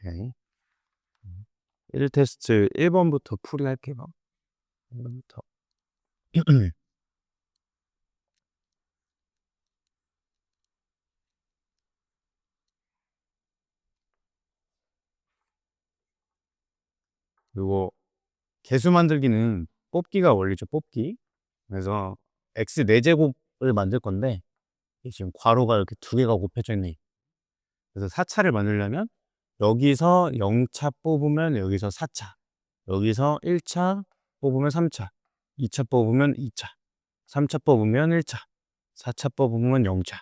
오케이. 1 테스트 1번부터 풀이할게요. 1번부터. 요거 개수 만들기는 뽑기가 원리죠, 뽑기. 그래서 x 4제곱을 만들 건데 이게 지금 괄호가 이렇게 두 개가 곱해져 있네. 그래서 4차를 만들려면 여기서 0차 뽑으면 여기서 4차, 여기서 1차 뽑으면 3차, 2차 뽑으면 2차, 3차 뽑으면 1차, 4차 뽑으면 0차.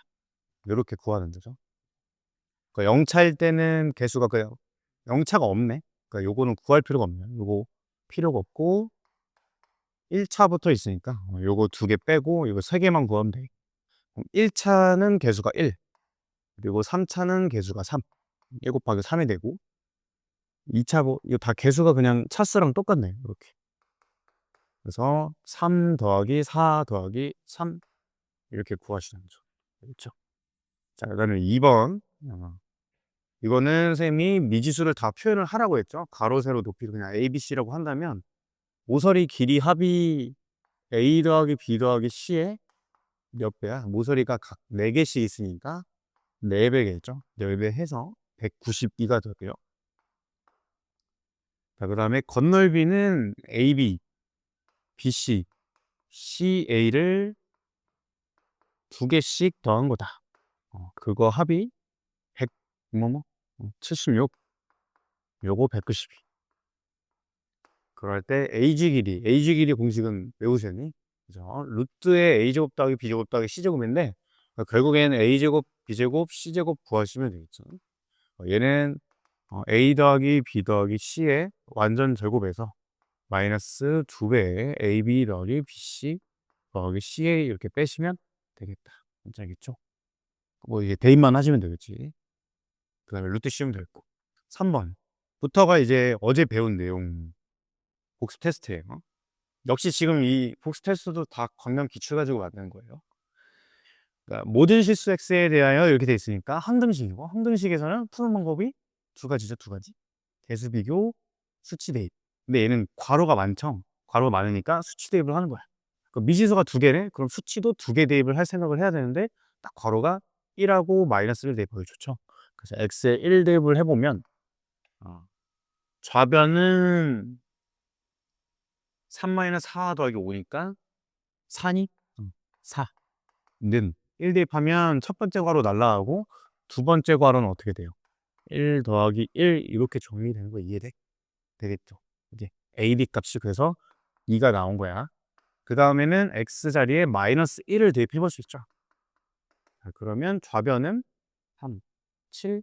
요렇게 구하는 거죠. 그러니까 0차일 때는 개수가 그냥 0차가 없네. 그러니까 요거는 구할 필요가 없네요. 요거 필요가 없고 1차부터 있으니까 요거 2개 빼고 요거 3개만 구하면 돼. 그럼 1차는 개수가 1, 그리고 3차는 개수가 3. 1 곱하기 3이 되고 2차 이거 다 개수가 그냥 차수랑 똑같네. 이렇게. 그래서 3 더하기 4 더하기 3 이렇게 구하시는 거죠. 그렇죠? 자, 그다음에 2번. 이거는 쌤이 미지수를 다 표현을 하라고 했죠. 가로, 세로, 높이를 그냥 A, B, C라고 한다면 모서리 길이 합이 A 더하기 B 더하기 C의 몇 배야? 모서리가 각 4개씩 있으니까 4배겠죠. 4배 해서 192가 되고요. 자, 그 다음에 건널비는 AB, BC, CA를 2개씩 더한 거다. 그거 합이 100, 76, 요거 192. 그럴 때 AG 길이 공식은 외우셨니? 그죠? 루트의 A제곱 더하기 B제곱 더하기 C제곱인데, 결국에는 A제곱, B제곱, C제곱 구하시면 되겠죠. 얘는 A 더하기 B 더하기 C의 완전 제곱에서 마이너스 2배의 AB 더하기 BC 더하기 CA 이렇게 빼시면 되겠다. 뭔지 알겠죠? 뭐 이제 대입만 하시면 되겠지. 그 다음에 루트 씌우면 되겠고. 3번. 부터가 이제 어제 배운 내용 복습 테스트예요. 역시 지금 이 복습 테스트도 다 광명 기출 가지고 만드는 거예요. 그러니까 모든 실수 x에 대하여 이렇게 돼 있으니까 항등식이고, 항등식에서는 푸는 방법이 2가지죠, 2가지. 대수 비교, 수치 대입. 근데 얘는 괄호가 많죠. 괄호가 많으니까 수치 대입을 하는 거야. 그럼 미지수가 2개네? 그럼 수치도 2개 대입을 할 생각을 해야 되는데 딱 괄호가 1하고 마이너스를 대입하기 좋죠. 그래서 x에 1 대입을 해보면 좌변은 3-4 더하기 5니까 4니? 4. 는 1 대입하면 첫 번째 괄호 날라가고 두 번째 괄호는 어떻게 돼요? 1 더하기 1 이렇게 정리되는 거 이해돼? 되겠죠? 이제 AD 값이 그래서 2가 나온 거야. 그 다음에는 x 자리에 마이너스 1을 대입해 볼 수 있죠. 자, 그러면 좌변은 3, 7,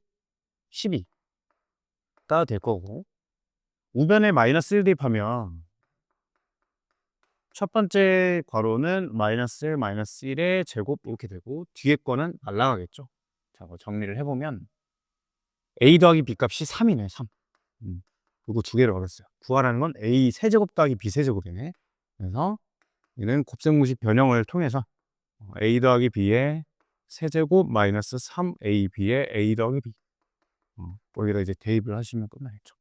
12가 될 거고, 우변에 마이너스 1 대입하면 첫 번째 괄호는 마이너스 1, 마이너스 1의 제곱 이렇게 되고 뒤에 거는 날라가겠죠. 자, 뭐 정리를 해보면 a 더하기 b 값이 3이네. 3. 이거 2개를 얻었어요. 구하라는 건 a 세제곱 더하기 b 세제곱이네. 그래서 얘는 곱셈공식 변형을 통해서 a 더하기 b의 세제곱 마이너스 3ab의 a 더하기 b 거기다 이제 대입을 하시면 끝나겠죠.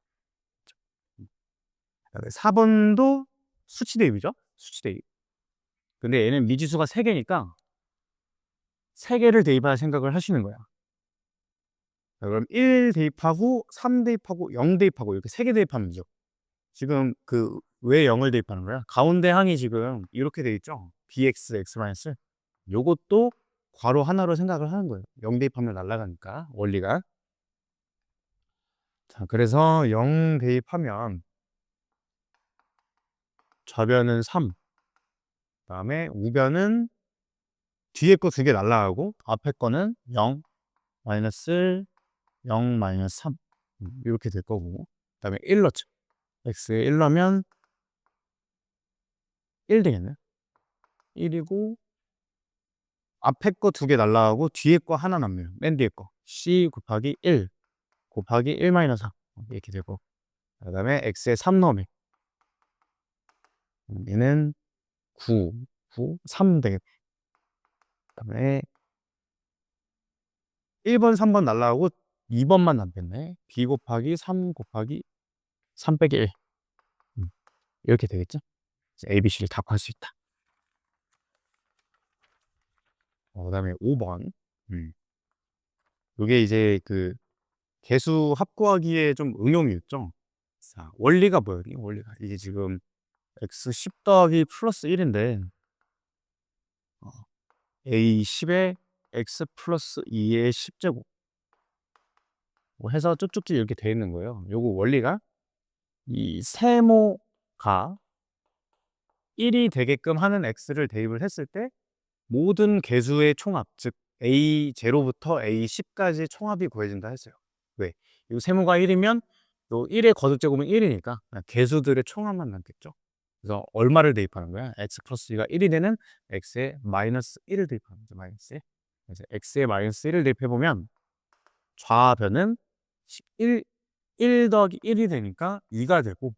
4번도 수치 대입이죠. 수치 대입. 근데 얘는 미지수가 3개니까 3개를 대입할 생각을 하시는 거야. 자, 그럼 1 대입하고 3 대입하고 0 대입하고 이렇게 3개 대입하면 되죠. 지금 왜 0을 대입하는 거야? 가운데 항이 지금 이렇게 돼 있죠. bx, x-. 요것도 괄호 하나로 생각을 하는 거예요. 0 대입하면 날아가니까 원리가. 자, 그래서 0 대입하면 좌변은 3, 그다음에 우변은 뒤에 거 2개 날아가고 앞에 거는 0, 마이너스 0, 마이너스 3 이렇게 될 거고, 그다음에 1 넣죠. x에 1 넣으면 1 되겠네. 1이고 앞에 거 2개 날라가고 뒤에 거 하나 남네요. 맨 뒤에 거 c 곱하기 1 곱하기 1 마이너스 4 이렇게 되고, 그 다음에 x에 3 넣으면 얘는 9, 9, 3 되겠고, 그 다음에 1번, 3번 날라가고 2번만 남겠네. b 곱하기 3 곱하기 3 빼기 1. 이렇게 되겠죠? A, B, C를 다 구할 수 있다. 그다음에 5번. 이게 이제 그 개수 합 구하기에 좀 응용이 있죠. 자, 원리가 뭐예요? 원리가 이게 지금 x 10 더하기 플러스 1인데 a 10에 x 플러스 2의 10제곱 뭐 해서 쭉쭉쭉 이렇게 돼 있는 거예요. 요거 원리가 이 세모가 1이 되게끔 하는 x를 대입을 했을 때 모든 개수의 총합, 즉 a0부터 a10까지 총합이 구해진다 했어요. 왜? 이 세모가 1이면 또 1의 거듭제곱은 1이니까 개수들의 총합만 남겠죠. 그래서 얼마를 대입하는 거야? x 플러스 2가 1이 되는 x에 마이너스 1을 대입하는 거죠. 마이너스 1. 그래서 x에 마이너스 1을 대입해보면 좌변은 1 더하기 1이 되니까 2가 되고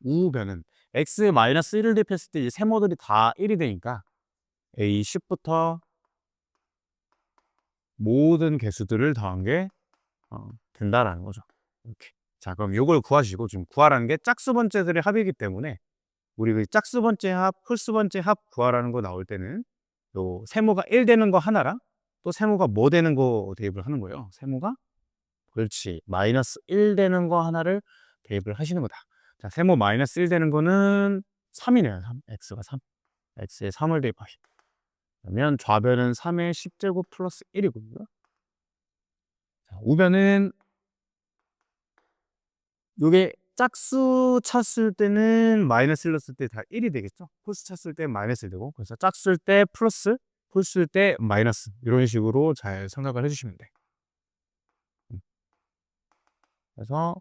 우변은 x에 마이너스 1을 대입했을 때 이 세모들이 다 1이 되니까 a10부터 모든 개수들을 더한 게 된다라는 거죠. 이렇게. 자, 그럼 이걸 구하시고 지금 구하라는 게 짝수 번째들의 합이기 때문에 우리 그 짝수 번째 합, 홀수 번째 합 구하라는 거 나올 때는 요 세모가 1 되는 거 하나랑 또 세모가 뭐 되는 거 대입을 하는 거예요. 세모가 그렇지 마이너스 1 되는 거 하나를 대입을 하시는 거다. 자, 세모 마이너스 1 되는 거는 3이네요. 3. x가 3. x에 3을 대입하시. 그러면 좌변은 3의 10제곱 플러스 1이고요. 자, 우변은 요게 짝수 찼을 때는 마이너스 1 넣었을 때 다 1이 되겠죠. 홀수 찼을 때 마이너스 1 되고 그래서 짝수일 때 플러스 홀수일 때 마이너스 이런 식으로 잘 생각을 해주시면 돼. 그래서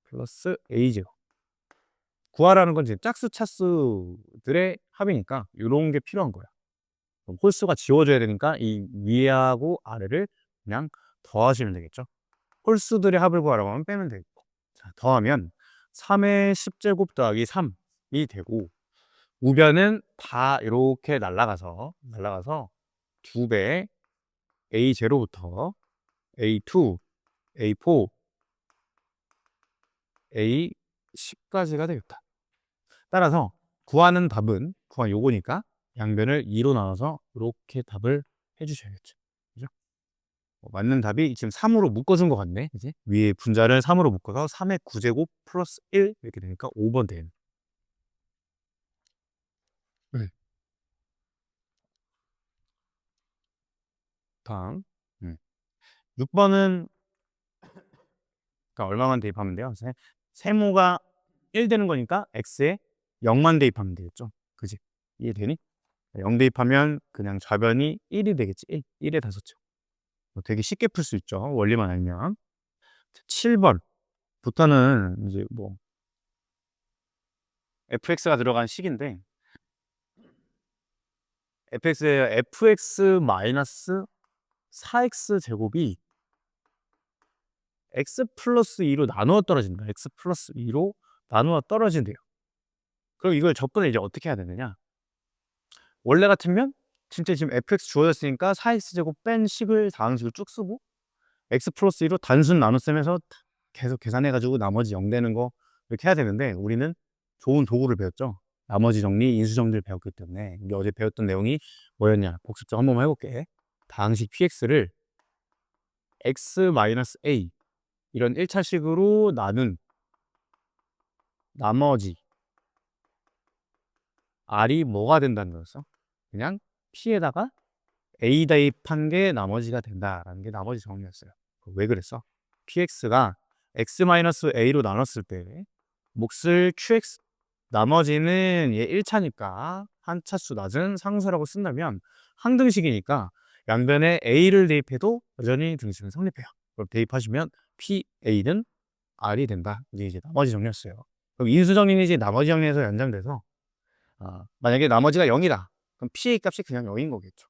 플러스 a제곱 구하라는 건 이제 짝수 차수들의 합이니까 이런 게 필요한 거야. 그럼 홀수가 지워져야 되니까 이 위하고 아래를 그냥 더하시면 되겠죠. 홀수들의 합을 구하라고 하면 빼면 되겠고 자, 더하면 3의 10제곱 더하기 3이 되고 우변은 다 이렇게 날아가서 2배 A0부터 A2, A4, A10까지가 되겠다. 따라서 구하는 답은 구한 요거니까 양변을 2로 나눠서 이렇게 답을 해주셔야겠죠. 그죠? 맞는 답이 지금 3으로 묶어준 것 같네. 이제 위에 분자를 3으로 묶어서 3의 9제곱 플러스 1 이렇게 되니까 5번 되는. 네. 다음 6번은 그러니까 얼마만 대입하면 돼요? 세모가 1 되는 거니까 x에 0만 대입하면 되겠죠. 그지? 이해되니? 0 대입하면 그냥 좌변이 1이 되겠지. 1의 5제곱. 되게 쉽게 풀 수 있죠. 원리만 알면. 7번부터는 이제 뭐 fx가 들어간 식인데 fx에 fx 마이너스 4x 제곱이 x 플러스 2로 나누어 떨어진다. x 플러스 2로 나누어 떨어진대요. 그럼 이걸 접근을 이제 어떻게 해야 되느냐? 원래 같으면 진짜 지금 fx 주어졌으니까 4x제곱 뺀 식을 다항식을 쭉 쓰고 x 플러스 2로 단순 나눗셈에서 계속 계산해가지고 나머지 0 되는 거 이렇게 해야 되는데 우리는 좋은 도구를 배웠죠. 나머지 정리, 인수 정리를 배웠기 때문에 우리 어제 배웠던 내용이 뭐였냐? 복습 좀 한번 해볼게. 다항식 px를 x-a 이런 1차식으로 나눈 나머지 r이 뭐가 된다는 거였어? 그냥 p에다가 a 대입한 게 나머지가 된다라는 게 나머지 정리였어요. 왜 그랬어? px가 x-a로 나눴을 때 몫을 qx 나머지는 얘 1차니까 한 차수 낮은 상수라고 쓴다면 항등식이니까 양변에 a를 대입해도 여전히 등식은 성립해요. 그럼 대입하시면 pa는 r이 된다. 이제 나머지 정리였어요. 그럼 인수 정리는 이제 나머지 정리에서 연장돼서 만약에 나머지가 0이다. 그럼 PA 값이 그냥 0인 거겠죠.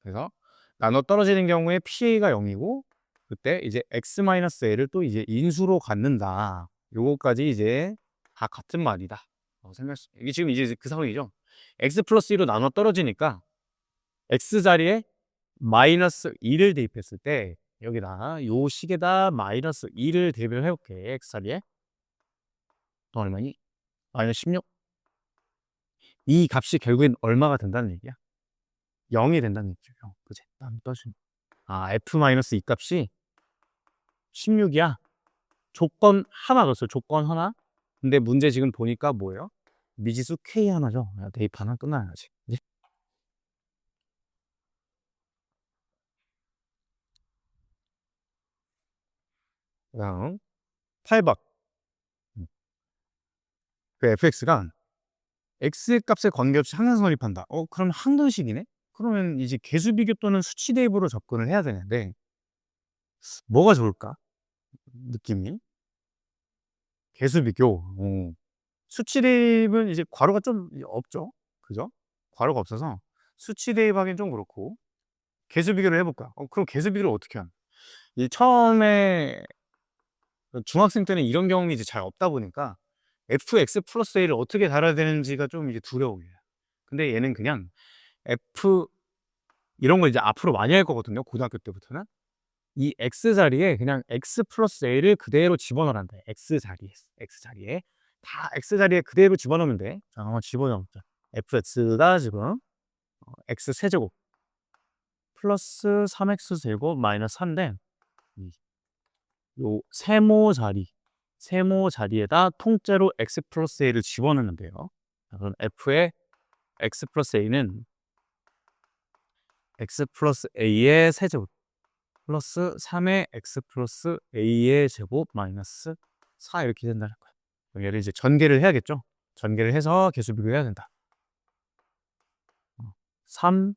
그래서 나눠 떨어지는 경우에 PA가 0이고 그때 이제 X-A를 또 이제 인수로 갖는다. 요거까지 이제 다 같은 말이다. 이게 지금 이제 그 상황이죠. X 플러스 1로 나눠 떨어지니까 X 자리에 마이너스 2를 대입했을 때 여기다 요 식에다 마이너스 2를 대입을 해볼게. x자리에. 또 얼마니? 마이너스 16. 이 값이 결국엔 얼마가 된다는 얘기야? 0이 된다는 얘기죠. 0. 그치? f-2 값이 16이야. 조건 하나 넣었어요. 조건 하나. 근데 문제 지금 보니까 뭐예요? 미지수 k 하나죠. 대입 하나 끝나야지. 그치? 그다음 8번. 그 fx가 x 값에 관계없이 항상 성립한다. 그럼 항등식이네? 그러면 이제 계수 비교 또는 수치 대입으로 접근을 해야 되는데 뭐가 좋을까? 느낌이 계수 비교. 수치 대입은 이제 괄호가 좀 없죠. 그죠? 괄호가 없어서 수치 대입하기는 좀 그렇고 계수 비교를 해볼까? 그럼 계수 비교를 어떻게 하나? 이 처음에 중학생 때는 이런 경험이 이제 잘 없다 보니까 fx 플러스 a를 어떻게 달아야 되는지가 좀 이제 두려워요. 근데 얘는 그냥 f 이런 걸 이제 앞으로 많이 할 거거든요. 고등학교 때부터는. 이 x 자리에 그냥 x 플러스 a를 그대로 집어넣으란다. x 자리에 다 x 자리에 그대로 집어넣으면 돼. 자, 한번 집어넣자. fx가 지금 x 세제곱 플러스 3x 제곱 마이너스 3인데 요 세모 자리에다 통째로 x 플러스 a를 집어넣으면 돼요. 자, 그럼 f의 x 플러스 a는 x 플러스 a의 세제곱 플러스 3의 x 플러스 a의 제곱 마이너스 4 이렇게 된다는 거야. 그럼 얘를 이제 전개를 해야겠죠? 전개를 해서 계수 비교해야 된다. 3x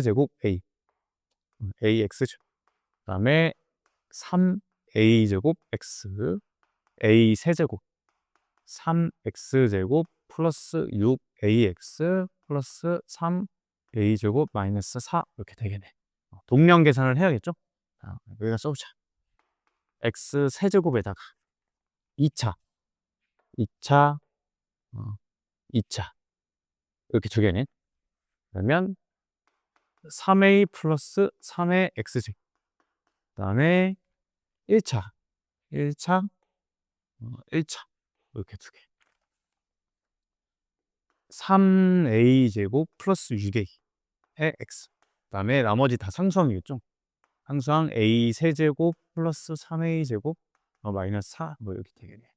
제곱 a ax 그다음에 3a 제곱 x a 세제곱 3x 제곱 플러스 6ax 플러스 3a 제곱 마이너스 4 이렇게 되겠네. 동량 계산을 해야겠죠? 여기다 써보자. x 세제곱에다가 2차 2차 2차 이렇게 두 개네. 그러면 3a 플러스 3의 x제곱 그다음에 1차 1차 1차 이렇게 두 개. 3a 제곱 플러스 6a의 x 그다음에 나머지 다 상수항이겠죠? 상수항 a 세제곱 플러스 3a 제곱 마이너스 4 뭐 이렇게 되겠네.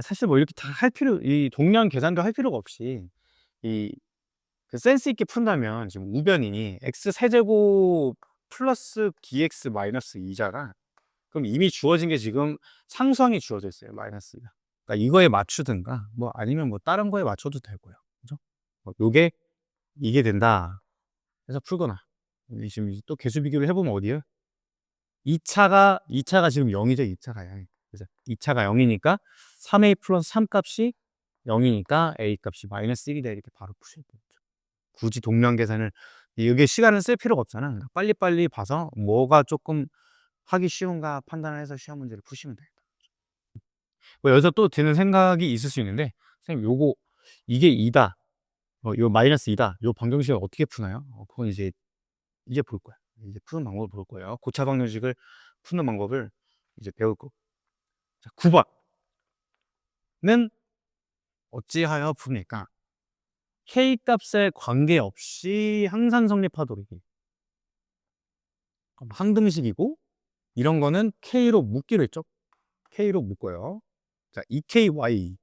사실 뭐 이렇게 다 할 이 동량 계산도 할 필요가 없이 이 그 센스 있게 푼다면 지금 우변이 x 세제곱 플러스 bx 마이너스 2잖아. 그럼 이미 주어진 게 지금 상수항이 주어져 있어요. 마이너스가. 그러니까 이거에 맞추든가 뭐 아니면 뭐 다른 거에 맞춰도 되고요. 그죠? 요게 이게 된다 해서 풀거나 지금 또 계수 비교를 해보면 어디에요? 2차가 지금 0이죠. 2차가 0. 그래서 2차가 0이니까 3a 플러스 3 값이 0이니까 a 값이 마이너스 1이다 이렇게 바로 푸시면 되죠. 굳이 동량 계산을 이게 시간을 쓸 필요가 없잖아. 빨리빨리 봐서 뭐가 조금 하기 쉬운가 판단을 해서 시험 문제를 푸시면 되겠다. 뭐 여기서 또 드는 생각이 있을 수 있는데 선생님 요거 이게 2다. 요 마이너스 2다. 요 방정식을 어떻게 푸나요? 그건 이제 볼 거야. 이제 푸는 방법을 볼 거예요. 고차 방정식을 푸는 방법을 이제 배울 거. 자, 9번은 어찌하여 풉니까? k 값에 관계없이 항상 성립하도록 항등식이고 이런 거는 k로 묶기로 했죠. k로 묶어요. 자, 2ky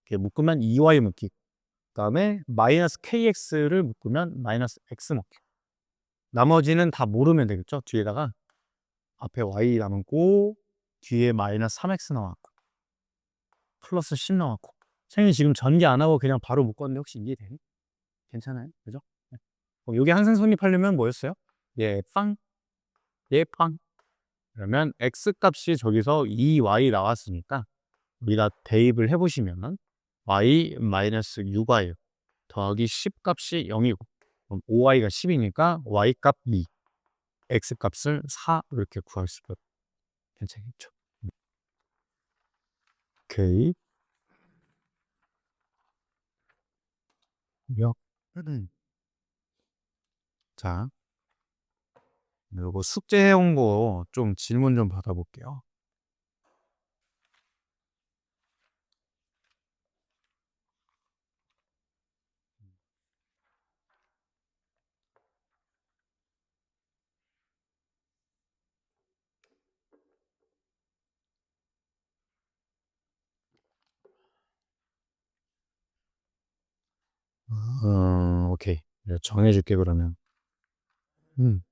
이렇게 묶으면 2y 묶기. 그다음에 마이너스 kx를 묶으면 마이너스 x 묶기. 나머지는 다 모르면 되겠죠. 뒤에다가 앞에 y 남고 뒤에 마이너스 3x 나왔고 플러스 10 나왔고 선생님 지금 전개 안 하고 그냥 바로 묶었는데 혹시 이해되니? 괜찮아요? 그죠? 네. 그럼 이게 항상 성립하려면 뭐였어요? 예, 빵. 예, 빵. 그러면 x 값이 저기서 2y 나왔으니까 여기다 대입을 해보시면 y 마이너스 6y 더하기 10 값이 0이고 그럼 5y가 10이니까 y 값 2, x 값을 4 이렇게 구할 수가 괜찮겠죠? 오케이. 역. 자, 요거 숙제해온 거 좀 질문 좀 받아볼게요. 오케이. 내가 정해줄게, 그러면. 음.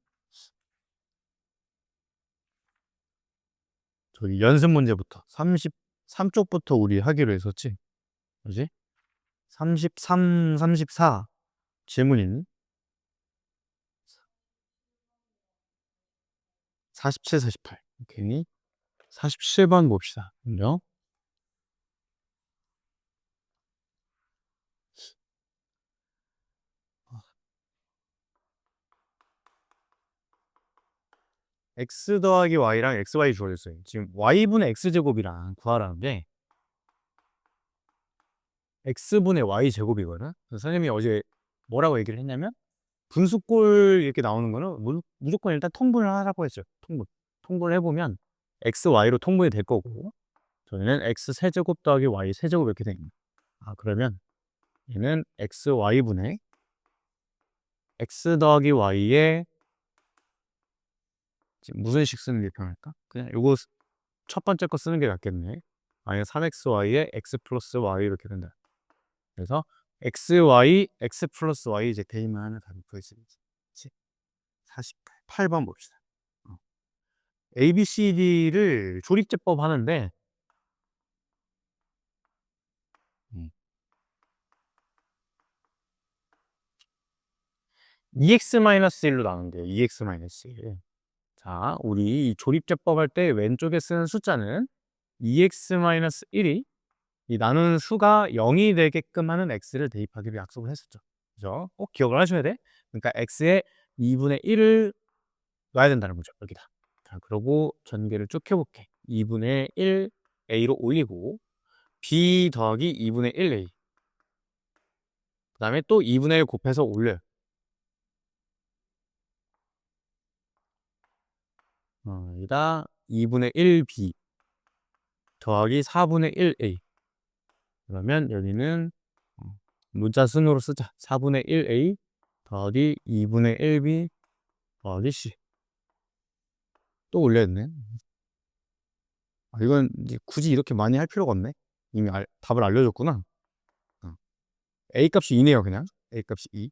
저기 연습 문제부터 33쪽부터 우리 하기로 했었지? 그지? 33, 34 질문인 47, 48. 오케이. 47번 봅시다. 먼저. x 더하기 y랑 xy 주어졌어요. 지금 y분의 x제곱이랑 구하라는데 x분의 y제곱이거든. 그래서 선생님이 어제 뭐라고 얘기를 했냐면 분수꼴 이렇게 나오는 거는 무조건 일단 통분을 하라고 했죠. 통분을 해보면 x, y로 통분이 될 거고 저희는 x 세제곱 더하기 y 세제곱 이렇게 됩니다. 그러면 얘는 x, y분의 x 더하기 y의 지금 무슨 식 쓰는 게 편할까? 그냥 요거 첫 번째 거 쓰는 게 낫겠네. 마이너스 3xy에 x 플러스 y 이렇게 된다. 그래서 xy, x 플러스 y 이제 대입만 하면 답이 보이시죠? 48번 봅시다. A, B, C, D를 조립제법 하는데 음. EX-1로 나오는데요. EX-1. 자, 우리 조립제법 할 때 왼쪽에 쓰는 숫자는 EX-1이 이 나누는 수가 0이 되게끔 하는 x를 대입하기로 약속을 했었죠. 그죠? 꼭 기억을 하셔야 돼. 그러니까 x의 2분의 1을 놔야 된다는 거죠. 여기다. 자, 그러고 전개를 쭉 해볼게. 2분의 1 a로 올리고 b 더하기 2분의 1 a 그 다음에 또 2분의 1 곱해서 올려요. 여기다 2분의 1b 더하기 4분의 1a 그러면 여기는 문자 순으로 쓰자. 4분의 1a 더하기 2분의 1b 더하기 c 또 올려야 되네. 이건 이제 굳이 이렇게 많이 할 필요가 없네. 이미 답을 알려줬구나. a 값이 2네요. 그냥 a 값이 2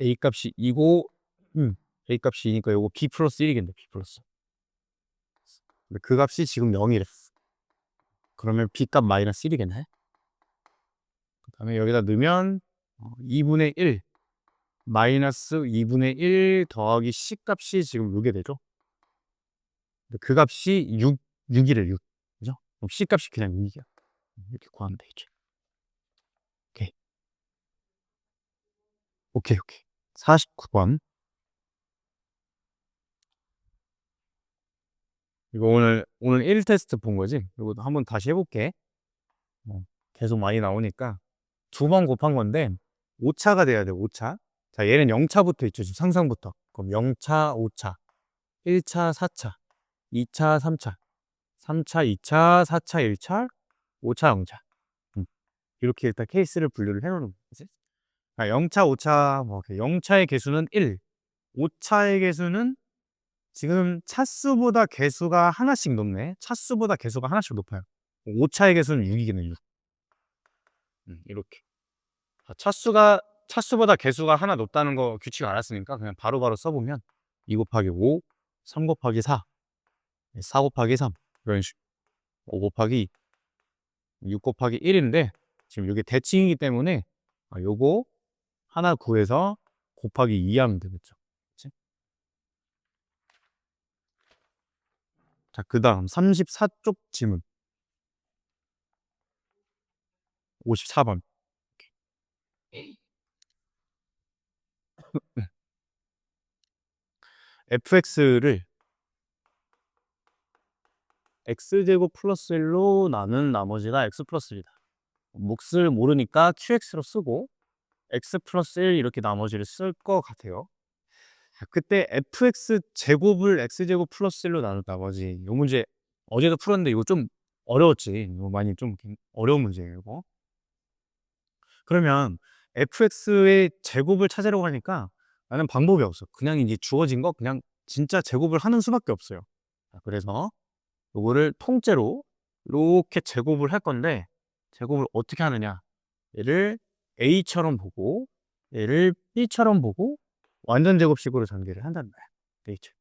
a 값이 2고 a 값이 2니까 요거 b 플러스 1이겠네. b 플러스 근데 그 값이 지금 0이래. 그러면 b 값 마이너스 1이겠네. 그 다음에 여기다 넣으면 2분의 1 마이너스 2분의 1 더하기 c 값이 지금 요게 되죠. 그 값이 6이래 6. 그죠? 그럼 c 값이 그냥 6이야. 이렇게 구하면 되겠지. 오케이. 오케이. 49번. 이거 오늘 1 테스트 본 거지? 이거 한번 다시 해볼게. 계속 많이 나오니까 두 번 곱한 건데 5차가 돼야 돼. 5차. 자, 얘는 0차부터 있죠. 지금 상상부터. 그럼 0차, 5차, 1차, 4차, 2차, 3차, 3차, 2차, 4차, 1차, 5차, 0차. 이렇게 일단 케이스를 분류를 해놓는 거지. 0차, 5차, 0차의 개수는 1, 5차의 개수는 지금 차수보다 개수가 하나씩 높네. 차수보다 개수가 하나씩 높아요. 5차의 개수는 6이겠네, 6. 이렇게. 차수보다 개수가 하나 높다는 거 규칙 알았으니까 그냥 바로바로 써보면 2 곱하기 5, 3 곱하기 4, 4 곱하기 3, 이런 식. 5 곱하기 2, 6 곱하기 1인데 지금 이게 대칭이기 때문에 요거 하나 구해서 곱하기 2 하면 되겠죠. 그치? 자, 그 다음 34쪽 질문 54번. fx를 x제곱 플러스 1로 나눈 나머지가 x 플러스 1이다. 몫을 모르니까 qx로 쓰고 x 플러스 1 이렇게 나머지를 쓸 것 같아요. 그때 fx 제곱을 x 제곱 플러스 1로 나눈 나머지 요 문제 어제도 풀었는데 이거 좀 어려웠지. 이거 많이 좀 어려운 문제예요, 이거. 그러면 fx의 제곱을 찾으려고 하니까 나는 방법이 없어. 그냥 이제 주어진 거 그냥 진짜 제곱을 하는 수밖에 없어요. 그래서 요거를 통째로 이렇게 제곱을 할 건데 제곱을 어떻게 하느냐? 얘를 a처럼 보고 얘를 b처럼 보고 완전 제곱식으로 전개를 한단 말이야. a처.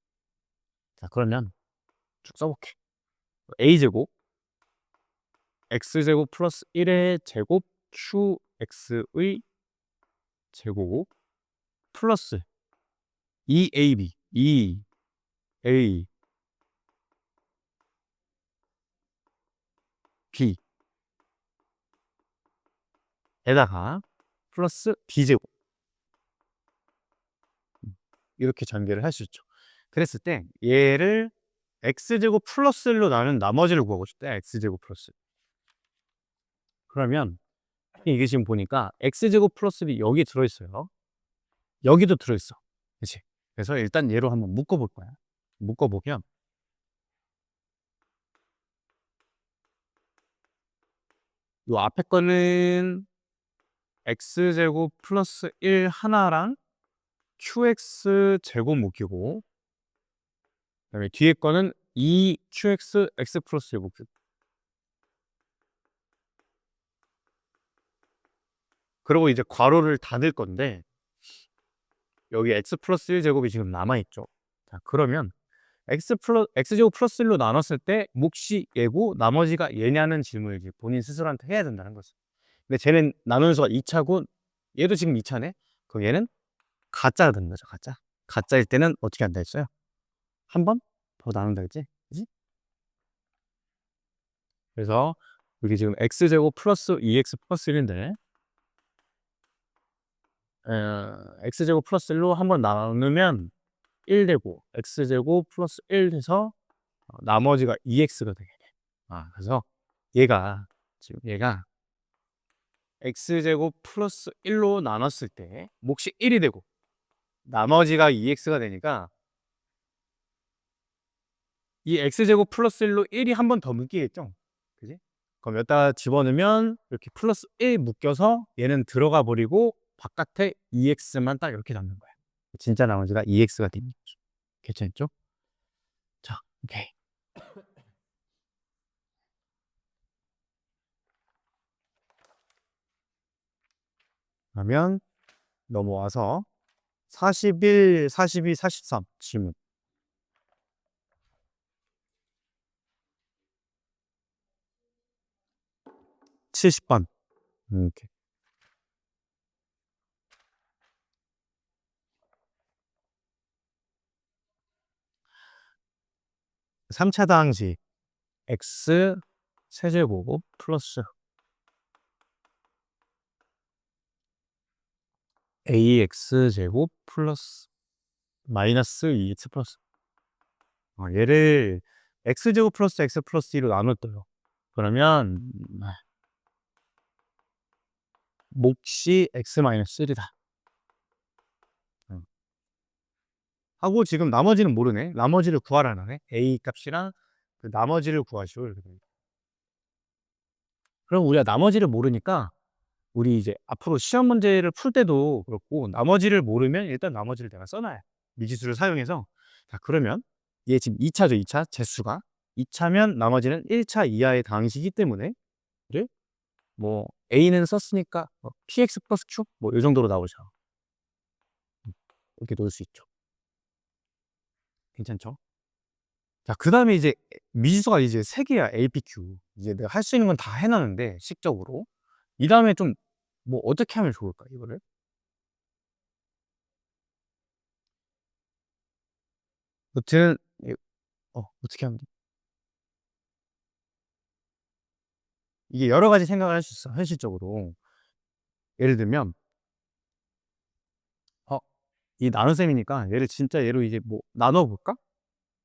자, 그러면 쭉 써볼게. a제곱 x제곱 플러스 1의 제곱 qx의 제곱 플러스 2ab 2a b 에다가 플러스 b제곱 이렇게 전개를 할 수 있죠. 그랬을 때 얘를 x제곱 플러스 1로 나눈 나머지를 구하고 싶다. x제곱 플러스. 그러면 이게 지금 보니까 x제곱 플러스 b 여기 들어있어요. 여기도 들어있어. 그치? 그래서 일단 얘로 한번 묶어볼 거야. 묶어보면 요 앞에 거는 x제곱 플러스 1 하나랑 qx 제곱 묶이고 그다음에 뒤에 거는 2qx x 플러스 1 묶이고 그리고 이제 괄호를 닫을 건데 여기 x 플러스 1 제곱이 지금 남아있죠. 자, 그러면 x제곱 플러스 1로 나눴을 때 몫이 얘고 나머지가 얘냐는 질문을 이제 본인 스스로한테 해야 된다는 거죠. 근데 쟤는 나누는 수가 2차고 얘도 지금 2차네. 그럼 얘는 가짜가 되는 거죠. 가짜. 가짜일 때는 어떻게 한다 했어요? 한 번 더 나눈다 했지? 그지? 그래서 여기 지금 x제곱 플러스 2x 플러스 1인데 x제곱 플러스 1로 한 번 나누면 1 되고 x제곱 플러스 1 돼서 나머지가 2x가 되게 돼. 그래서 얘가 지금 얘가 x제곱 플러스 1로 나눴을 때 몫이 1이 되고 나머지가 2x가 되니까 이 x제곱 플러스 1로 1이 한 번 더 묶이겠죠? 그지? 그럼 여기다 집어넣으면 이렇게 플러스 1 묶여서 얘는 들어가 버리고 바깥에 2x만 딱 이렇게 남는 거야. 진짜 나머지가 2x가 되는 거죠. 괜찮죠? 자, 오케이. 그러면 넘어와서 41, 42, 43 질문. 70번. 이렇게. 3차 다항식 x 세제곱 플러스 ax 제곱 플러스 마이너스 2x 플러스 얘를 x제곱 플러스 x 플러스 2로 나눴어요. 그러면 몫이 x 마이너스 1이다. 하고 지금 나머지는 모르네. 나머지를 구하라네. a 값이랑 그 나머지를 구하시오. 이렇게 됩니다. 그럼 우리가 나머지를 모르니까 우리 이제 앞으로 시험 문제를 풀 때도 그렇고 나머지를 모르면 일단 나머지를 내가 써놔요. 미지수를 사용해서. 자, 그러면 얘 지금 2차죠. 2차 재수가 2차면 나머지는 1차 이하의 다항식이기 때문에 그래? 뭐 a는 썼으니까 px 플러스 q 뭐 이 정도로 나오죠. 이렇게 놓을 수 있죠. 괜찮죠? 자, 그 다음에 이제 미지수가 이제 3개야. a, p, q. 이제 내가 할 수 있는 건 다 해놨는데 식적으로 이 다음에 좀 뭐 어떻게 하면 좋을까 이거를? 여튼 어떻게 하면 돼? 이게 여러 가지 생각을 할 수 있어. 현실적으로. 예를 들면 이 나눗셈이니까 얘를 진짜 얘로 이제 뭐 나눠 볼까?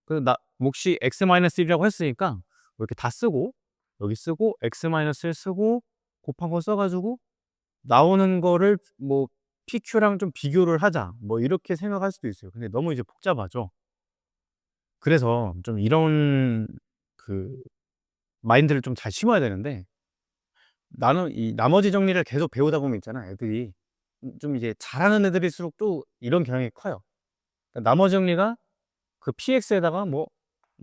그래서 나 몫이 x-1이라고 했으니까 이렇게 다 쓰고 여기 쓰고 x-1 쓰고 곱한 거 써가지고 나오는 거를 뭐 PQ랑 좀 비교를 하자. 뭐 이렇게 생각할 수도 있어요. 근데 너무 이제 복잡하죠. 그래서 좀 이런 그 마인드를 좀 잘 심어야 되는데, 나는 이 나머지 정리를 계속 배우다 보면 있잖아, 애들이. 좀 이제 잘하는 애들일수록 또 이런 경향이 커요. 그러니까 나머지 정리가 그 PX에다가 뭐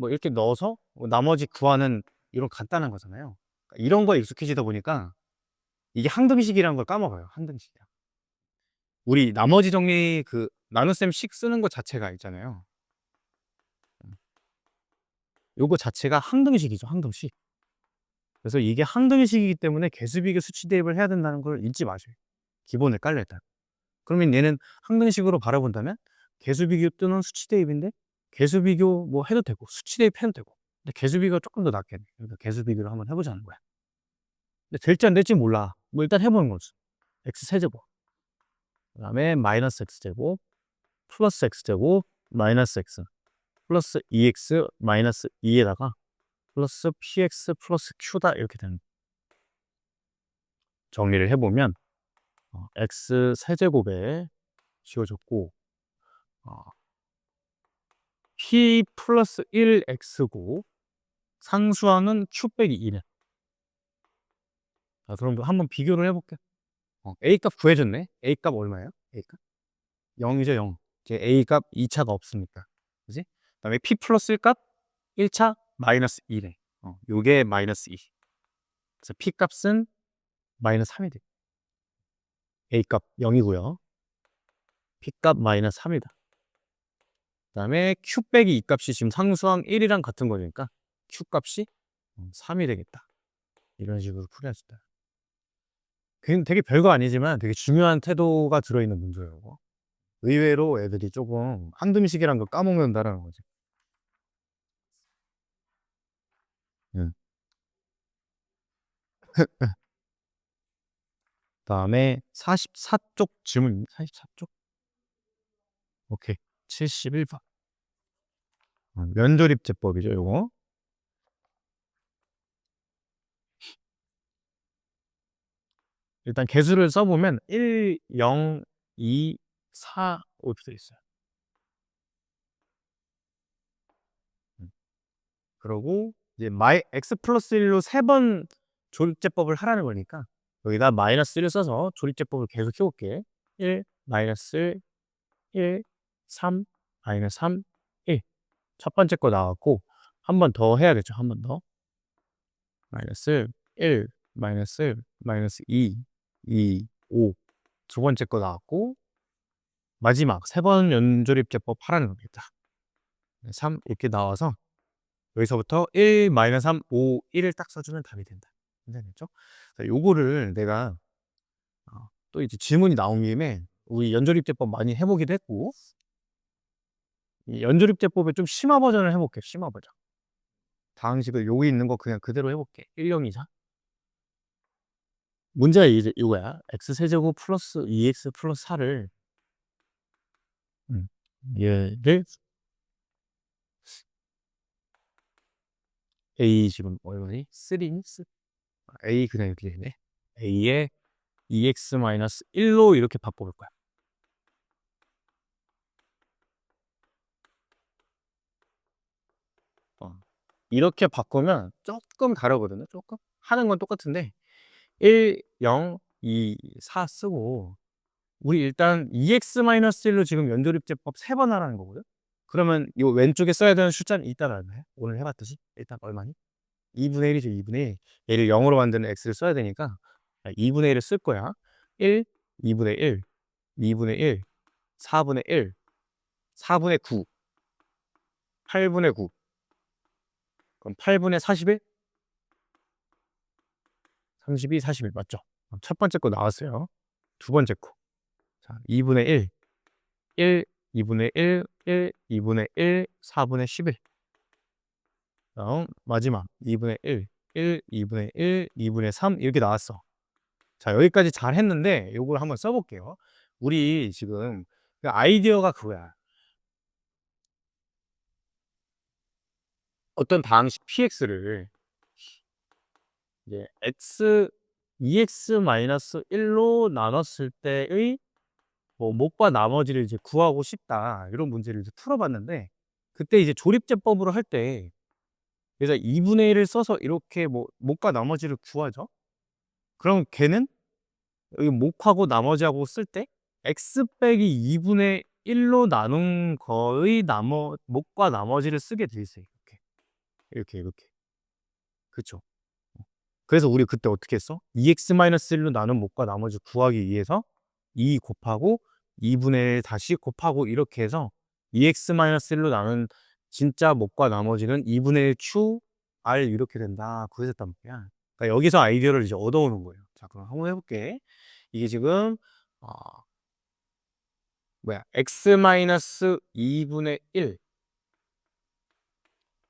이렇게 넣어서 뭐 나머지 구하는 이런 간단한 거잖아요. 그러니까 이런 거에 익숙해지다 보니까 이게 항등식이라는 걸 까먹어요. 항등식이야. 우리 나머지 정리 그 나눗셈씩 쓰는 것 자체가 있잖아요. 요거 자체가 항등식이죠, 항등식. 그래서 이게 항등식이기 때문에 개수비교 수치 대입을 해야 된다는 걸 잊지 마세요. 기본을 깔려 일단. 그러면 얘는 항등식으로 바라본다면 개수비교 또는 수치 대입인데, 개수비교 뭐 해도 되고 수치 대입 해도 되고, 근데 개수비교가 조금 더 낫겠네. 그러니까 개수비교를 한번 해보자는 거야. 근데 될지 안 될지 몰라. 뭐 일단 해보는 거지. x 세제곱, 그 다음에 마이너스 x제곱 플러스 x제곱 마이너스 x 플러스 2x 마이너스 2에다가 플러스 px 플러스 q다 이렇게 되는 거야. 정리를 해보면 x 세제곱에 씌워졌고, 어, p 플러스 1x고 상수항은 q 빼기 2네. 자, 그럼 한번 비교를 해볼게. a 값 구해줬네. a 값 얼마예요? a 값 0이죠, 0. 이제 a 값 2차가 없으니까, 그지? 그다음에 p 플러스 1 값 1차 마이너스 2네. 요게 마이너스 2. 그래서 p 값은 마이너스 3이 돼. a 값 0이고요. p 값 마이너스 3이다. 그다음에 q 빼기 2 값이 지금 상수항 1이랑 같은 거니까 q 값이 3이 되겠다. 이런 식으로 풀어야겠다. 되게 별거 아니지만 되게 중요한 태도가 들어있는 문제예요. 의외로 애들이 조금 한등식이란 걸 까먹는다라는 거지. 응. 그다음에 44쪽 질문, 44쪽? 오케이. 71번. 면조립제법이죠, 요거. 일단 개수를 써보면 1, 0, 2, 4 이렇게 돼 있어요. 그러고 이제 x 플러스 1로 3번 조립제법을 하라는 거니까 여기다 마이너스 1을 써서 조립제법을 계속 해볼게. 1, 마이너스 1, 3, 마이너스 3, 1. 첫 번째 거 나왔고, 한 번 더 해야겠죠. 한 번 더. 마이너스 1, 마이너스 2, 2, 5. 두 번째 거 나왔고, 마지막 3번 연조립제법 하라는 겁니다. 3 이렇게 나와서 여기서부터 1, 마이너스 3, 5, 1을 딱 써주면 답이 된다. 괜찮겠죠? 요거를 내가 또 이제 질문이 나온 김에 우리 연조립제법 많이 해보기도 했고, 이 연조립제법의 좀 심화 버전을 해볼게. 심화 버전. 다항식을 여기 있는 거 그냥 그대로 해볼게. 1, 0, 2, 4. 문제가 이제 이거야. x세제곱 플러스 2x 플러스 4를 얘를 a 지금 얼마니? 3니? a 그냥 이렇게 되네. a에 2x 마이너스 1로 이렇게 바꿔볼 거야. 이렇게 바꾸면 조금 다르거든요. 조금 하는 건 똑같은데 1, 0, 2, 4 쓰고, 우리 일단 2x-1로 지금 연조립제법 3번 하라는 거거든. 그러면 이 왼쪽에 써야 되는 숫자는 이따 알아요. 오늘 해봤듯이 일단 얼마니? 2분의 1이죠. 2분의 1. 얘를 0으로 만드는 x를 써야 되니까 2분의 1을 쓸 거야. 1, 2분의 1, 2분의 1, 4분의 1, 4분의 9, 8분의 9. 그럼 8분의 41? 32, 41 맞죠? 첫 번째 거 나왔어요. 두 번째 거. 자, 2분의 1, 1, 2분의 1, 1, 2분의 1, 4분의 11. 다음 마지막 2분의 1, 1, 2분의 1, 2분의 3 이렇게 나왔어. 자, 여기까지 잘 했는데 요걸 한번 써볼게요. 우리 지금 그 아이디어가 그거야. 어떤 방식 px를 이제 x 2x-1로 나눴을 때의 뭐 목과 나머지를 이제 구하고 싶다. 이런 문제를 이제 풀어 봤는데 그때 이제 조립제법으로 할 때 그래서 2분의 1을 써서 이렇게 뭐 목과 나머지를 구하죠. 그럼 걔는 여기 목하고 나머지하고 쓸 때 x 빼기 2분의 1로 나눈 거의 목과 나머지를 쓰게 돼 있어요. 이렇게. 이렇게, 이렇게. 그쵸. 그래서 우리 그때 어떻게 했어? 2x-1로 나눈 목과 나머지 구하기 위해서 2 곱하고 2분의 1 다시 곱하고 이렇게 해서 2x-1로 나눈 진짜 목과 나머지는 2분의 1 q r 이렇게 된다. 그랬단 말이야. 그러니까 여기서 아이디어를 이제 얻어오는 거예요. 자, 그럼 한번 해볼게. 이게 지금 x-2분의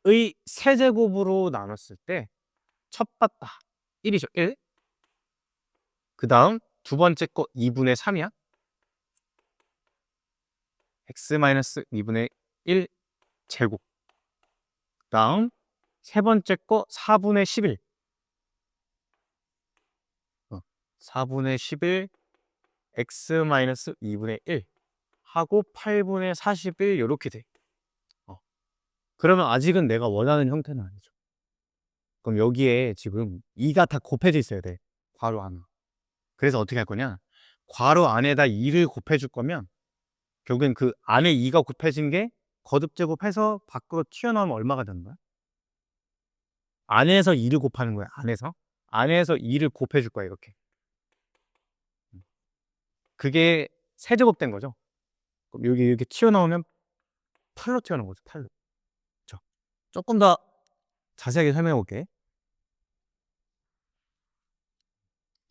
1의 세제곱으로 나눴을 때 첫 받다 1이죠. 1. 그 다음 두 번째 거 2분의 3이야. x-2분의 1 제곱. 그 다음 세 번째 거 4분의 11. 4분의 11 x-2분의 1 하고 8분의 41 요렇게 돼. 그러면 아직은 내가 원하는 형태는 아니죠. 그럼 여기에 지금 2가 다 곱해져 있어야 돼. 괄호 하나. 그래서 어떻게 할 거냐? 괄호 안에다 2를 곱해 줄 거면 결국엔 그 안에 2가 곱해진 게 거듭 제곱해서 밖으로 튀어나오면 얼마가 되는 거야? 안에서 2를 곱하는 거야. 안에서 2를 곱해 줄 거야. 이렇게. 그게 세제곱된 거죠. 그럼 여기 이렇게 튀어나오면 8로 튀어나온 거죠. 8로. 그렇죠? 조금 더 자세하게 설명해 볼게.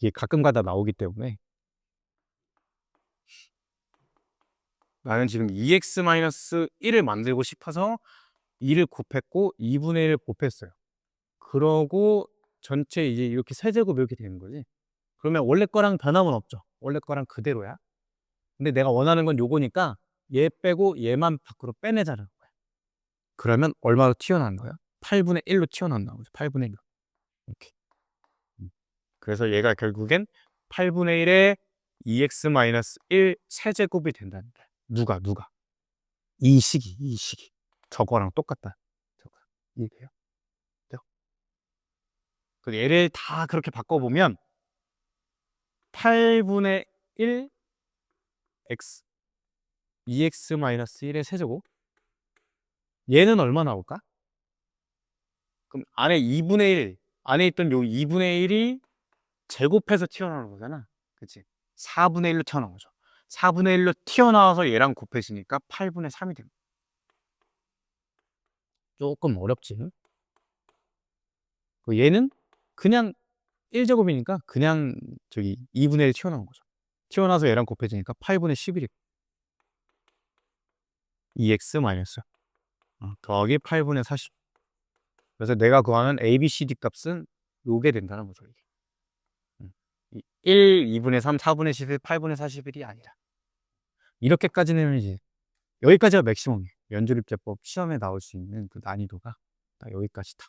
이게 가끔가다 나오기 때문에 나는 지금 2x-1을 만들고 싶어서 2를 곱했고 2분의 1을 곱했어요. 그러고 전체 이제 이렇게 세제곱 이렇게 되는 거지. 그러면 원래 거랑 변함은 없죠. 원래 거랑 그대로야. 근데 내가 원하는 건 요거니까 얘 빼고 얘만 밖으로 빼내자는 거야. 그러면 얼마로 튀어나온 거야? 8분의 1로 튀어나온다는 거죠. 8분의 1로. 이렇게. 그래서 얘가 결국엔 8분의 1에 2x-1 세제곱이 된다는 거야. 누가? 이 식이. 저거랑 똑같다. 저거. 이해돼요? 그 얘를 다 그렇게 바꿔보면 8분의 1 x 2x-1의 세제곱 얘는 얼마 나올까? 그럼 안에 2분의 1 안에 있던 요 2분의 1이 제곱해서 튀어나오는 거잖아. 그치? 4분의 1로 튀어나온 거죠. 4분의 1로 튀어나와서 얘랑 곱해지니까 8분의 3이 됩니다. 조금 어렵지? 얘는 그냥 1제곱이니까 그냥 저기 2분의 1 튀어나온 거죠. 튀어나와서 얘랑 곱해지니까 8분의 11이 2x 마이너스 더하기 8분의 40. 그래서 내가 구하는 A, B, C, D 값은 요게 된다는 거죠. 이게. 1, 2분의 3, 4분의 11, 8분의 41이 아니라. 이렇게까지는 이제 여기까지가 맥시멈이에요. 면조립제법 시험에 나올 수 있는 그 난이도가 딱 여기까지다.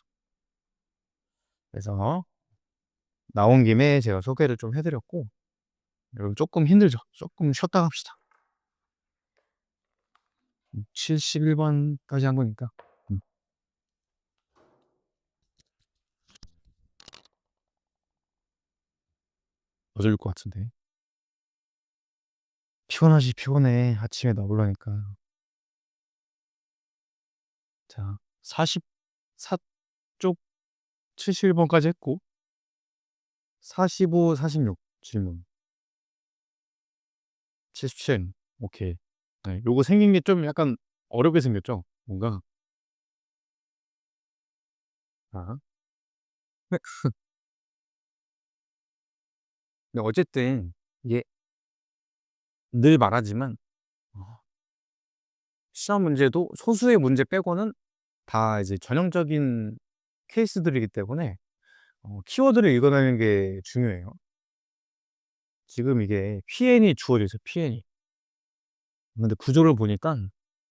그래서 나온 김에 제가 소개를 좀 해드렸고 여러분 조금 힘들죠? 조금 쉬었다 갑시다. 71번까지 한 거니까 어쩔 것 같은데 피곤하지 피곤해. 아침에 나오려니까. 자 44쪽 71번까지 했고 45, 46 질문 77 오케이. 네, 요거 생긴 게 좀 약간 어렵게 생겼죠? 뭔가 아. 근데 어쨌든 이게 늘 말하지만 어 시험 문제도 소수의 문제 빼고는 다 이제 전형적인 케이스들이기 때문에 키워드를 읽어내는 게 중요해요. 지금 이게 PN이 주어져 있어요, PN이. 근데 구조를 보니까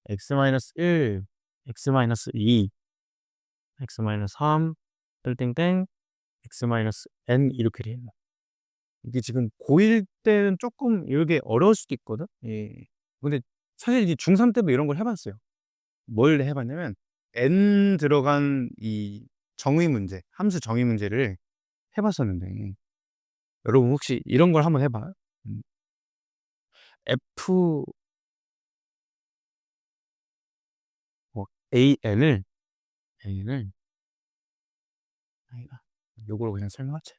x-1, x-2, x-3, 땡땡땡, x-n 이렇게 돼 있는 이게 지금 고1 때는 조금 이게 어려울 수도 있거든. 예. 근데 사실 이제 중3 때도 이런 걸 해 봤어요. 뭘 해 봤냐면 n 들어간 이 정의 문제, 함수 정의 문제를 해 봤었는데 여러분 혹시 이런 걸 한번 해 봐요? 음. f 뭐 an을 아니다. 요거로 그냥 설명하자.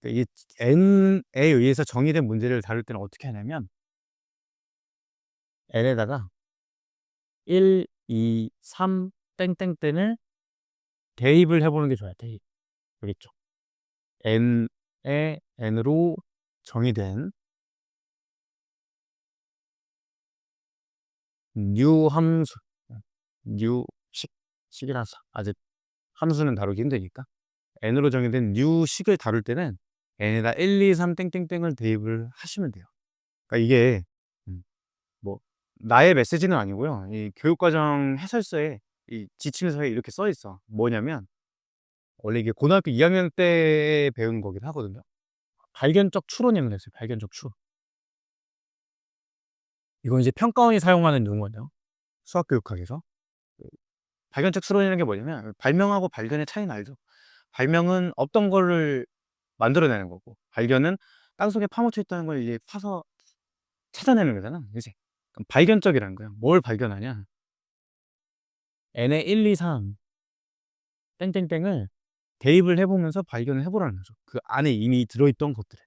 그러니까 이게 n에 의해서 정의된 문제를 다룰 때는 어떻게 하냐면 n에다가 1, 2, 3 땡땡땡을 대입을 해 보는 게 좋아요. 대입. 알겠죠? n에 n으로 정의된 new 함수, new 식이라서 아직 함수는 다루기 힘드니까 n으로 정의된 new 식을 다룰 때는 n에다 1, 2, 3 땡땡땡을 대입을 하시면 돼요. 그러니까 이게 음, 뭐 나의 메시지는 아니고요. 이 교육과정 해설서에 이 지침서에 이렇게 써 있어. 뭐냐면 원래 이게 고등학교 2학년 때 배운 거긴 하거든요. 발견적 추론이라는 게 있어요. 발견적 추론. 이건 이제 평가원이 사용하는 용어예요. 수학교육학에서. 그 발견적 추론이라는 게 뭐냐면 발명하고 발견의 차이는 알죠? 발명은 없던 거를 만들어내는 거고 발견은 땅속에 파묻혀 있다는 걸 이제 파서 찾아내는 거잖아. 그치? 그럼 발견적이라는 거야. 뭘 발견하냐? n의 1, 2, 3 땡땡땡을 대입을 해보면서 발견을 해보라는 거죠. 그 안에 이미 들어있던 것들을.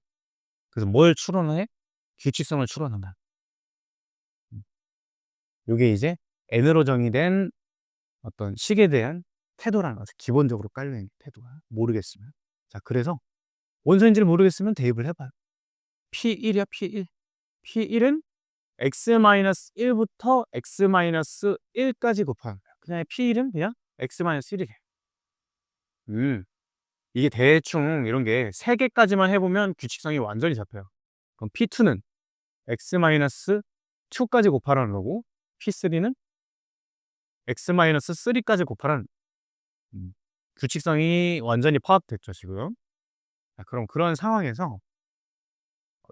그래서 뭘 추론을 해? 규칙성을 추론한다. 이게 이제 n으로 정의된 어떤 식에 대한 태도라는 거죠. 기본적으로 깔려있는 태도가. 모르겠으면. 자, 그래서 원소인지를 모르겠으면 대입을 해봐요. P1이야, P1. P1은 x-1부터 x-1까지 곱하는 거야. 그냥 P1은 그냥 x-1이래. 이게 대충 이런 게 3개까지만 해보면 규칙성이 완전히 잡혀요. 그럼 P2는 x-2까지 곱하라는 거고, P3는 x-3까지 곱하라는 규칙성이 완전히 파악됐죠, 지금. 자, 그럼 그런 상황에서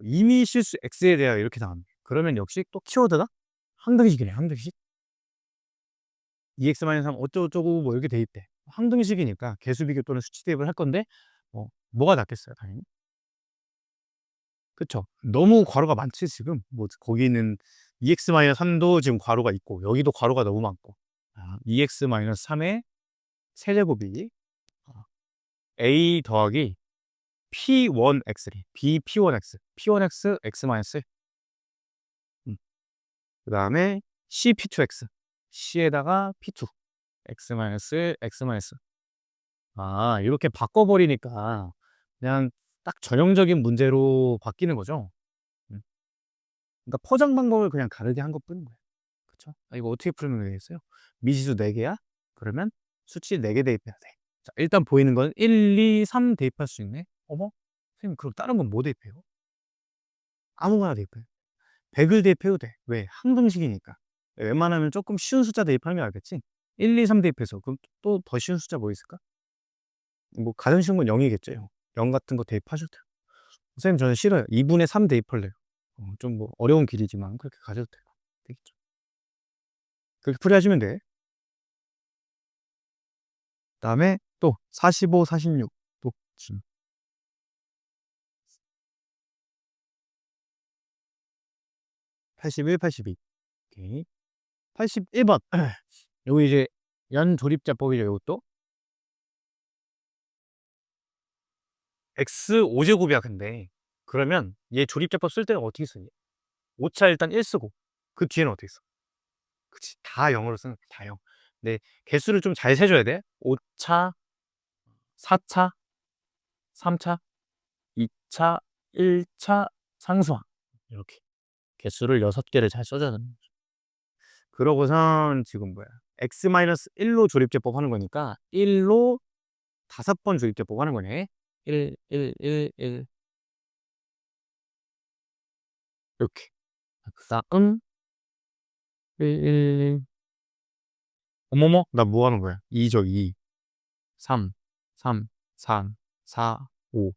이미 실수 x에 대하여 이렇게 나옵니다. 그러면 역시 또 키워드가 항등식이네, 항등식. 2x-3 어쩌고저쩌고 뭐 이렇게 대입돼. 항등식이니까 개수 비교 또는 수치 대입을 할 건데 뭐가 낫겠어요, 당연히. 그쵸? 너무 괄호가 많지 지금. 뭐 거기는 2x-3도 지금 괄호가 있고 여기도 괄호가 너무 많고 2x-3의 세제곱이 a 더하기 p1x래. bp1x, p1x, x-1. 그 다음에 cp2x, c에다가 p2, x-1, x-. 이렇게 바꿔버리니까 그냥 딱 전형적인 문제로 바뀌는 거죠. 음. 그러니까 포장 방법을 그냥 다르게 한 것뿐인 거예요. 그쵸? 이거 어떻게 풀면 되겠어요? 미지수 4개야? 그러면 수치 4개 대입해야 돼. 자, 일단 보이는 건 1, 2, 3 대입할 수 있네. 어머? 선생님, 그럼 다른 건 뭐 대입해요? 아무거나 대입해. 100을 대입해도 돼. 왜? 항등식이니까. 웬만하면 조금 쉬운 숫자 대입하는 게 알겠지? 1, 2, 3 대입해서 그럼 또 더 쉬운 숫자 뭐 있을까? 뭐 가장 쉬운 건 0이겠죠. 0 같은 거 대입하셔도 돼요. 선생님 저는 싫어요. 2분의 3 대입할래요. 좀 뭐 어려운 길이지만 그렇게 가셔도 돼요. 되겠죠. 그렇게 풀이하시면 돼. 그다음에 또 45, 46. 또 81, 82. 오케이. 81번. 요거 이제 연조립자법이죠, 요것도. x 5제곱이야, 근데. 그러면 얘 조립자법 쓸 때는 어떻게 쓰니? 5차 일단 1 쓰고 그 뒤에는 어떻게 써? 그치. 다 0으로 쓰는 거야, 다 0. 근데 개수를 좀 잘 세줘야 돼. 5차, 4차, 3차, 2차, 1차, 상수항. 이렇게. 개수를 6개를 잘 써줘야 되는 거죠. 그러고선 지금 뭐야? x-1로 조립제법 하는 거니까 1로 5번 조립제법 하는 거네. 1, 1, 1, 1 이렇게. 그 다음 1, 1, 1 어머머? 나 뭐 하는 거야? 2죠, 2. 3, 3, 3, 4, 5.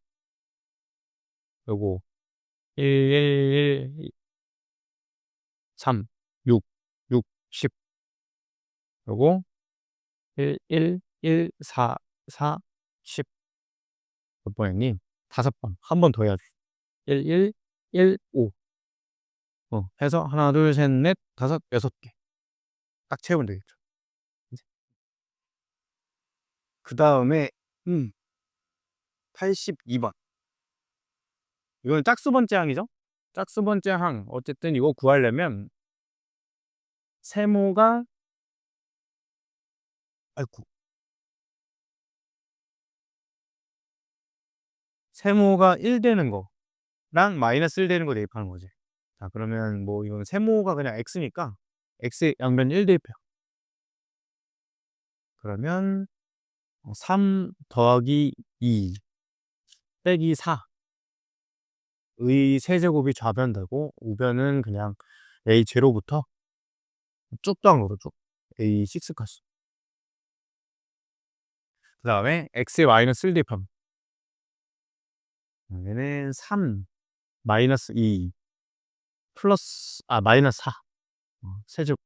요거 1, 3, 6, 6, 10. 요거 1, 1, 4, 4, 10. 몇 번 했니? 5번. 한 번 더 해야 돼. 1, 1, 5. 해서 하나, 둘, 셋, 넷, 다섯, 6개. 딱 채우면 되겠죠. 그 다음에 82번. 이거는 짝수번째 항이죠. 짝수번째 항. 어쨌든 이거 구하려면 세모가 아이고 세모가 1 되는 거랑 마이너스 1 되는 거 대입하는 거지. 자, 그러면 뭐 이건 세모가 그냥 x니까 x의 양변 1 대입해요. 그러면 3 더하기 2 빼기 4 의 세제곱이 좌변되고 우변은 그냥 a0부터 쭉 당으로 쭉 a6까지. 그 다음에 x의 마이너스 1 대입하면 얘는 3 마이너스 2 플러스 마이너스 4 세제곱.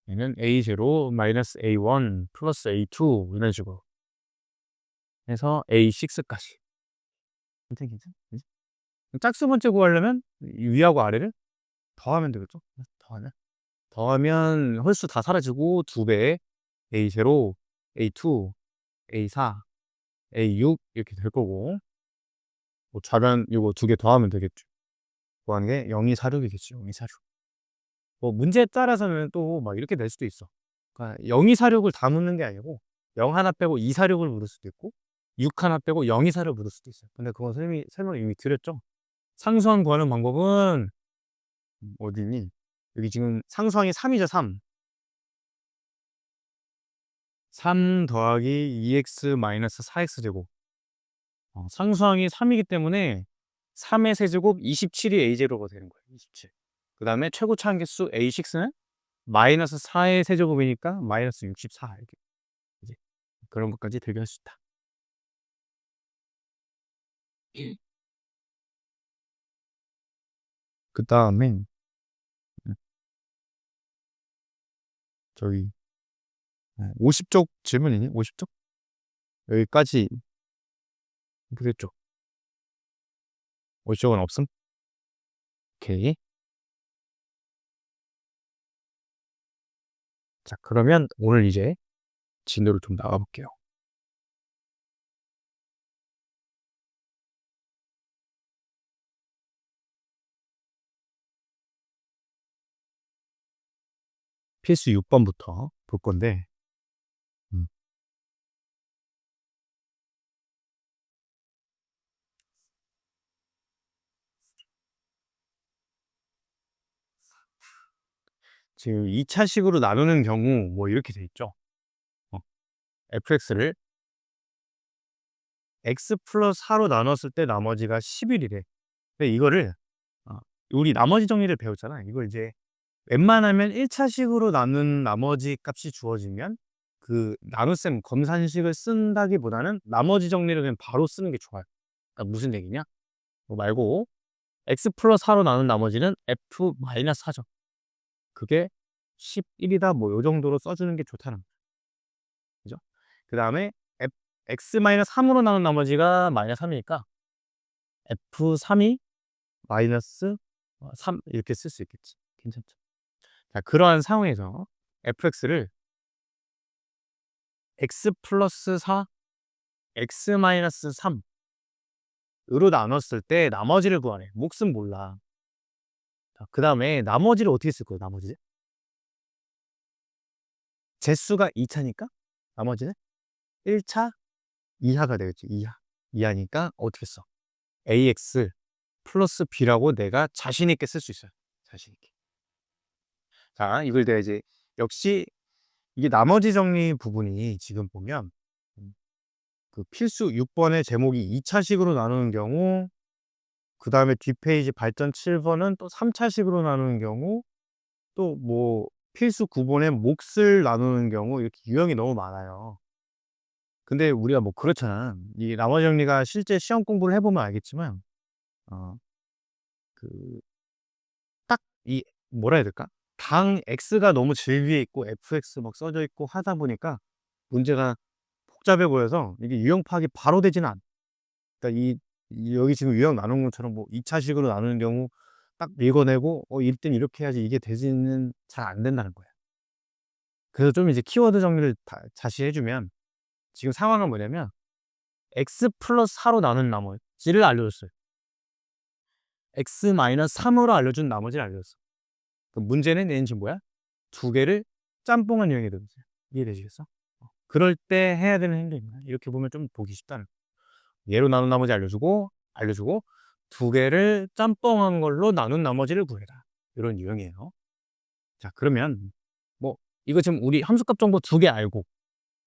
얘는 a0 마이너스 a1 플러스 a2 이런 식으로 해서 a6까지. 괜찮? 짝수 번째 구하려면 위하고 아래를 더하면 되겠죠? 더하면 홀수 다 사라지고 2배 a0, a2, a4, a6 이렇게 될 거고, 뭐 좌변 이거 2개 더하면 되겠죠. 구하는 게 0246이겠죠. 0246. 뭐 문제에 따라서는 또 막 이렇게 될 수도 있어. 그러니까 0246을 다 묻는 게 아니고 0 하나 빼고 246을 물을 수도 있고 6 하나 빼고 0246을 물을 수도 있어요. 근데 그건 설명을 이미 드렸죠. 상수항 구하는 방법은 어디니? 여기 지금 상수항이 3이죠, 3. 3 더하기 2x 마이너스 4x 제곱. 상수항이 3이기 때문에 3의 세제곱 27이 a0가 되는 거예요. 27. 그 다음에 최고 차항계수 a6는 마이너스 4의 세제곱이니까 마이너스 64. 이렇게. 이제 그런 것까지 대비할 수 있다. 그 다음에 저기 50쪽 질문이니? 50쪽? 여기까지 보겠죠. 50쪽은 없음? 오케이. 자, 그러면 오늘 이제 진도를 좀 나가볼게요. 필수 6번부터 볼 건데, 음. 지금 2차식으로 나누는 경우 뭐 이렇게 돼 있죠. fx를 x 플러스 4로 나눴을 때 나머지가 11이래. 근데 이거를 우리 나머지 정리를 배웠잖아. 이걸 이제 웬만하면 1차식으로 나눈 나머지 값이 주어지면 그 나눗셈 검산식을 쓴다기보다는 나머지 정리를 그냥 바로 쓰는 게 좋아요. 그러니까 무슨 얘기냐? 뭐 말고 x 플러스 4로 나눈 나머지는 f 마이너스 4죠. 그게 11이다 뭐 요 정도로 써주는 게 좋다는 거죠. 그죠? 그 다음에 x-3으로 나눈 나머지가 마이너스 3이니까 f3이 마이너스 3 이렇게 쓸 수 있겠지. 괜찮죠? 자, 그러한 상황에서 fx를 x 플러스 4, x 마이너스 3으로 나눴을 때 나머지를 구하래. 몫은 몰라. 그 다음에 나머지를 어떻게 쓸 거예요? 나머지 제수가 2차니까 나머지는 1차 이하가 되겠지. 이하니까 어떻게 써? ax 플러스 b라고 내가 자신 있게 쓸 수 있어요. 자신 있게. 자, 이걸 내가 이제 역시 이게 나머지 정리 부분이 지금 보면 그 필수 6번의 제목이 2차식으로 나누는 경우, 그 다음에 뒷페이지 발전 7번은 또 3차식으로 나누는 경우, 또 뭐 필수 9번의 몫을 나누는 경우, 이렇게 유형이 너무 많아요. 근데 우리가 뭐 그렇잖아. 이 나머지 정리가 실제 시험 공부를 해보면 알겠지만 어 그 딱 이 뭐라 해야 될까? 당 x가 너무 질위에 있고 fx 막 써져 있고 하다 보니까 문제가 복잡해 보여서 이게 유형 파악이 바로 되지는 않아. 그러니까 이 여기 지금 유형 나눈 것처럼 뭐 2 차식으로 나누는 경우 딱 읽어내고 이땐 이렇게 해야지 이게 되지는 잘 안 된다는 거야. 그래서 좀 이제 키워드 정리를 다시 해 주면 지금 상황은 뭐냐면 x 플러스 4로 나눈 나머지를 알려줬어요. x 마이너스 3으로 알려준 나머지를 알려줬어. 그럼 문제는 얘는 지금 뭐야? 두 개를 짬뽕한 유형이 되거든요. 이해되시겠어? 그럴 때 해야 되는 행동입니다. 이렇게 보면 좀 보기 쉽다는 거예요. 얘로 나눈 나머지 알려주고 두 개를 짬뽕한 걸로 나눈 나머지를 구해라. 이런 유형이에요. 자, 그러면 뭐 이거 지금 우리 함수값 정보 두 개 알고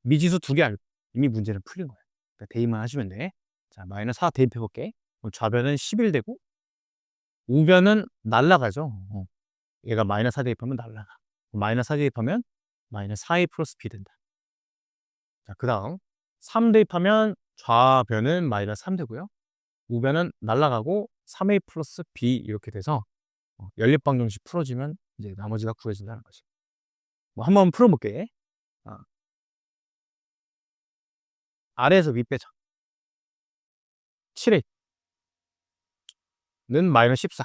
미지수 두 개 알고 이미 문제는 풀린 거예요. 그러니까 대입만 하시면 돼. 자, 마이너스 4 대입해 볼게. 좌변은 11 되고 우변은 날라가죠. 얘가 마이너스 4 대입하면 날라가. 마이너스 4 대입하면 마이너스 4a 플러스 b 된다. 자, 그 다음 3 대입하면 좌변은 마이너스 3 되고요. 우변은 날라가고 3a 플러스 b 이렇게 돼서 연립방정식 풀어지면 이제 나머지가 구해진다는 거지. 뭐 한번 풀어볼게. 아래에서 위 빼자. 7a는 마이너스 14.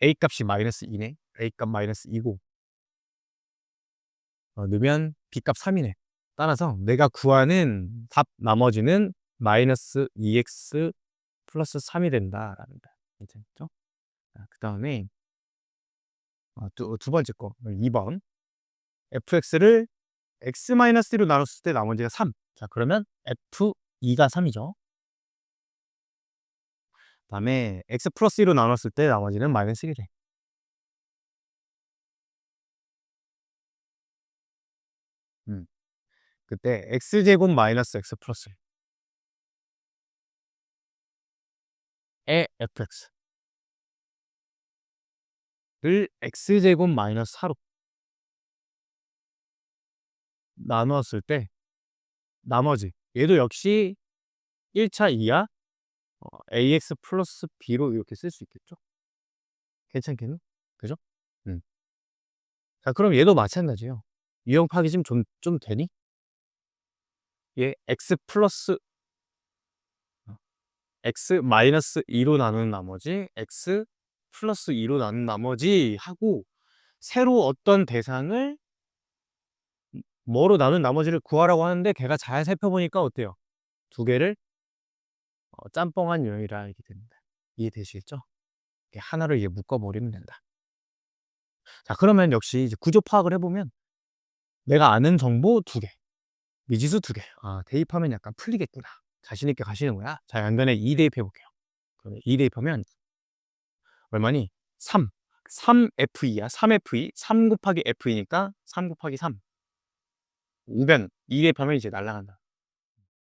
a 값이 마이너스 2네. a 값 마이너스 2고 넣으면 b 값 3이네. 따라서 내가 구하는 답 나머지는 마이너스 2x 플러스 3이 된다라는 거. 괜찮죠? 그 다음에 두 번째 거 2번 fx를 x-1로 나눴을 때 나머지가 3. 자, 그러면 f2가 3이죠. 그 다음에 x 플러스 1로 나눴을 때 나머지는 마이너스 1이래. 그때 x제곱 마이너스 x 플러스 1의 fx를 x제곱 마이너스 4로 나누었을 때 나머지 얘도 역시 1차 이하 ax 플러스 b로 이렇게 쓸 수 있겠죠? 괜찮겠네? 그죠? 음. 자, 그럼 얘도 마찬가지예요. 유형 파악이 좀 되니? 얘 x 플러스 x 마이너스 2로 나눈 나머지 x 플러스 2로 나눈 나머지 하고 새로 어떤 대상을 뭐로 나눈 나머지를 구하라고 하는데 걔가 잘 살펴보니까 어때요? 두 개를 짬뽕한 유형이라 이렇게 됩니다. 이해되시겠죠? 하나를 이제 묶어버리면 된다. 자, 그러면 역시 이제 구조 파악을 해보면 내가 아는 정보 두 개, 미지수 두 개. 대입하면 약간 풀리겠구나. 자신있게 가시는 거야. 자, 양변에 2 대입해 볼게요. 그러면 2 대입하면 얼마니? 3. 3F2야. 3F2. 3 곱하기 F이니까 3 곱하기 3. 우변 2 대입하면 이제 날아간다.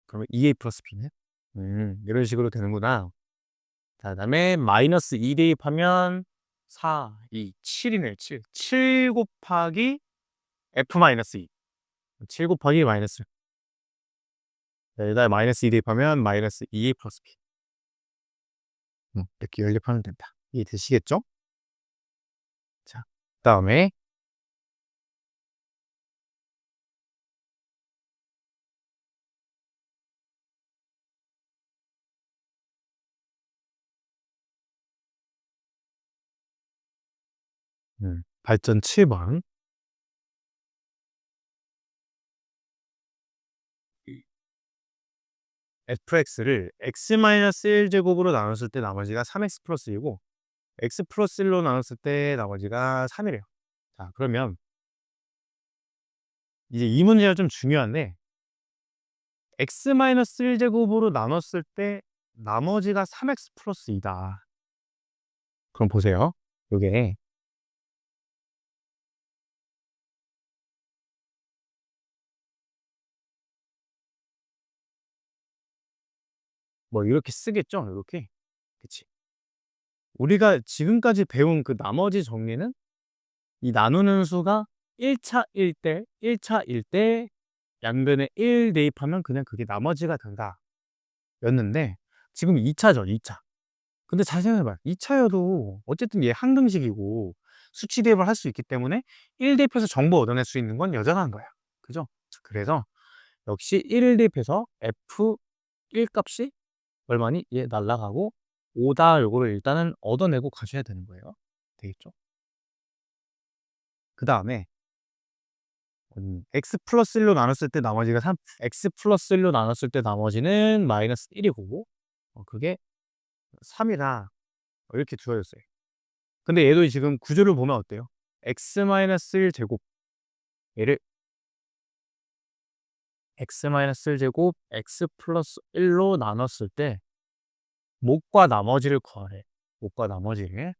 그러면 2A 플러스 B네. 이런 식으로 되는구나. 자, 그다음에 마이너스 2 대입하면 4, 2, 7이네. 7. 7 곱하기 F 마이너스 2. 7 곱하기 마이너스. 자, 여기다 마이너스 2 대입하면 마이너스 2A 플러스 B. 이렇게 연립하면 된다. 이해되시겠죠? 자, 그다음에 발전 7번. fx를 x-1제곱으로 나눴을 때 나머지가 3x 플러스 1이고 x 플러스 1로 나눴을 때 나머지가 3이래요. 자, 그러면 이제 이 문제가 좀 중요한데 x-1제곱으로 나눴을 때 나머지가 3x 플러스 2다. 그럼 보세요. 요게 뭐 이렇게 쓰겠죠? 이렇게. 그치? 우리가 지금까지 배운 그 나머지 정리는 이 나누는 수가 1차 1대 1차 1대 양변에 1 대입하면 그냥 그게 나머지가 된다 였는데 지금 2차죠. 2차. 근데 잘 생각해 봐요. 2차여도 어쨌든 얘 항등식이고 수치 대입을 할 수 있기 때문에 1 대입해서 정보 얻어낼 수 있는 건 여전한 거야. 그죠? 그래서 역시 1 대입해서 F1 값이 얼마니? 얘 날라가고 5다 요거를 일단은 얻어내고 가셔야 되는 거예요. 되겠죠? 그다음에 x 플러스 1로 나눴을 때 나머지가 3, x 플러스 1로 나눴을 때 나머지는 마이너스 1이고 그게 3이다. 이렇게 주어졌어요. 근데 얘도 지금 구조를 보면 어때요? x 마이너스 1 제곱 얘를 x 마이너스 1 제곱 x 플러스 1로 나눴을 때 목과 나머지를 구하래. 목과 나머지를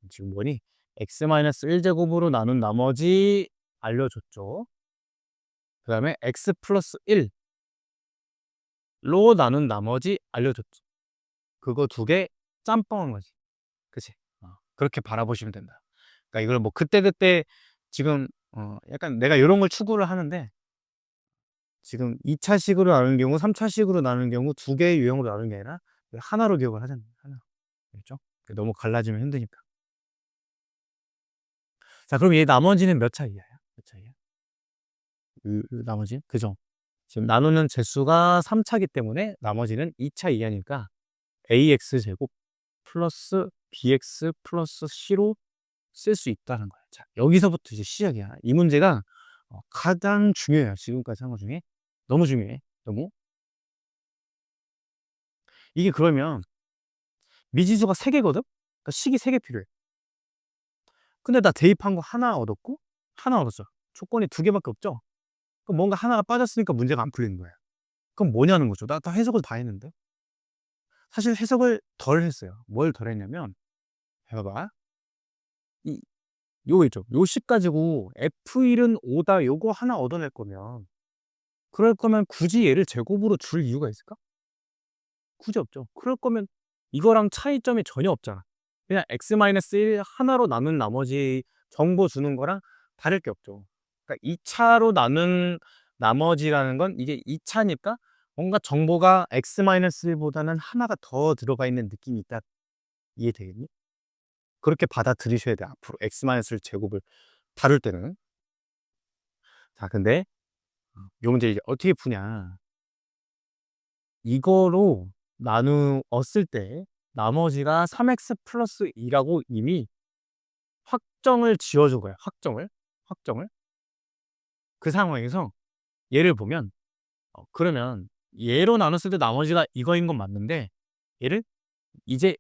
지금 뭐니? x 마이너스 1 제곱으로 나눈 나머지 알려줬죠. 그 다음에 x 플러스 1로 나눈 나머지 알려줬죠. 그거 두 개 짬뽕한 거지. 그치? 그렇게 바라보시면 된다. 그러니까 이걸 뭐 그때그때 지금 약간 내가 이런 걸 추구를 하는데 지금 2차식으로 나누는 경우, 3차식으로 나누는 경우 두 개의 유형으로 나누는 게 아니라 하나로 기억을 하잖아요. 하나. 알겠죠? 너무 갈라지면 힘드니까. 자, 그럼 얘 나머지는 몇 차 이하야? 몇 차 이하? 나머지? 그죠? 지금 나누는 제수가 3차기 때문에 나머지는 2차 이하니까 ax제곱 플러스 bx 플러스 c로 쓸 수 있다는 거야. 자, 여기서부터 이제 시작이야. 이 문제가 가장 중요해요. 지금까지 한 거 중에. 너무 중요해. 너무. 이게 그러면 미지수가 3개거든? 그러니까 식이 3개 필요해. 근데 나 대입한 거 하나 얻었고 하나 얻었어. 조건이 2개밖에 없죠? 그럼 뭔가 하나가 빠졌으니까 문제가 안 풀리는 거야. 그럼 뭐냐는 거죠. 나 다 해석을 다 했는데. 사실 해석을 덜 했어요. 뭘 덜 했냐면 해봐봐. 이 요거 있죠. 요 식 가지고 F1은 5다 요거 하나 얻어낼 거면 그럴 거면 굳이 얘를 제곱으로 줄 이유가 있을까? 굳이 없죠. 그럴 거면 이거랑 차이점이 전혀 없잖아. 그냥 x-1 하나로 나눈 나머지 정보 주는 거랑 다를 게 없죠. 그러니까 2차로 나눈 나머지라는 건 이게 2차니까 뭔가 정보가 x-1보다는 하나가 더 들어가 있는 느낌이 있다. 이해되겠니? 그렇게 받아들이셔야 돼. 앞으로 x-1 제곱을 다룰 때는. 자, 근데 요 문제 이제 어떻게 푸냐? 이거로 나누었을 때 나머지가 3x 플러스 2라고 이미 확정을 지어준 거예요. 확정을. 그 상황에서 얘를 보면 그러면 얘로 나눴을 때 나머지가 이거인 건 맞는데 얘를 이제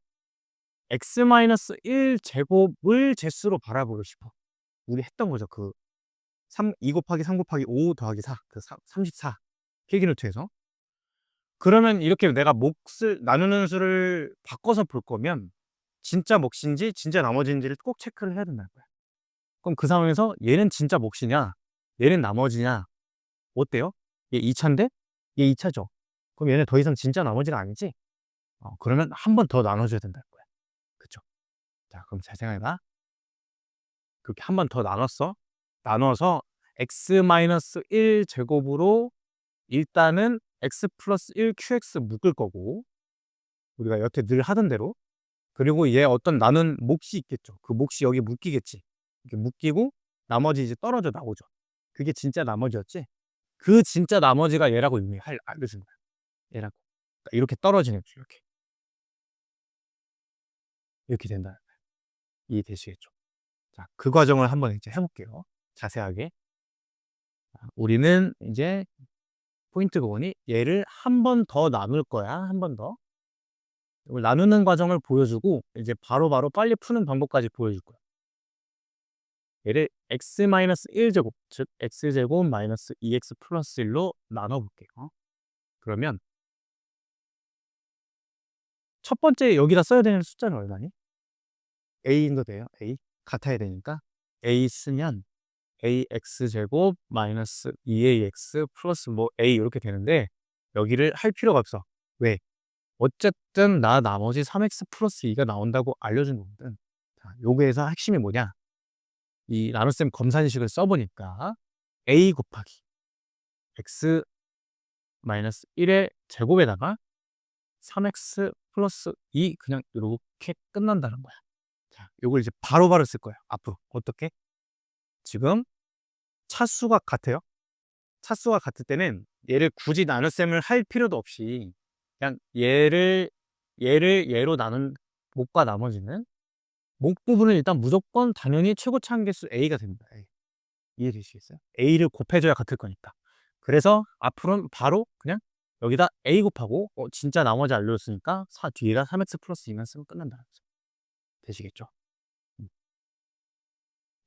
x-1 제곱을 제수로 바라보고 싶어. 우리 했던 거죠. 그 2 곱하기 3 곱하기 5 더하기 4, 그 34 필기노트에서. 그러면 이렇게 내가 몫을 나누는 수를 바꿔서 볼 거면 진짜 몫인지 진짜 나머지인지를 꼭 체크를 해야 된다는 거야. 그럼 그 상황에서 얘는 진짜 몫이냐 얘는 나머지냐 어때요? 얘 2차인데 얘 2차죠. 그럼 얘는 더 이상 진짜 나머지가 아니지? 그러면 한 번 더 나눠줘야 된다는 거야. 그쵸? 자, 그럼 잘 생각해봐. 그렇게 한 번 더 나눴어. 나눠서 x-1 제곱으로 일단은 x 플러스 1 qx 묶을 거고 우리가 여태 늘 하던 대로. 그리고 얘 어떤 나는 몫이 있겠죠. 그 몫이 여기 묶이겠지. 이렇게 묶이고 나머지 이제 떨어져 나오죠. 그게 진짜 나머지였지. 그 진짜 나머지가 얘라고 이미 알려준 거야. 얘라고. 그러니까 이렇게 떨어지는 거죠. 이렇게 된다. 이해되시겠죠? 자, 그 과정을 한번 이제 해볼게요. 자세하게. 우리는 이제 포인트가 뭐니? 얘를 한 번 더 나눌 거야. 한 번 더. 이걸 나누는 과정을 보여주고 이제 바로바로 빨리 푸는 방법까지 보여줄 거야. 얘를 x-1제곱, 즉 x제곱 마이너스 2x 플러스 1로 나눠볼게요. 그러면 첫 번째 여기다 써야 되는 숫자는 얼마니? a인 거 돼요. a 같아야 되니까 a 쓰면 ax제곱 마이너스 2ax 플러스 뭐 a 이렇게 되는데 여기를 할 필요가 없어. 왜? 어쨌든 나 나머지 3x 플러스 2가 나온다고 알려준 거거든. 자, 요거에서 핵심이 뭐냐? 이 나눗셈 검산식을 써보니까 a 곱하기 x 마이너스 1의 제곱에다가 3x 플러스 2 그냥 요렇게 끝난다는 거야. 자, 요걸 이제 바로바로 쓸 거야, 앞으로. 어떻게? 지금 차수가 같아요. 차수가 같을 때는 얘를 굳이 나눗셈을 할 필요도 없이 그냥 얘를 얘로 나눈 목과 나머지는 목 부분을 일단 무조건 당연히 최고차 한계수 A가 됩니다. A. 이해되시겠어요? A를 곱해줘야 같을 거니까. 그래서 앞으로는 바로 그냥 여기다 A 곱하고 진짜 나머지 알려줬으니까 뒤에다 3x 플러스 2만 쓰면 끝난다는 거죠. 되시겠죠?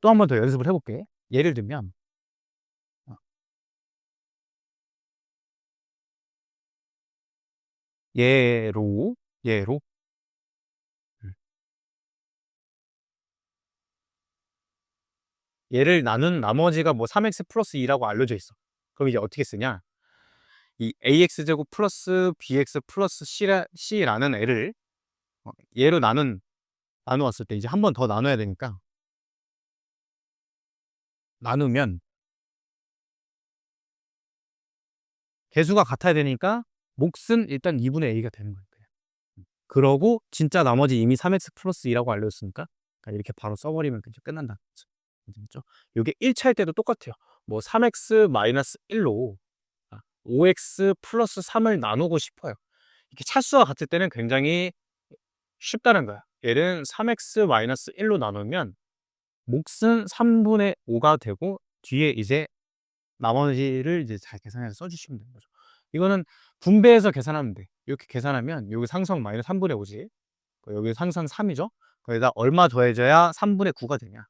또 한 번 더 연습을 해볼게. 예를 들면 어, 얘로 음, 얘를 나눈 나머지가 뭐 3x 플러스 2라고 알려져 있어. 그럼 이제 어떻게 쓰냐? 이 ax제곱 플러스 bx 플러스 c라는 애를 얘로 나누었을 때 이제 한 번 더 나눠야 되니까 나누면 개수가 같아야 되니까 몫은 일단 2분의 a가 되는 거예요. 그러고 진짜 나머지 이미 3x 플러스 2라고 알려줬으니까 이렇게 바로 써버리면 이제 끝난다는 거죠. 알겠죠? 이게 1차일 때도 똑같아요. 뭐 3x 마이너스 1로 5x 플러스 3을 나누고 싶어요. 이렇게 차수와 같을 때는 굉장히 쉽다는 거야. 얘는 3x 마이너스 1로 나누면 몫은 3분의 5가 되고 뒤에 이제 나머지를 이제 잘 계산해서 써주시면 되는 거죠. 이거는 분배해서 계산하면 돼. 이렇게 계산하면 여기 상성 마이너스 3분의 5지. 여기 상성 3이죠. 거기다 얼마 더해져야 3분의 9가 되냐?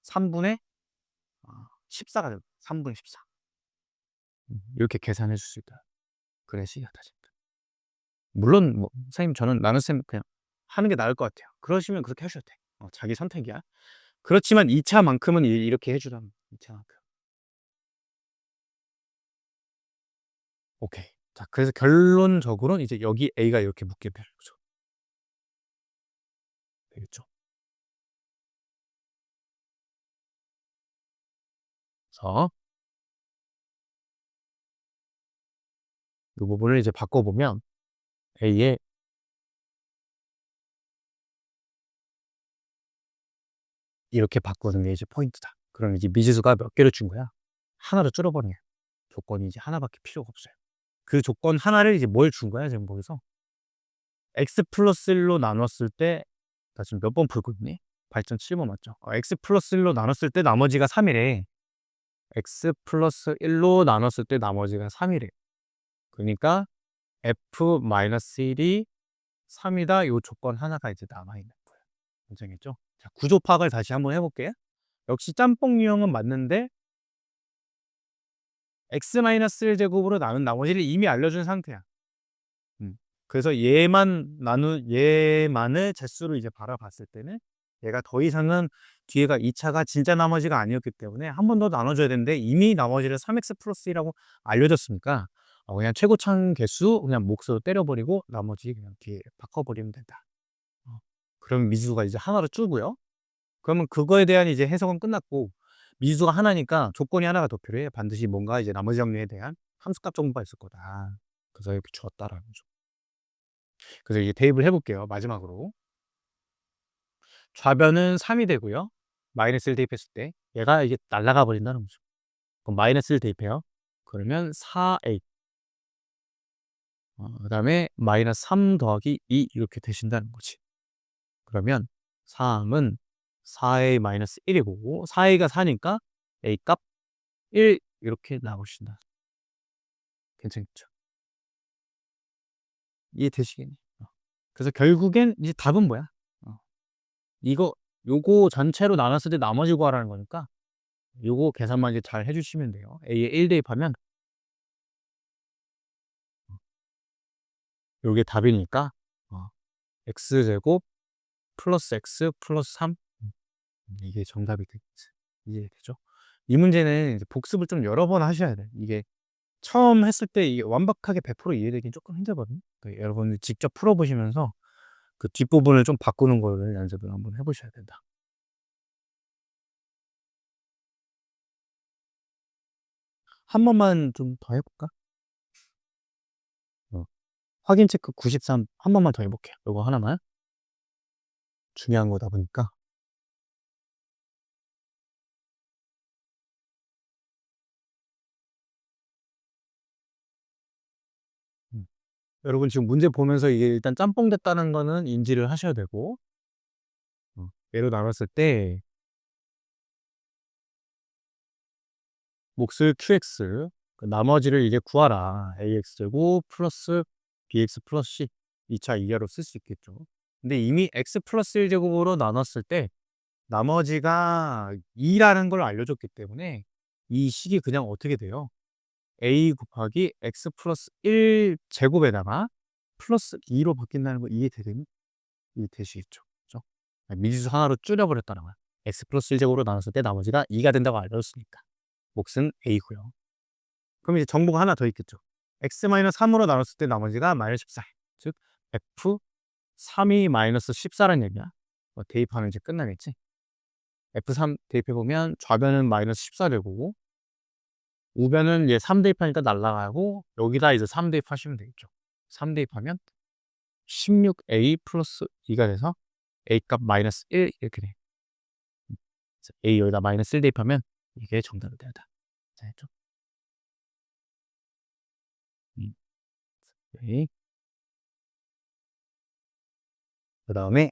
3분의 14가 됩니다. 3분의 14. 이렇게 계산해 줄 수 있다. 그래 시기가 다집니다. 물론 뭐 선생님 저는 나눗셈 그냥 하는 게 나을 것 같아요. 그러시면 그렇게 하셔도 돼. 자기 선택이야. 그렇지만 2차만큼은 이렇게 해주라면 2차만큼. 오케이. 자, 그래서 결론적으로는 이제 여기 A가 이렇게 묶게 되는 거죠. 되겠죠? 그래서 이 부분을 이제 바꿔보면 A에 이렇게 바꾸는 게 이제 포인트다. 그럼 이제 미지수가 몇 개를 준 거야? 하나로 줄여버리냐. 조건이 이제 하나밖에 필요가 없어요. 그 조건 하나를 이제 뭘 준 거야, 지금 거기서? x 플러스 1로 나눴을 때, 나 지금 몇 번 풀고 있니? 발전 7번 맞죠? x 플러스 1로 나눴을 때 나머지가 3이래. x 플러스 1로 나눴을 때 나머지가 3이래. 그러니까 f-1이 3이다. 요 조건 하나가 이제 남아있는 거예요. 괜찮겠죠? 자, 구조 파악을 다시 한번 해볼게요. 역시 짬뽕 유형은 맞는데 x-1 제곱으로 나눈 나머지를 이미 알려준 상태야. 그래서 얘만을 재수로 이제 바라봤을 때는 얘가 더 이상은 뒤에가 2차가 진짜 나머지가 아니었기 때문에 한 번 더 나눠줘야 되는데 이미 나머지를 3x 플러스 1이라고 알려줬으니까 그냥 최고차항 개수 그냥 몫으로 때려버리고 나머지 그냥 뒤에 바꿔버리면 된다. 그러면 미지수가 이제 하나로 줄고요. 그러면 그거에 대한 이제 해석은 끝났고 미지수가 하나니까 조건이 하나가 더 필요해. 반드시 뭔가 이제 나머지 정리에 대한 함수값 정보가 있을 거다. 그래서 이렇게 주었다라는 거죠. 그래서 이제 대입을 해볼게요. 마지막으로. 좌변은 3이 되고요. 마이너스를 대입했을 때 얘가 이제 날아가 버린다는 거죠. 그럼 마이너스를 대입해요. 그러면 4a 그 다음에 마이너스 3 더하기 2 이렇게 되신다는 거지. 그러면 3은 4a 마이너스 1이고 4a가 4니까 a 값 1 이렇게 나오신다. 괜찮죠? 이해되시겠니? 그래서 결국엔 이제 답은 뭐야? 이거 요거 전체로 나눴을 때 나머지 구하라는 거니까 요거 계산만 이제 잘 해주시면 돼요. A에 1 대입하면 요게 답이니까 x제곱 플러스 x 플러스 3 이게 정답이 되겠지. 이해되죠? 이 문제는 이제 복습을 좀 여러 번 하셔야 돼요. 이게 처음 했을 때 이게 완벽하게 100% 이해되긴 조금 힘들거든요. 그러니까 여러분들 직접 풀어보시면서 그 뒷부분을 좀 바꾸는 거를 연습을 한번 해보셔야 된다. 한 번만 좀 더 해볼까? 어. 확인 체크 93 한 번만 더 해 볼게요. 요거 하나만. 중요한 거다 보니까. 음. 여러분 지금 문제 보면서 이게 일단 짬뽕 됐다는 거는 인지를 하셔야 되고 얘로 나눴을 때 몫을 QX 나머지를 이제 구하라. AX 제곱 플러스 BX 플러스 C 2차 이하로 쓸 수 있겠죠. 근데 이미 X 플러스 1 제곱으로 나눴을 때 나머지가 2라는 걸 알려줬기 때문에 이 식이 그냥 어떻게 돼요? A 곱하기 X 플러스 1 제곱에다가 플러스 2로 바뀐다는 거 이해되시겠죠? 그죠? 미지수 하나로 줄여버렸다는 거야. X 플러스 1 제곱으로 나눴을 때 나머지가 2가 된다고 알려줬으니까. 몫은 A고요. 그럼 이제 정보가 하나 더 있겠죠. x-3으로 나눴을 때 나머지가 마이너스 14. 즉 f3이 마이너스 14란 얘기야. 대입하면 이제 끝나겠지. f3 대입해보면 좌변은 마이너스 14 되고 우변은 이제 3 대입하니까 날라가고 여기다 이제 3 대입하시면 되겠죠. 3 대입하면 16a 플러스 2가 돼서 a 값 마이너스 1 이렇게 돼. a 여기다 마이너스 1 대입하면 이게 정답이 된다. 자, 했죠? 오케이. 그 다음에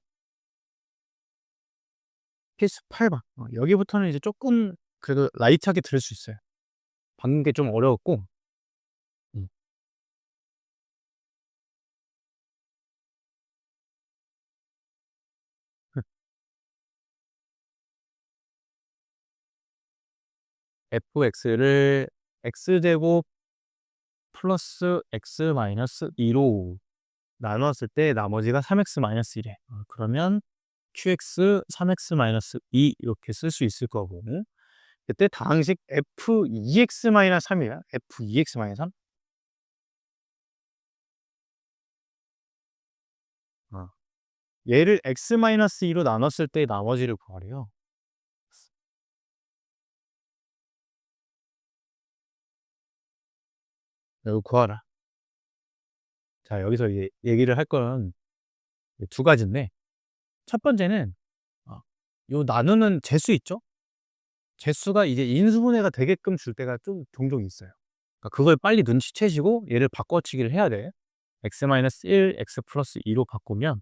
필수 8번. 여기부터는 이제 조금 그래도 라이트하게 들을 수 있어요. 방금 게 좀 어려웠고 음. fx를 x제곱 플러스 x 마이너스 2로 나눴을 때 나머지가 3x 마이너스 1이래. 그러면 qx 3x 마이너스 2 이렇게 쓸 수 있을 거고 그때 다항식 f2x 마이너스 3이야. f2x 마이너스 3. 얘를 x 마이너스 2로 나눴을 때 나머지를 구하래요. 이거 구하라. 자, 여기서 이제 얘기를 할 건 두 가지인데 첫 번째는 요 나누는 재수 있죠? 재수가 이제 인수분해가 되게끔 줄 때가 좀 종종 있어요. 그러니까 그걸 빨리 눈치채시고 얘를 바꿔치기를 해야 돼. x-1, x 플러스 2로 바꾸면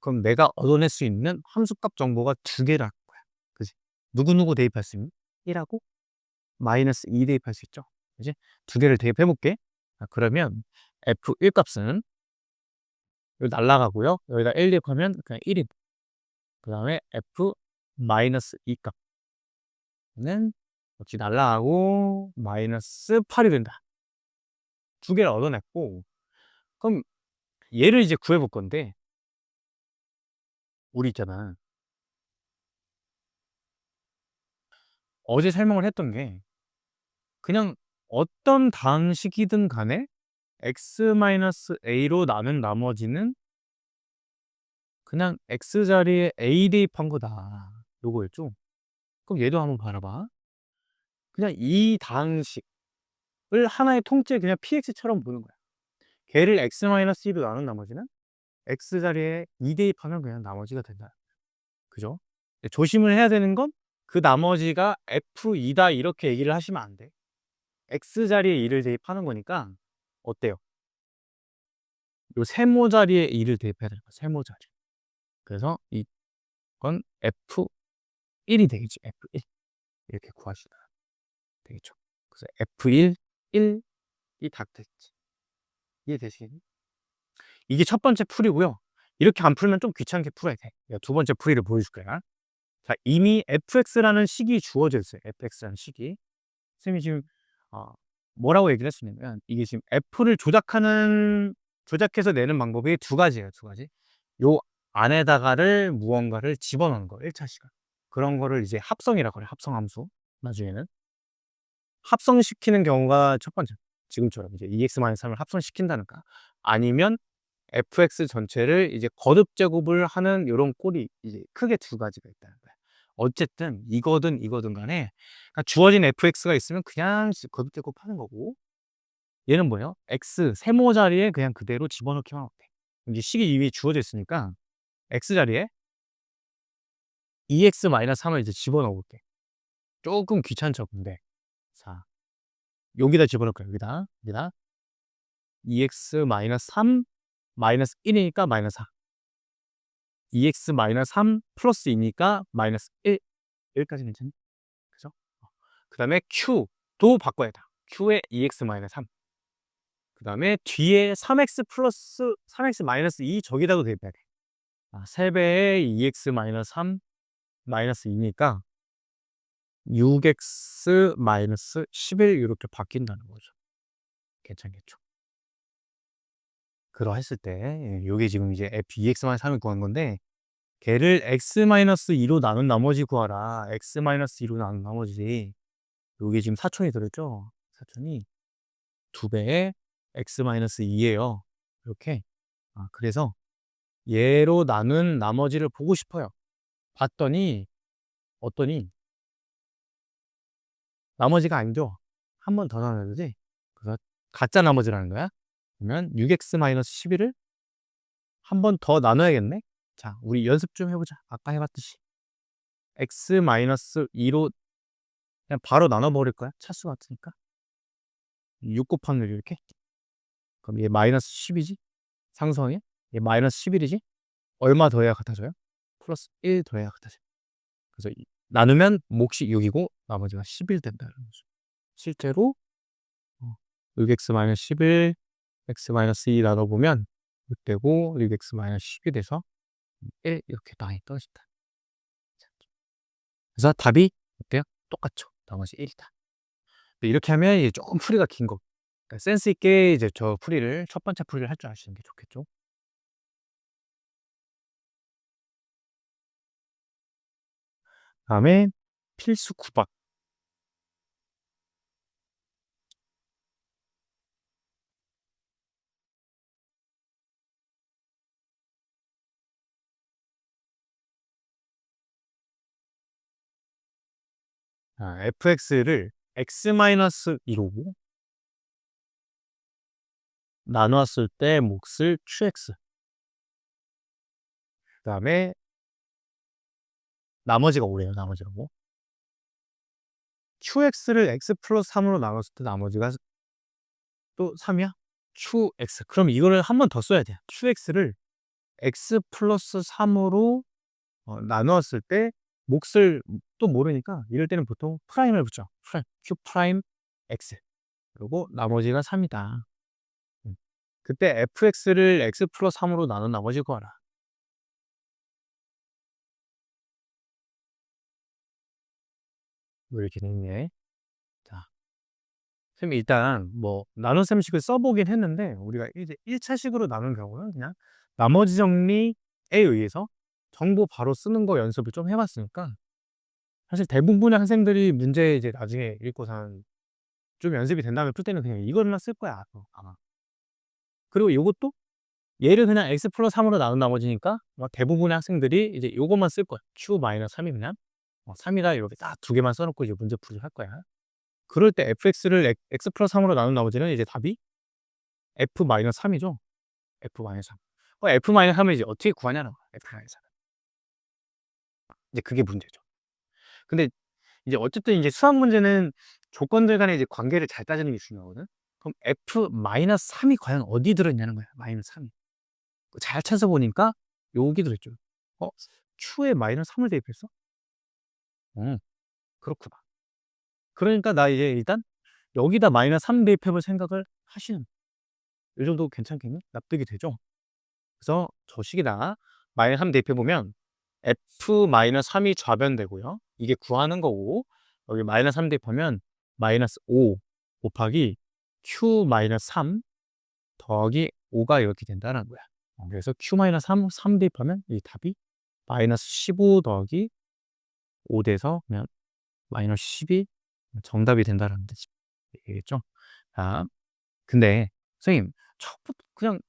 그럼 내가 얻어낼 수 있는 함수값 정보가 두 개라는 거야. 그지? 누구누구 대입할 수 있는? 1하고 마이너스 2 대입할 수 있죠. 그지? 두 개를 대입해 볼게. 그러면 f1 값은 여기 날라가고요. 여기다 1 대입하면 그냥 1이 그 다음에 f 마이너스 2 값은 역시 날라가고 마이너스 8이 된다. 두 개를 얻어냈고 그럼 얘를 이제 구해볼 건데 우리 있잖아. 어제 설명을 했던 게 그냥 어떤 방식이든 간에 x-a로 나눈 나머지는 그냥 x 자리에 a 대입한 거다. 요거였죠. 그럼 얘도 한번 바라봐. 그냥 이 방식을 하나의 통째 그냥 px처럼 보는 거야. 걔를 x-2로 나눈 나머지는 x 자리에 2 대입하면 그냥 나머지가 된다. 그죠? 조심을 해야 되는 건 그 나머지가 f2다 이렇게 얘기를 하시면 안 돼. x 자리에 2를 대입하는 거니까 어때요? 요 세모 자리에 2를 대입해야 되는 거야. 세모 자리. 그래서 이건 f1이 되겠지. f1 이렇게 구하시면 되겠죠. 그래서 f1, 1이 다 됐지. 이해되시겠니? 이게 첫 번째 풀이고요. 이렇게 안 풀면 좀 귀찮게 풀어야 돼. 내가 두 번째 풀이를 보여줄 거야. 자, 이미 fx라는 식이 주어져 있어요. fx라는 식이. 선생님이 지금 뭐라고 얘기를 했었냐면 이게 지금 f를 조작해서 내는 방법이 두 가지예요. 두 가지. 요 안에다가를 무언가를 집어넣는 거. 1차 시간. 그런 거를 이제 합성이라고 해요. 합성함수. 나중에는. 합성시키는 경우가 첫 번째. 지금처럼 이제 2x-3을 합성시킨다든가 아니면 fx 전체를 이제 거듭 제곱을 하는 요런 꼴이 이제 크게 두 가지가 있다는 거야. 어쨌든 이거든 간에 그러니까 주어진 fx가 있으면 그냥 거듭 제곱하는 거고 얘는 뭐예요? x 세모 자리에 그냥 그대로 집어넣기만 하면 돼. 이제 식이 이미 주어져 있으니까 x 자리에 2x-3을 이제 집어넣어 볼게. 쪼끔 귀찮죠 근데. 자 여기다 집어넣을 거야. 여기다 2x-3 -1이니까 -4. 2x-3 플러스 2니까 -1. 여기까지는 괜찮니? 그죠? 그다음에 q도 바꿔야 돼. q에 2x-3. 그다음에 뒤에 3x 플러스 3x-2 저기다도 대입해야 돼. 3배의 2x-3 -2니까 6x-11 이렇게 바뀐다는 거죠. 괜찮겠죠? 그러했을 때 요게 지금 이제 f 2x-3을 구한 건데 걔를 x-2로 나눈 나머지 구하라. x-2로 나눈 나머지. 요게 지금 사촌이 들었죠? 사촌이 2배의 x-2예요. 이렇게. 그래서 얘로 나눈 나머지를 보고 싶어요. 봤더니 나머지가 아니죠. 한 번 더 나눠야 되지. 그래서 가짜 나머지라는 거야. 그러면 6x-11을 한 번 더 나눠야겠네. 자, 우리 연습 좀 해보자. 아까 해봤듯이 x-2로 그냥 바로 나눠버릴 거야. 차수 같으니까 6 곱하기 1 이렇게. 그럼 얘 -10이지. 상수항에 얘 -11이지. 얼마 더해야 같아져요? 플러스 1 더해야 같아져요. 그래서 나누면 몫이 6이고 나머지가 11 된다는 거죠. 실제로 6x-11 x-2 나눠보면 6 되고 6x-10이 돼서 1 이렇게 당연히 떨어진다. 그래서 답이 어때요? 똑같죠. 나머지 1이다. 이렇게 하면 이제 조금 풀이가 긴 거. 그러니까 센스 있게 이제 저 풀이를 첫 번째 풀이를 할 줄 아시는 게 좋겠죠. 다음에 필수 9번. fx를 x-2로 나눴을 때 몫을 qx. 그다음에 나머지가 5래요. 나머지가 5. qx를 x 플러스 3으로 나눴을 때 나머지가 또 3이야? qx. 그럼 이거를 한 번 더 써야 돼. qx를 x 플러스 3으로 나누었을 때 몫을 또 모르니까 이럴 때는 보통 프라임을 붙여. q 프라임 x. 그리고 나머지가 3이다. 그때 fx를 x 플러스 3으로 나눈 나머지 구하라. 뭐 이렇게 됐네. 자, 선생님 일단 뭐 나눗셈식을 써보긴 했는데 우리가 이제 1차식으로 나눈 경우는 그냥 나머지 정리에 의해서 정보 바로 쓰는 거 연습을 좀 해봤으니까 사실 대부분의 학생들이 문제 이제 나중에 읽고선 좀 연습이 된 다음에 풀 때는 그냥 이거만 쓸 거야 아마. 그리고 요것도 얘를 그냥 x 플러스 3으로 나눈 나머지니까 대부분의 학생들이 이제 요것만 쓸 거야. q-3이면 3이다 이렇게 딱 두 개만 써놓고 이제 문제 풀이를 할 거야. 그럴 때 fx를 x 플러스 3으로 나눈 나머지는 이제 답이 f-3이죠. f-3. f-3을 이제 어떻게 구하냐는 거야. f-3. 이제 그게 문제죠. 근데 이제 어쨌든 이제 수학 문제는 조건들 간의 이제 관계를 잘 따지는 게 중요하거든. 그럼 f-3이 과연 어디 들어있냐는 거야. -3이. 잘 찾아보니까 여기 들어있죠. q에 -3을 대입했어? 그렇구나. 그러니까 나 이제 일단 여기다 -3 대입해볼 생각을 하시는. 이 정도 괜찮겠니? 납득이 되죠? 그래서 저 식에다가 -3 대입해보면 f-3이 좌변되고요. 이게 구하는 거고 여기 -3 대입하면 -5 곱하기 q-3 더하기 5가 이렇게 된다는 거야. 그래서 q-3 대입하면 이 답이 -15 더하기 5 돼서 그냥 -12 정답이 된다는 뜻이 되겠죠. 자, 근데 선생님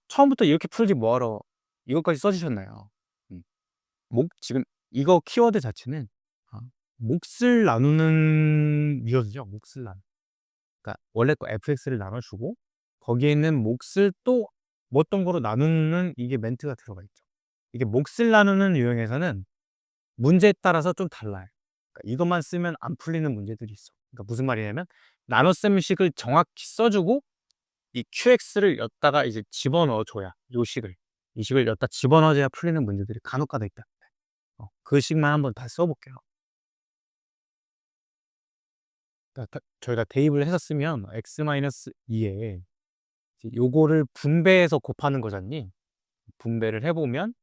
처음부터 이렇게 풀지 뭐하러 이것까지 써주셨나요? 지금 이거 키워드 자체는 몫을 나누는 미어드죠. 몫을 나누. 그러니까 원래 거 fx를 나눠주고 거기에 있는 몫을 또 어떤 거로 나누는 이게 멘트가 들어가 있죠. 이게 몫을 나누는 유형에서는 문제에 따라서 좀 달라요. 그러니까 이것만 쓰면 안 풀리는 문제들이 있어. 그러니까 무슨 말이냐면 나눗셈식을 정확히 써주고 이 QX를 여기다가 이제 집어넣어 줘야 요 식을 이 식을 여기다 집어넣어줘야 풀리는 문제들이 간혹가다 있다. 그 식만 한번 다시 써볼게요. 그러니까 저희가 대입을 해서 쓰면 x-2에 요거를 분배해서 곱하는 거잖니. 분배를 해보면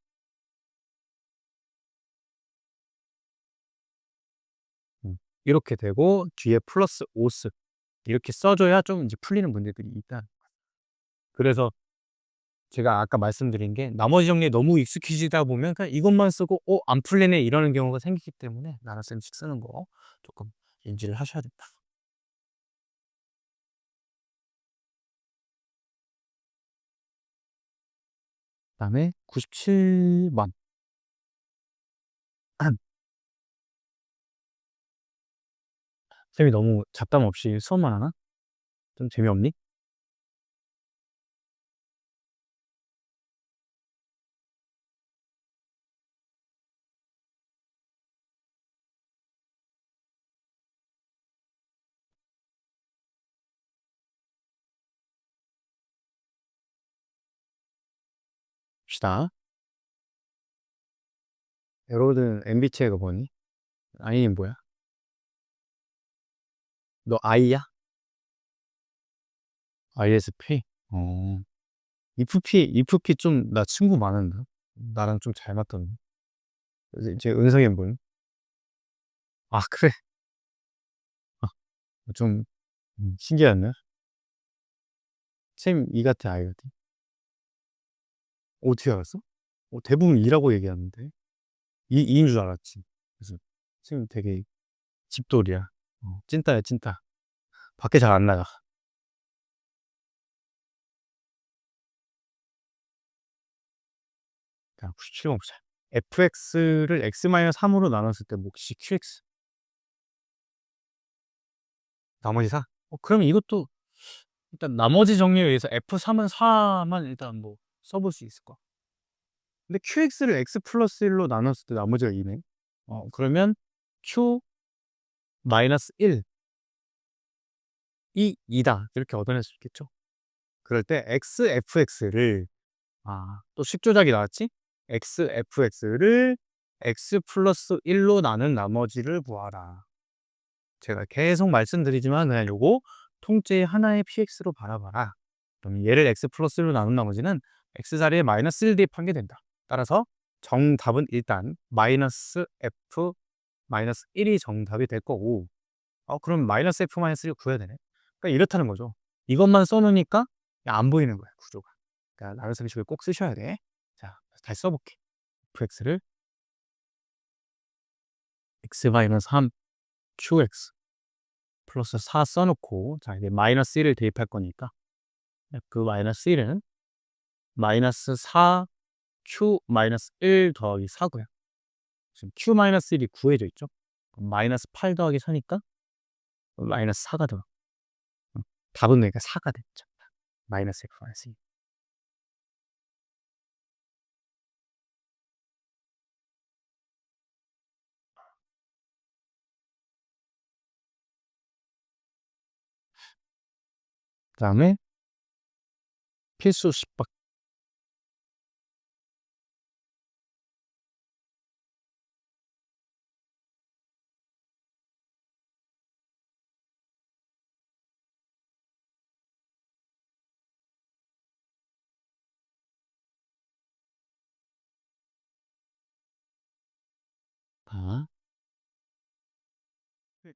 이렇게 되고 뒤에 플러스 5스 이렇게 써줘야 좀 이제 풀리는 문제들이 있다. 그래서 제가 아까 말씀드린 게 나머지 정리에 너무 익숙해지다 보면 그냥 이것만 쓰고 안 풀리네 이러는 경우가 생기기 때문에 나눗셈식 쓰는 거 조금 인지를 하셔야 된다. 그다음에 97번 쌤이 너무 잡담 없이 수업만 하나? 좀 재미없니? 봅시다. 에로든 MBTI가 뭐니? 아이는 뭐야? 너 I야? ISP? 어. 이프피 좀 나 친구 많은데? 나랑 좀 잘 맞던데. 이제 은성이는 뭐야? 아, 그래. 좀 신기하네. 쌤 E 같아, I 같아? 어떻게 알았어? 대부분 E라고 얘기하는데. E인 줄 알았지. 그래서 쌤 되게 집돌이야. 찐따야, 찐따. 밖에 잘 안 나가. 자, 97번 보자. fx를 x-3으로 나눴을 때 몫이 qx. 나머지 4? 그럼 이것도 일단 나머지 정리에 의해서 f3은 4만 일단 뭐 써볼 수 있을 거야. 근데 qx를 x 플러스 1로 나눴을 때 나머지가 2네. 그러면 q 마이너스 1이 2다. 이렇게 얻어낼 수 있겠죠. 그럴 때 xfx를 또 식조작이 나왔지? xfx를 x 플러스 1로 나눈 나머지를 구하라. 제가 계속 말씀드리지만 그냥 요거 통째 하나의 px로 바라봐라. 그럼 얘를 x 플러스로 나눈 나머지는 x 자리에 마이너스 1 대입한 게 된다. 따라서 정답은 일단 마이너스 f 마이너스 1이 정답이 될 거고 그럼 마이너스 f 마이너스 1을 구해야 되네. 그러니까 이렇다는 거죠. 이것만 써놓으니까 안 보이는 거야, 구조가. 그러니까 나눗셈 식을 꼭 쓰셔야 돼. 자, 다시 써볼게. fx를 x 마이너스 3 qx 플러스 4 써놓고 자 이제 마이너스 1을 대입할 거니까 그 마이너스 1은 마이너스 4 q 마이너스 1 더하기 4고요. 지금 q 마이너스 1이 구해져 있죠. 그럼 마이너스 8 더하기 4니까 마이너스 4가 들어. 답은 그러니까 4가 됐죠. 마이너스 f 마이너스 2. 그 다음에 필수 10번.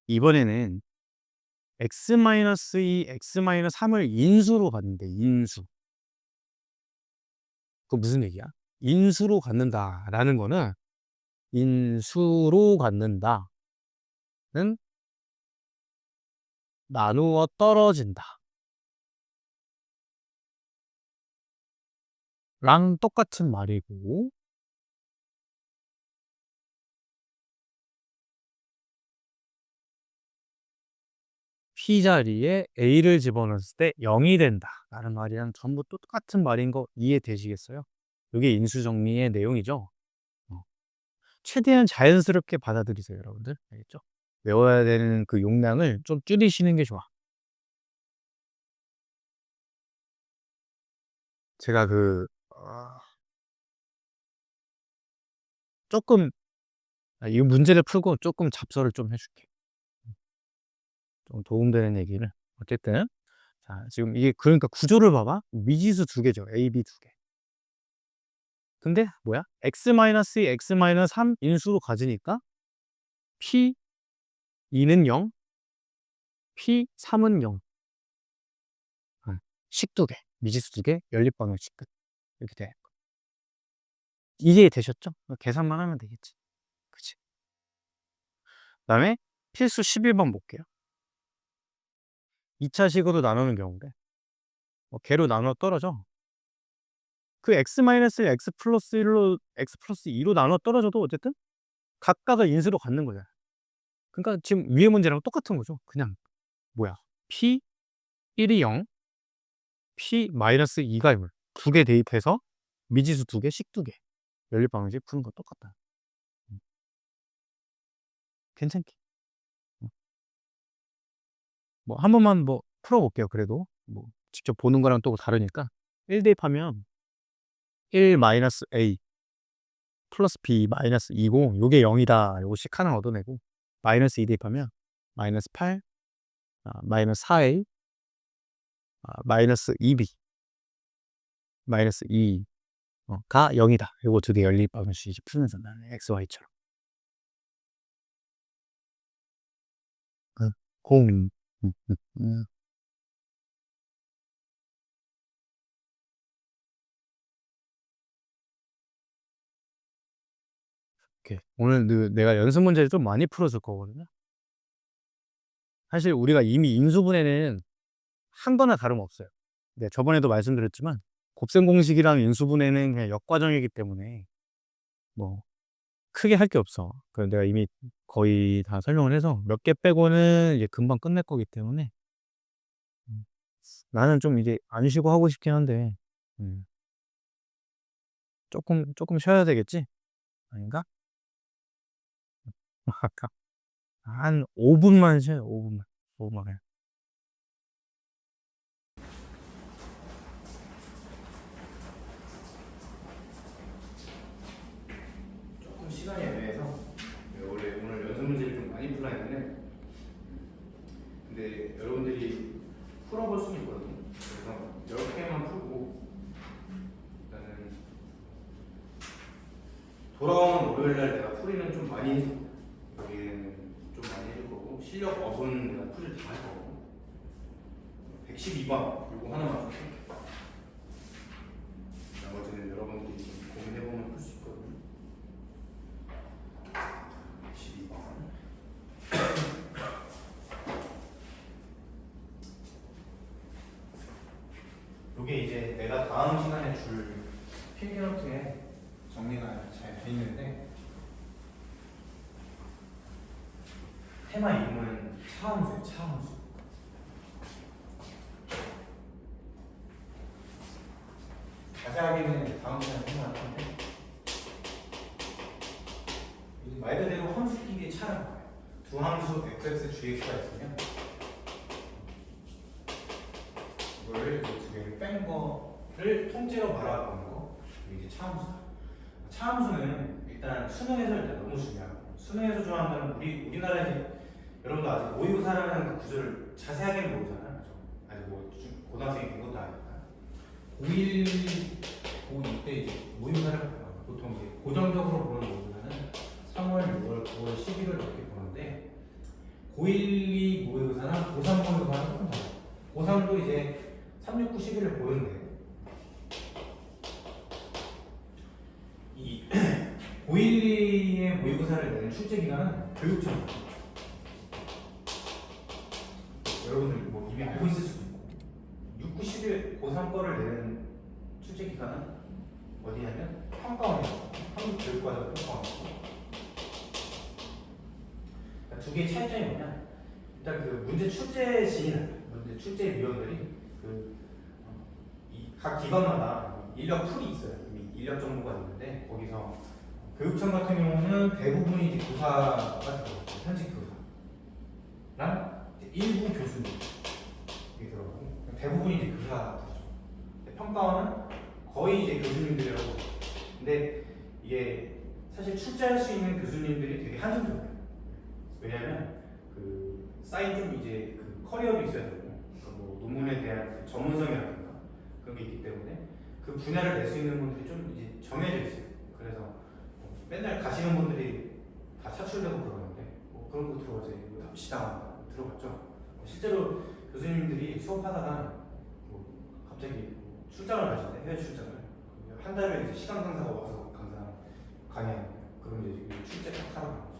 이번에는 x-2, x-3을 인수로 갖는데 인수. 그거 무슨 얘기야? 인수로 갖는다라는 거는 인수로 갖는다는 나누어 떨어진다 랑 똑같은 말이고 P 자리에 A를 집어넣었을 때 0이 된다 다른 말이랑 전부 똑같은 말인 거 이해되시겠어요? 이게 인수정리의 내용이죠. 어. 최대한 자연스럽게 받아들이세요, 여러분들. 알겠죠? 외워야 되는 그 용량을 좀 줄이시는 게 좋아. 제가 조금, 이 문제를 풀고 조금 잡설을 좀 해줄게. 좀 도움되는 얘기를. 어쨌든, 자, 지금 이게, 그러니까 구조를 봐봐. 미지수 두 개죠. A, B 두 개. 근데, 뭐야? x-2, x-3 인수로 가지니까, P2는 0, P3은 0. 식 두 개, 미지수 두 개, 연립방정식 끝. 이렇게 돼. 이해되셨죠? 계산만 하면 되겠지. 그치? 그 다음에 필수 11번 볼게요. 2차식으로 나누는 경우인데, 개로 나눠 떨어져. 그 x-1, x 플러스 1로, x 플러스 2로 나눠 떨어져도 어쨌든 각각을 인수로 갖는 거잖아. 그러니까 지금 위의 문제랑 똑같은 거죠. 그냥, 뭐야. P1이 0, P-2가 0. 두 개 대입해서 미지수 두 개, 식 두 개. 연립방정식 푸는 거 똑같다. 괜찮게. 뭐, 한 번만 뭐 풀어볼게요. 그래도. 뭐, 직접 보는 거랑 또 다르니까. 1 대입하면 1-A 플러스 B 마이너스 2고, 요게 0이다. 요거 식 하나 얻어내고, 마이너스 2 대입하면 마이너스 8, 마이너스 4A, 마이너스 2B, 마이너스 2, 가 0이다. 요거 두 개 연립방정식 이제 풀면서 나는 XY처럼. 공, 오케이. 오늘 내가 연습 문제를 좀 많이 풀어줄 거거든요. 사실 우리가 이미 인수분해는 한 거나 다름없어요. 네, 저번에도 말씀드렸지만 곱셈 공식이랑 인수분해는 그냥 역과정이기 때문에 뭐 크게 할 게 없어. 그래서 내가 이미 거의 다 설명을 해서 몇 개 빼고는 이제 금방 끝낼 거기 때문에 나는 좀 이제 안 쉬고 하고 싶긴 한데 조금 쉬어야 되겠지? 아닌가? 아까 한 5분만 쉬어요. 5분만. 5분만 그냥. 조금 시간이 애매해서 원래 오늘 연습 문제를 좀 많이 풀어야 했는데 근데 여러분들이 풀어볼 수는 있거든요. 그래서 10개만 풀고 일단은 돌아오는 월요일날 내가 풀이는 좀 많이 해줄 거고 여기는 좀 많이 해줄 거고 실력 업은 내가 풀을 다 할 거고 112번 이거 하나만 좀 풀게. 나머지는 여러분들이 좀 고민해보면 풀 수 있거든요. 112번 이게 이제 내가 다음 시간에 줄 필기노트에 정리가 잘 돼 있는데 테마 이름은 차함수예요. 차함수. 자세하게는 다음 시간에 설명할 건데 말 그대로 함수끼리의 차라는 거예요. 두 함수 fx, gx가 있으면 이거를 두 개를 뺀 거를 통째로 말아보는 거 이게 이제 차함수다. 차함수는 일단 수능에서 일단 너무 중요하고 수능에서 좋아한다는 우리나라에 여러분도 아직 모의고사라는 그 구조를 자세하게는 모르잖아요. 그렇죠? 아직 뭐 고등학생이 된 것도 아니니까 고1, 고2 때 이제 모의고사를 봐요. 보통 이제 고정적으로 보는 모의고사는 3월, 6월, 9월, 11월 이렇게 보는데 고1, 2 모의고사는 고3 모의고사는 조금 달라요. 고3도 이제 3, 6, 9, 11을 보는데 이 고1, 2의 모의고사를 내는 출제 기간은 교육청. 여러분들 뭐 이미 알고 있을 수도 있고 6, 9, 11 고3 거를 내는 출제 기간은 어디냐면 평가원이에요. 한국교육과정 평가원. 그러니까 두 개의 차이점이 뭐냐? 일단 그 문제 출제 시인, 문제 출제 위원들이 그 각 기관마다 인력 풀이 있어요. 이미 인력 정보가 있는데 거기서 교육청 같은 경우는 대부분이 이제 교사가 들어가고 현직 교사랑 이제 일부 교수님 이게 들어가고 대부분이 이제 교사가 들어죠. 평가원은 거의 이제 교수님들이라고. 근데 이게 사실 출제할 수 있는 교수님들이 되게 한정적이에요. 왜냐면 그 쌓인 좀 이제 그 커리어도 있어야 되고 뭐 논문에 대한 그 전문성이라든가 그런 게 있기 때문에 그 분야를 낼 수 있는 분들이 좀 이제 정해져 있어요. 그래서 맨날 가시는 분들이 다 차출되고 그러는데 뭐 그런 거 들어가지 뭐 납치당 들어봤죠. 실제로 교수님들이 수업하다가 뭐 갑자기 출장을 가실 때 해외 출장을 한 달에 이제 시간 강사가 와서 강의하는 거예요. 그럼 이제 출제 딱 하러 가는 거죠.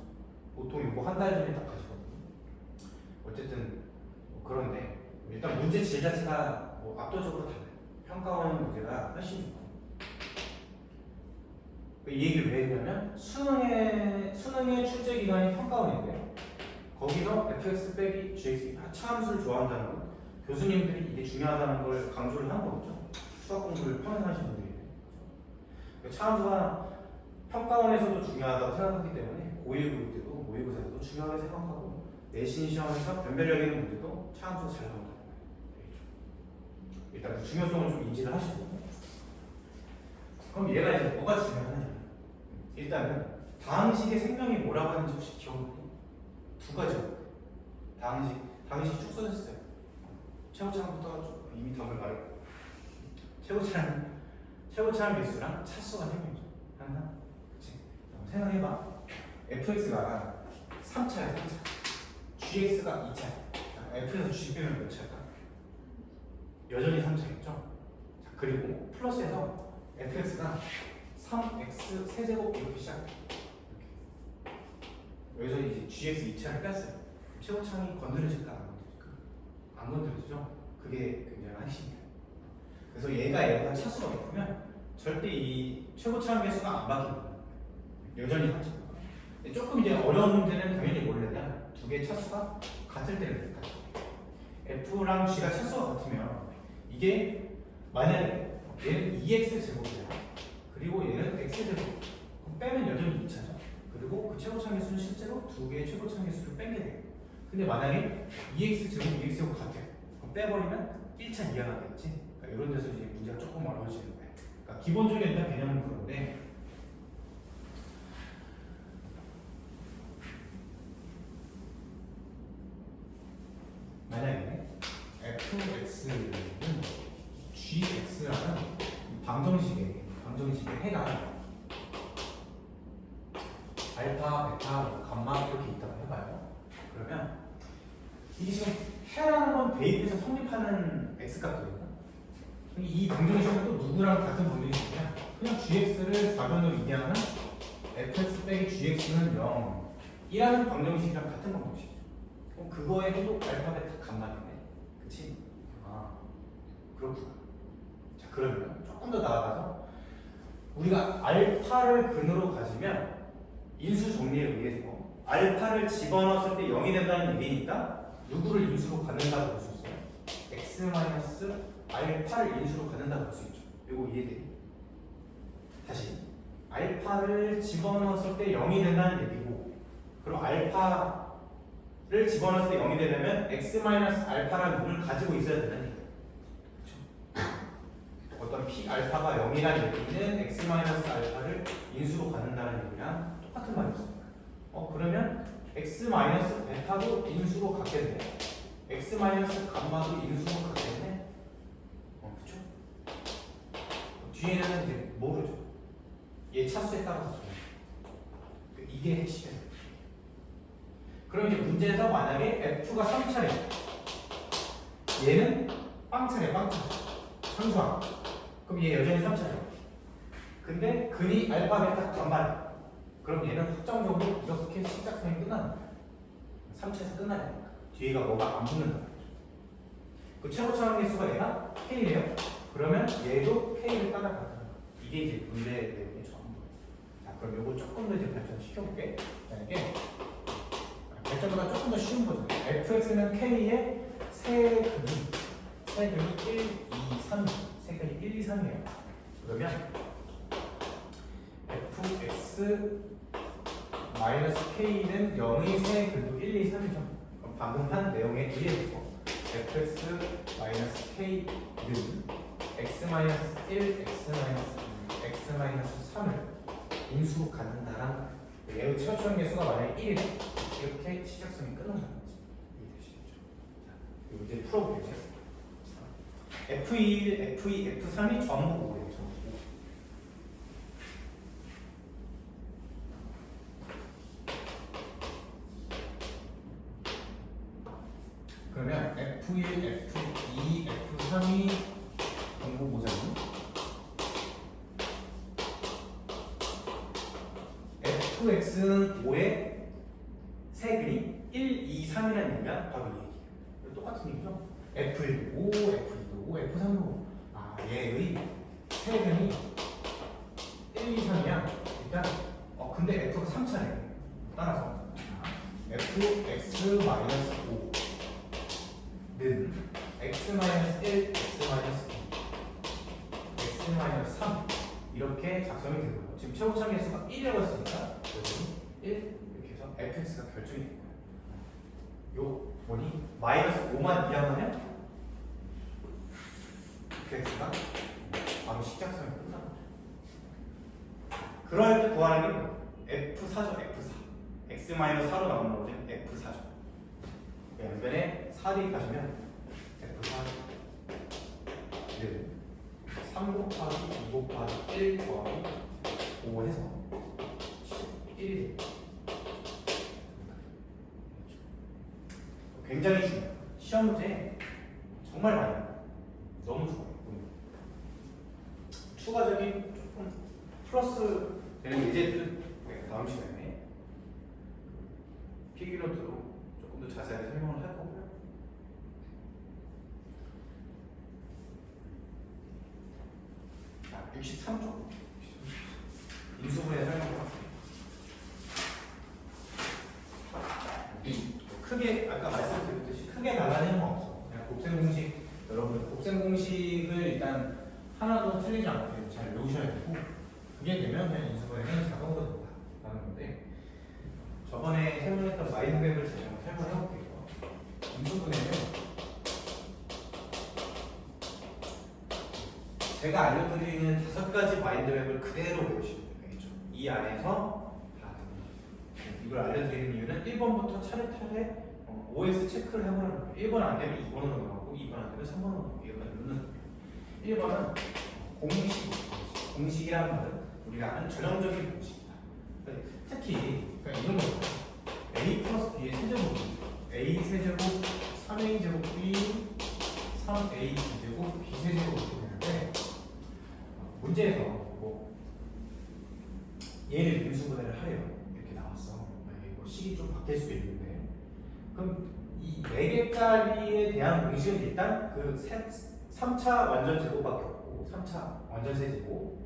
보통 이거 한 달 전에 딱 가시거든요. 어쨌든 뭐 그런데 일단 문제 질 자체가 뭐 압도적으로 달라요. 평가원 문제가 훨씬 좋고. 이 얘기를 왜 했냐면 수능의 출제 기관이 평가원인데요. 거기서 fx 빼기 gx 차함수를 좋아한다는 건 교수님들이 이게 중요하다는 걸 강조를 한 거죠. 수학 공부를 평생 하신 분들이. 차함수가 평가원에서도 중요하다고 생각하기 때문에 고1 때도 모의고사에도 중요하게 생각하고 내신 시험에서 변별력 있는 문제도 차함수 잘 나온다는 거예요. 일단 그 중요성을 좀 인지를 하시고. 그럼 얘가 이제 뭐가 중요하냐? 일단은 다항식의 생명이 뭐라고 하는지 혹시 기억나요? 두 가지요. 다항식 쭉 써졌어요. 최고차항부터 이미 답을 말했고 최고차항 개수랑 차수가 생명이죠. 항상 그치? 생각해봐. fx가 3차야 3차, gx가 2차. f에서 g 빼면 몇 차일까? 여전히 3차겠죠? 자, 그리고 플러스해서 fx가 3x 세제곱 이렇게 시작해. 여기서 이제 gx 2차를 뺐어요. 최고차항이 건드려질까 안 건드려질까? 안 건드려지죠? 그게 굉장히 핵심이에요. 그래서 얘가 차수가 높으면 절대 이 최고차항 개수가 안 바뀝니다. 여전히 3차입니다. 조금 이제 어려운 문제는 당연히 원래는 두 개의 차수가 같을 때를 될까요? f랑 g가 차수가 같으면 이게 만약에 얘는 2x 제곱이야. 그리고 얘는 x제곱. 빼면 여전히 2차죠. 그리고 그 최고차항 개수는 실제로 두 개의 최고차항 개수를 뺀게 돼요. 근데 만약에 2x제곱, 2x제곱 같아요. 그럼 빼버리면 1차 이하가 되겠지. 그러니까 이런 데서 이제 문제가 조금 어려워지는 거예요. 그러니까 기본적인 일단 개념은 그런데 만약에 fx는 gx라는 방정식의 해가 알파, 베타, 감마 이렇게 있다고 해봐요. 그러면 이게 지금 해라는 건 대입해서 성립하는 x값이거든요. 이 방정식은 또 누구랑 같은 방정식이냐? 그냥 gx를 좌변으로 이대하면 fx 빼기 gx는 0 이라는 방정식이랑 같은 방정식이죠. 그럼 그거에 해도 알파, 베타, 감마겠네. 그치? 아, 그렇구나. 자, 그러면 조금 더 나아가서 우리가 알파를 근으로 가지면 인수 정리에 의해서 알파를 집어넣었을 때 0이 된다는 얘기니까 누구를 인수로 갖는다고 볼 수 있어요? x-알파를 인수로 갖는다고 볼 수 있죠. 이거 이해돼요? 다시 알파를 집어넣었을 때 0이 된다는 얘기고, 그럼 알파를 집어넣었을 때 0이 되려면 x-알파라는 누구를 가지고 있어야 된다는 얘기예요. 그렇죠? 어떤 p 알파가 0이라는 얘기는 x-알파를 인수로 갖는다는 얘기랑 똑같은 말이었습니다. 그러면 x-베타도 인수로 갖겠네. x-감마도 인수로 갖겠네. 그쵸? 뒤에는 이제 모르죠. 얘 차수에 따라서 정해요. 이게 핵심이에요. 그럼 이제 문제에서 만약에 f가 3차래. 얘는 빵차래, 빵차. 상수항. 그럼 얘 여전히 3차래. 근데 근이 알파, 베타, 감마래. 그럼 얘는 확정적으로 이렇게 식작성이 끝나는 거야. 3차에서 끝나야 되니까. 뒤에가 뭐가 안 붙는다. 그 최고차항 개수가 얘가 K래요. 그러면 얘도 K를 따라가는 거야. 이게 이제 문제의 내용의 전부예요. 자, 그럼 요거 조금 더 이제 발전시켜볼게. 만약에 발전보다 조금 더 쉬운 거죠. fx는 K의 세 근이 1, 2, 3, 세근이 1, 2, 3이에요. 그러면 fx 마이너스 k는 0의 세근도 1, 2, 3이죠. 그럼 방금 한 내용에 의해서 fx 마이너스 k는 x 마이너스 1, x 마이너스 2, x 마이너스 3을 인수로 갖는다랑 얘의 최초점 계수가 만약에 1이래 이렇게 시작점이 끊어지는 거지. 이해되시겠죠? 자, 이거 이제 풀어볼게요. F1, F2, F3이 전부 5예요. 전부 5. 그러면 F1, F2, F3이 전부 5잖아요. fx는 5의 세근이 1, 2, 3이라는 얘기가 바로 이 얘기예요. 똑같은 얘기죠. f1도 5, f2도 5, f3도 5. 아, 얘의 세근이 1, 2, 3이야. 일단 근데 f가 3차례. 따라서 fx-5는 x-1, x-2, x-3 이렇게 작성이 되고요. 지금 최고차 계수가 1이라고 했으니까 여기 1 이렇게 해서 fx가 결정이 됩니다. 요 뭐니? 마이너스 5만 이하면 fx가 바로 식작성이 끝나는 거죠. 그럴 때 구하는 게 f4죠. f4 x-4로 나오는 거죠. f4죠. 양변에 4 대입하시면 f4를 3 곱하기 2 곱하기 1 더하기 5 해서 1이 돼요. 굉장히 중요해요. 시험 문제 정말 많이 나와요. 너무 좋아요. 추가적인 조금 플러스 되는 예제들은 다음 시간에 필기노트로 조금 더 자세하게 설명을 할 거고요. 자, 63쪽 인수분해 설명을 크게 아까 말씀드렸듯이 크게 달라지는 건 없어. 그냥 곱셈 공식 여러분 곱셈 공식을 일단 하나도 틀리지 않게 잘 외우셔야 되고 그게 되면 그냥 인수분해는 자동으로 된다라는 건데 저번에 설명했던 마인드맵을 다시 한번 설명해 볼게요. 인수분해는 제가 알려드리는 5가지 마인드맵을 그대로 외우시면 되겠죠. 이 안에서 이걸 알려드리는 이유는 1번부터 차례차례 OS 체크를 해보라는 거예요. 1번 안 되면 2번으로 넘어가고 2번 안 되면 3번으로 넘어가고 이렇게 넣는 거예요. 1번은 공식이라는 말은 우리가 아는 전형적인 공식이다. 특히 그러니까 이런 거죠. A 플러스 B의 세제곱이 A 세제곱 3A 제곱이 3A 제곱 B 세제곱 이렇게 되는데 문제에서 뭐 얘를 인수분해를 하래요. 식이 좀 바뀔 수도 있는데 그럼 이 4개짜리에 대한 공식은 일단 그 3차 완전 제곱밖에 없고 3차 완전 세제곱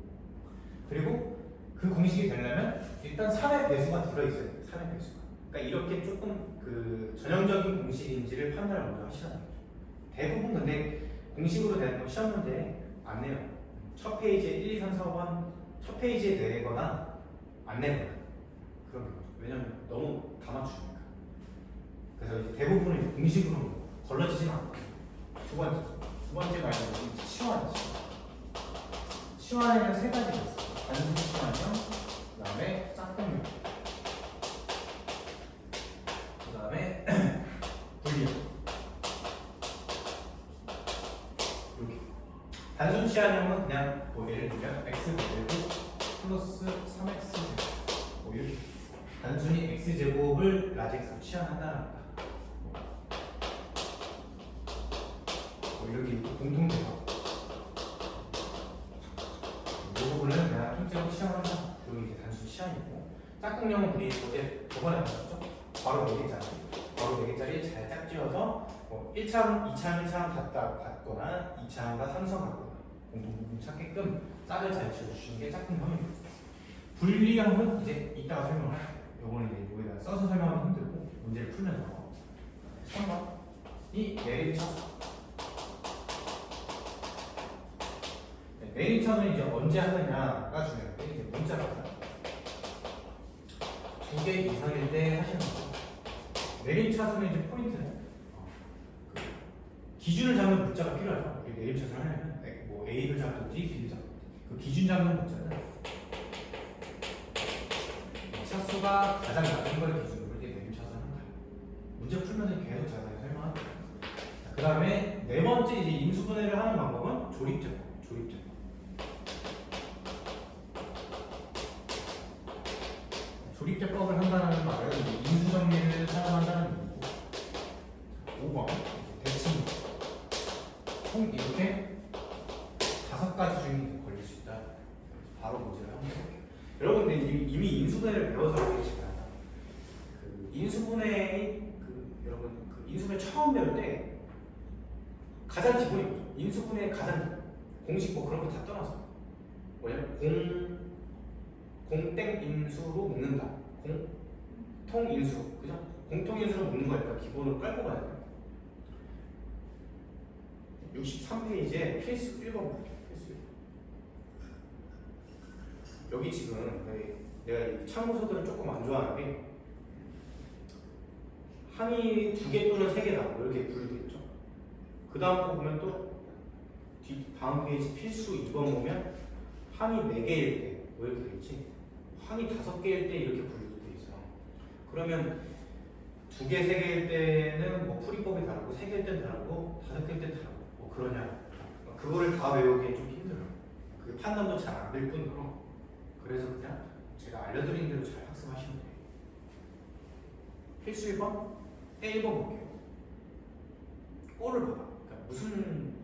그리고 그 공식이 되려면 일단 3의 배수가 들어있어야 돼요. 3의 배수가 그러니까 이렇게 조금 그 전형적인 공식인지를 판단을 먼저 하시라는 거죠. 대부분 근데 공식으로 되는 건 시험 문제에 안 내요. 첫 페이지에 1, 2, 3, 4번 첫 페이지에 내거나 안 내거나 그런 거죠. 왜냐면 너무 다 맞추니까. 그래서 이제 대부분은 공식으로 걸러지지는 않고 두 번째 말은 치환이죠. 치환에는 3가지가 있어요. 단순 치환형, 그 다음에 짝꿍형, 그 다음에 분리형. 이렇게 단순 치환형은 그냥 뭐 예를 들면 x 제곱 플러스 3x 제곱 뭐 이렇게 단순히 x제곱을 라직스로 치환한다는 겁니다. 뭐 이렇게 공통돼요. 이 부분은 그냥 통째로 치환한다. 그리고 이제 단순 치환이고 짝꿍형은 우리 어제 저번에 봤었죠? 바로 4개짜리 바로 4개짜리 잘 짝지어서 뭐 1차항, 2차항, 1차항 같거나 2차항과 삼성 같거나 공통부분 찾게끔 짝을 잘 지어주시는 게 짝꿍형입니다. 분리형은 이제 이따가 설명을 할게요. 요거는 이제 여기다 써서 설명하면 힘들고 문제를 풀면서 3번이 내리쳐 내림차순 이제 언제 하느냐가 중요한데 이제 문자가 2개 이상일 때 하시는 거죠. 내림차순의 이제 포인트는 그 기준을 잡는 문자가 필요하죠. 우리 내림차순을 하려면 뭐 A를 잡든지 B를 잡든지 그 기준 잡는 문자는 차수가 가장 낮은 걸 기준으로 이제 내림차순을 한다. 문제 풀면서 계속 자세히 설명합니다. 그 다음에 네 번째 이제 인수분해를 하는 방법은 조립제법. 조립제법을 한다는 말은 인수정리를 사용한다는 얘기고 5번 대칭 총 이렇게 5가지 중에 걸릴 수 있다. 바로 문제를 한번 해볼게요. 여러분들 이미 인수분해를 배워서 알겠지만 그 인수분해의 여러분 그 인수분해 처음 배울 때 가장 기본이 뭐죠? 인수분해의 가장 공식 뭐 그런 거 다 떠나서 뭐냐면 공땡 인수로 묶는다. 공통 인수, 그죠? 공통 인수로 묶는 거니까 기본으로 깔고 가야 돼요. 63페이지에 필수 1번 볼게요. 필수 1번. 여기 지금 내가 이 참고서들을 조금 안 좋아하는 게 항이 2개 또는 3개다 이렇게 분류되어 있죠. 그 다음 거 보면 또 다음 페이지 필수 2번 보면 항이 4개일 때 뭐 이렇게 되어 있지. 항이 5개일 때 이렇게 분류되어 있어요. 그러면 2개, 3개일 때는 뭐 풀이법이 다르고 3개일 때는 다르고 5개일 때는 다르고 뭐 그러냐. 그거를 다 외우기 좀 힘들어요. 그 판단도 잘 안 될 뿐더러 그래서 그냥 제가 알려드린 대로 잘 학습하시면 돼요. 필수 1번? 1번 볼게요. 꼴을 봐봐. 그러니까 무슨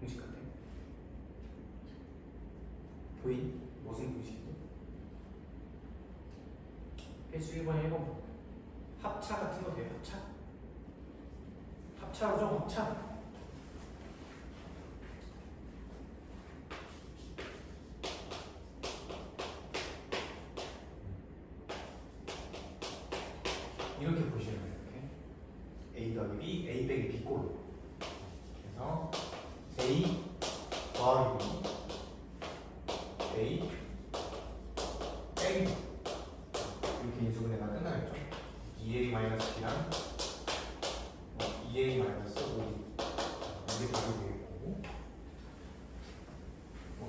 공식 같아요? V? 무슨 공식이죠? 필수 1번에 1번 볼게요. 합차 같은 거 돼요? 합차? 합차로죠? 합차. 이렇게 보시면 돼요. 이렇게 A 더하기 B, A 빼기 B 꼴. 그래서 A 더하기 B, A 빼기 B. 이렇게 인수분해가 끝나겠죠. 2A 마이너스 B랑 2A 마이너스 5 이게 바로 되겠고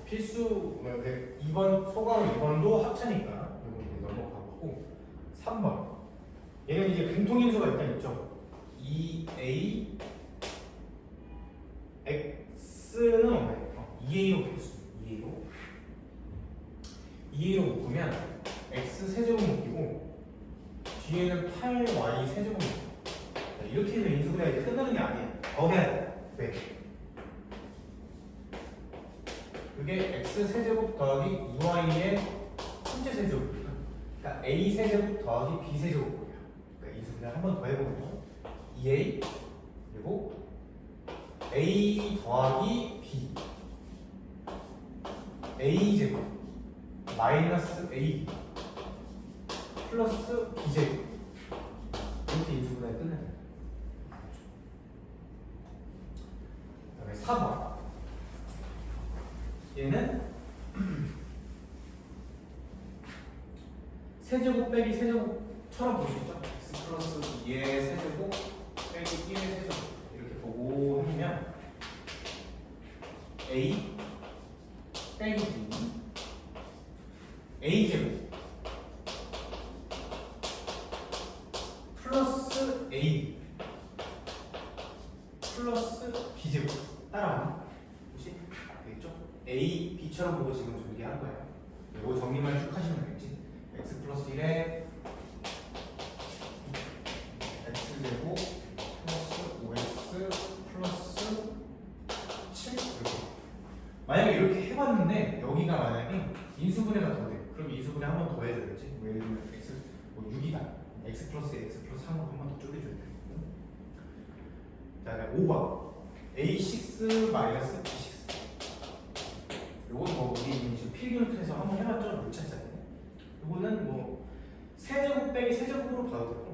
필수 2번 소강 2번도 합차니까 이거 이제 넘어가고 3번 얘는 이제 공통인수가 일단 있죠. 2A X는 없나요? 2A로 보겠습니다. 2A로 묶으면 X 세제곱 묶이고 뒤에는 8Y 세제곱 묶이고 이렇게 해서 인수분해가 이제 끝나는 게 아니에요. 더 해야 돼요. 왜? 그게 X 세제곱 더하기 2Y의 현재 세제곱이니까 그러니까 A 세제곱 더하기 B 세제곱 그러니까 인수분해 한 번 더 해보면 2A 그리고 A 더하기 B A 제곱 마이너스 A 플러스 B 제곱 이렇게 인수분해 끝내요. 그 다음에 4번 얘는 세제곱 빼기 세제곱처럼 볼 수 있죠. x 플러스 2의 세제곱 빼기 1의 세제곱 이렇게 보고 하면 a 빼기 b a 제곱 플러스 a 플러스 b 제곱 따라오나? 혹시 되겠죠? a, b처럼 보고 지금 정리한 거예요. 이거 정리만 쭉 하시면 되겠지. x 플러스 1에 x제곱 플러스 5x 플러스 7 이렇게. 만약에 이렇게 해봤는데 여기가 만약에 인수분해가 더 돼. 그럼 인수분해 한 번 더 해줘야지. 뭐 예를 들면 x 뭐 6이다. x 플러스 3으로 한 번 더 쪼개줘야 돼. 자, 그다음에 5번 a6 마이너스 b6. 요건 뭐 우리 지금 필기노트에서 한번 해봤죠? 못 찾잖아요. 요거는 뭐 세제곱 빼기 세제곱으로 봐도 되고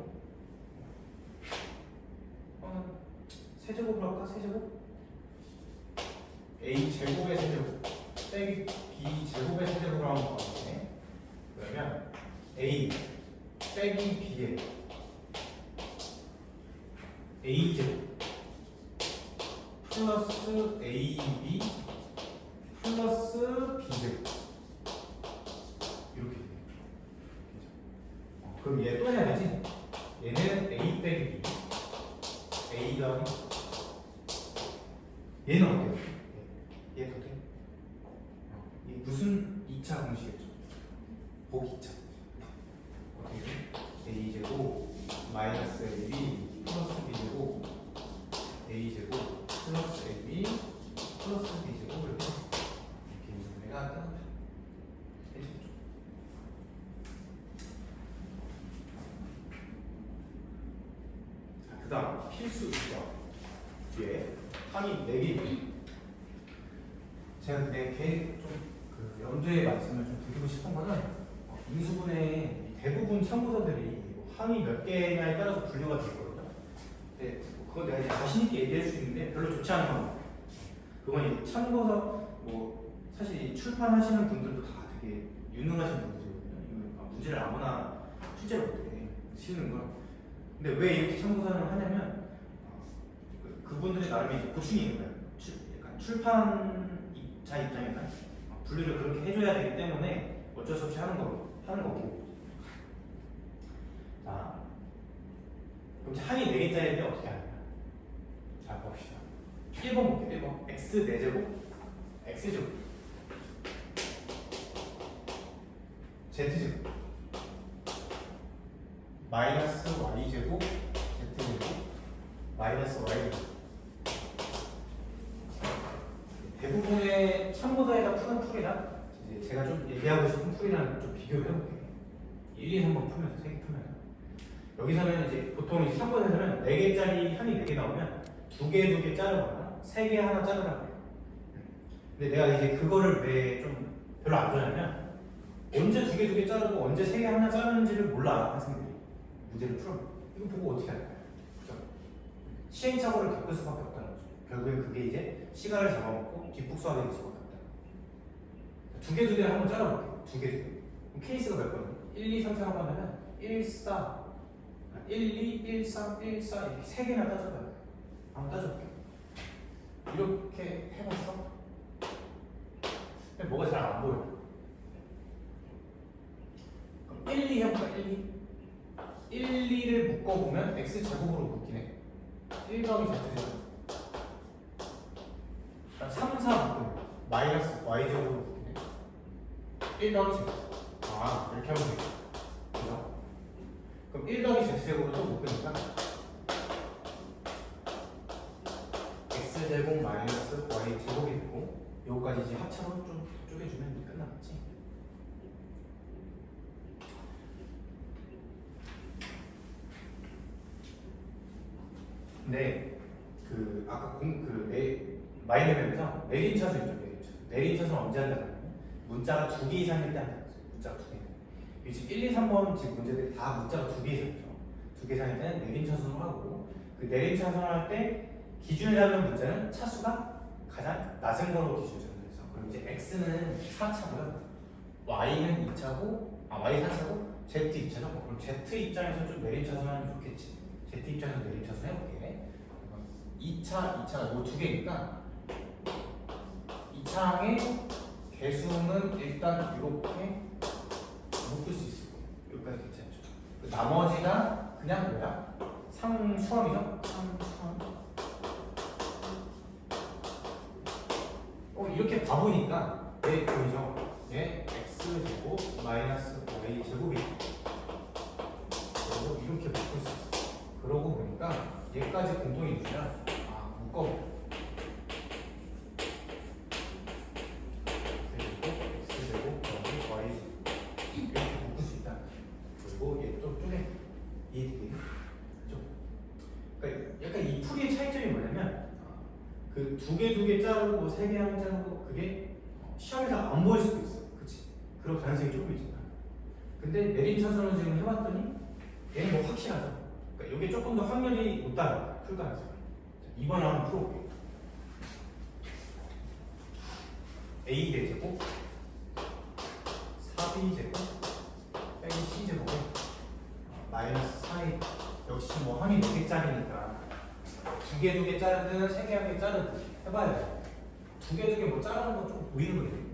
세제곱으로 할까? 세제곱? a 제곱의 세제곱 빼기 b 제곱의 세제곱을 한번 봐볼게. 그러면 a 빼기 b의 a 제곱 플러스 ab 플러스 b 제곱 이렇게 돼요. 그럼 얘 또 해야 되지? 얘는 a 빼기 b a 더하기 얘는 어때요? 얘도 돼? 이게 무슨 2차 공식이었죠? 보기 2차 어떻게 돼? a 제곱 마이너스 ab 플러스 b 제곱 a 제곱 플러스 ab 플러스 b 제곱을 이렇게 내가 뜬다. 해주죠. 자, 그다음 필수 조건 뒤에 항이 4개. 제가 근데 걔좀그 염두에 말씀을 좀 드리고 싶은 거는 인수분해 대부분 참고서들이 항이 몇 개냐에 따라서 분류가 돼 있거든요. 근데 그건 내가 이제 자신 있게 얘기할 수 있는데 별로 좋지 않은 겁니다. 그건 이 참고서 뭐 사실 이 출판하시는 분들도 다 되게 유능하신 분들이거든요. 이거 문제를 아무나 실제로 어떻게 치는 걸. 근데 왜 이렇게 참고서를 하냐면 그분들의 나름의 이제 고충이 있는 거예요. 약간 출판자 입장에서 분류를 그렇게 해줘야 되기 때문에 어쩔 수 없이 하는 거고. 자, 그럼 항이 4개짜리인데 어떻게 하냐? 자, 봅시다. 1번 볼게요. 1번. x 4제곱, x제곱, z제곱, 마이너스 y제곱, z제곱, 마이너스 y제곱. 대부분의 참고서에다 푸는 풀이랑 이제 제가 좀 얘기하고 싶은 풀이랑 좀 비교를 해볼게요. 1, 2, 3번 풀면서 3개 풀면서 여기서는 이제 보통 이제 참고서에서는 4개짜리 항이 4개 나오면 2개 자르거나 3개 하나 자르라고 해요. 근데 내가 이제 그거를 왜 좀 별로 안 좋아하냐면 언제 2개 자르고 언제 3개 하나 자르는지를 몰라 학생들이 문제를 풀어. 이거 보고 어떻게 할까요? 그죠? 시행착오를 겪을 수밖에 없다는 거죠. 결국엔 그게 이제 시간을 잡아먹고 뒷북수하게 될 수밖에 없다. 2개 한번 잘라볼게요. 2개. 그럼 케이스가 몇 번이에요? 1, 2, 3, 4 하고 하면 1, 4, 1, 2, 1, 3, 1, 4 이렇게 3개나 따져봐요. 한번 따져볼게요. 이렇게 해봤어? 근데 뭐가 잘 안 보여. 그럼 1, 2 해볼까? 1, 2를 묶어보면 x제곱으로 묶이네. 1 더하기 z제곱. 3, 4 묶으면 마이너스 y제곱으로 묶이네. 1 더하기 z. 아, 이렇게 하면 되겠다. 그죠? 그럼 1 더하기 z제곱으로 또 묶으니까 x제곱 마이너스 y제곱이 되고 요거까지 이제 합차로 좀 쪼개주면 이제 끝나겠지. 근데 그 아까 마이너맵에서 내림차수 있죠. 내림차수는 언제 한다는 문자가 2개 이상일 때 한다는 거죠. 문자가 2개. 지금 1, 2, 3번 지금 문제들이 다 문자가 2개 이상이죠. 2개 이상일 때는 내림차수를 하고 그 내림차수를 할 때 기준을 잡는 문자는 차수가 가장 낮은 걸로 기준을 잡는 거죠. 그럼 이제 x는 4차고요. y는 2차고 y 4차고 z 2차죠. 그럼 z 입장에서 좀 내림차수 하면 좋겠지. z 입장에서 내림차수 해볼게. 2차, 2차, 뭐 2개니까 2차항의 개수는 일단 이렇게 묶을 수 있을 거예요. 여기까지 괜찮죠? 그 나머지가 그냥 뭐야? 상수함이죠? 상수함. 이렇게 봐보니까 얘 보이죠? 얘 x제곱 마이너스 y제곱이 그리고 이렇게 묶을 수 있어. 그러고 보니까 얘까지 공통이 있으면 묶어. x제곱 더하기 y 이렇게 묶을 수 있다. 그리고 얘 좀 쪼개. 이해되게? 그죠? 그러니까 약간 이 풀이의 차이점이 뭐냐면 그 2개 자르고 뭐 3개 하나 자르고 그게 시험에서 안 보일 수도 있어. 그치? 그런 가능성이 조금 있잖아. 근데 내림차수는 지금 해봤더니 얘는 뭐 확실하죠. 그러니까 이게 조금 더 확률이 높다. 풀 가능성. 2번 한번 풀어볼게요. A 대제곱 4B제곱 빼기 C제곱에 마이너스 4A 역시 뭐 항이 4개짜리니까 두 개 자르든 3개 자르든 해봐야 돼. 두 개 뭐 자르는 거 좀 보이는 거지.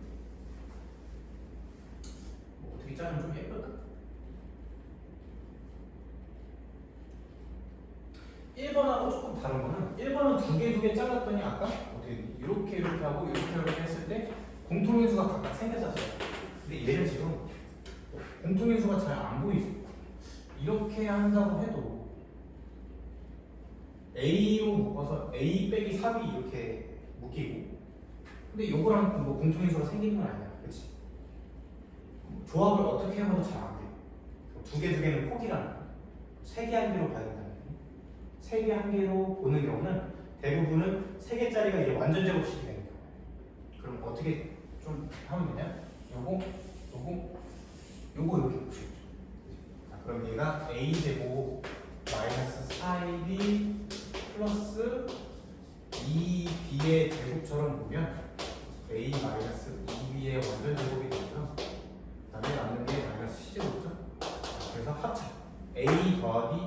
뭐 어떻게 자르면 좀 예쁠까? 1번하고 조금 다른 거는 1번은 두 개 잘랐더니 아까 어떻게 이렇게 하고 이렇게 했을 때 공통인수가 각각 생겨졌어요. 근데 얘는 지금 공통인수가 잘 안 보이죠. 이렇게 한다고 해도 A로 묶어서 A 빼기 4B 이렇게 묶이고 근데 요거랑 뭐 공통인수가 생기는 건 아니야. 그치? 조합을 어떻게 해봐도 잘 안 돼. 두 개는 포기라는 거야. 세 개 한 개로 봐야 된다는 거야. 세 개 한 개로 보는 경우는 대부분은 세 개짜리가 이제 완전 제곱식이 되는 거야. 그럼 어떻게 좀 하면 되냐? 요거 이렇게 보시죠. 자, 그럼 얘가 a제곱 마이너스 4ab 플러스 2b의 제곱처럼 보면 a 마이너스 2b의 완전 제곱이 되고요. 그 다음에 남는 게 마이너스 c제곱이죠. 그래서 합차 a 더하기